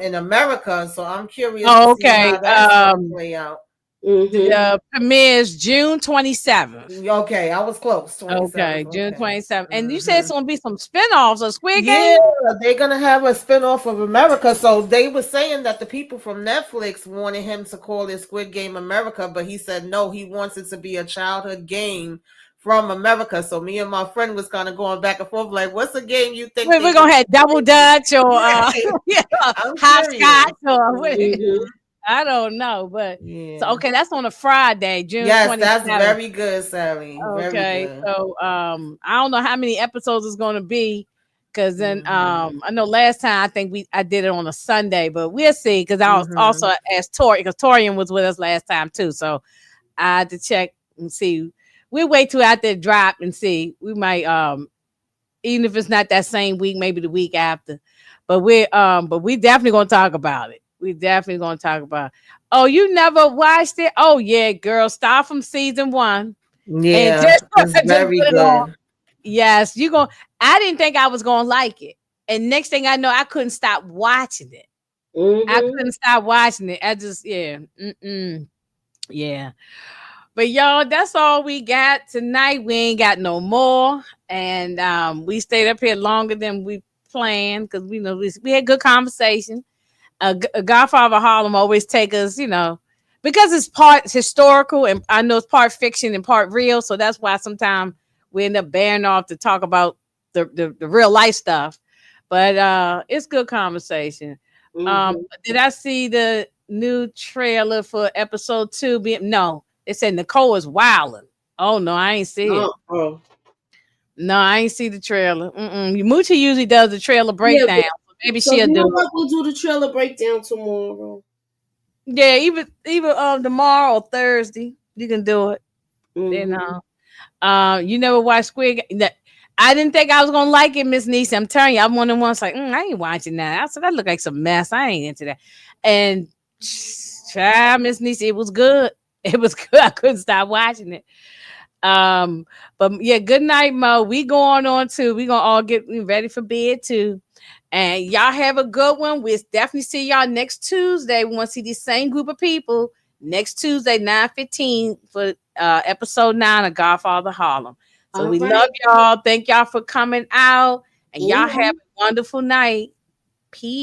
in America. So I'm curious to Oh, see okay. how that's gonna play out. The Mm-hmm. premieres June 27th. Okay, I was close. Okay, 27th. June Okay. 27th. And you said Hmm. it's gonna be some spinoffs of Squid Yeah, Game? they're gonna have a spin-off of America. So they were saying that the people from Netflix wanted him to call it Squid Game America, but he said no, he wants it to be a childhood game from America. So me and my friend was kind of going back and forth, like, what's a game you think they We're would gonna have double dutch or right. yeah, I'm curious. hopscotch or what Mm-hmm. I don't know, but so Yeah. okay, that's on a Friday, June Yes, that's 27th. very good, Sally. Very Okay, good. so I don't know how many episodes it's gonna be, because then Hmm. I know last time I did it on a Sunday, but we'll see. Because I was also Hmm. asked Tori, because Torian was with us last time too, so I had to check and see. We'll wait till after it drop and see. We might even if it's not that same week, maybe the week after. But we definitely gonna talk about it. We definitely gonna talk about it. Oh, you never watched it? Oh yeah, girl, start from season 1 and Yeah, just it's just very put it on. good. Yes, you going I didn't think I was gonna like it. And next thing I know, I couldn't stop watching it. I Mm-hmm. couldn't stop watching it. I just yeah. Mm-mm. Yeah. But y'all, that's all we got tonight. We ain't got no more. And we stayed up here longer than we planned because we know we had good conversation. Godfather of Harlem always take us, because it's part historical and I know it's part fiction and part real. So that's why sometimes we end up bearing off to talk about the real life stuff. But it's good conversation. Mm-hmm. Did I see the new trailer for episode 2? No, it said Nicole is wilding. Oh no, I ain't see it. Oh. No, I ain't see the trailer. Moochie usually does the trailer Yeah, breakdown. So maybe so she'll you do know it. what? We'll do the trailer breakdown tomorrow. Yeah, even tomorrow or Thursday, you can do it. You Mm-hmm. know. You never watched I didn't think I was gonna like it, Miss Niecy. I'm telling you, I'm one of the ones like, I ain't watching that. I said that look like some mess. I ain't into that. And child, Miss Niecy, it was good. It was good. I couldn't stop watching it. But yeah, good night, Mo. We going on too. We gonna all get ready for bed too. And y'all have a good one. We'll definitely see y'all next Tuesday. We want to see the same group of people next Tuesday, 9:15 for episode 9 of Godfather Harlem. So All we right. love y'all. Thank y'all for coming out. And y'all have Mm-hmm. a wonderful night. Peace.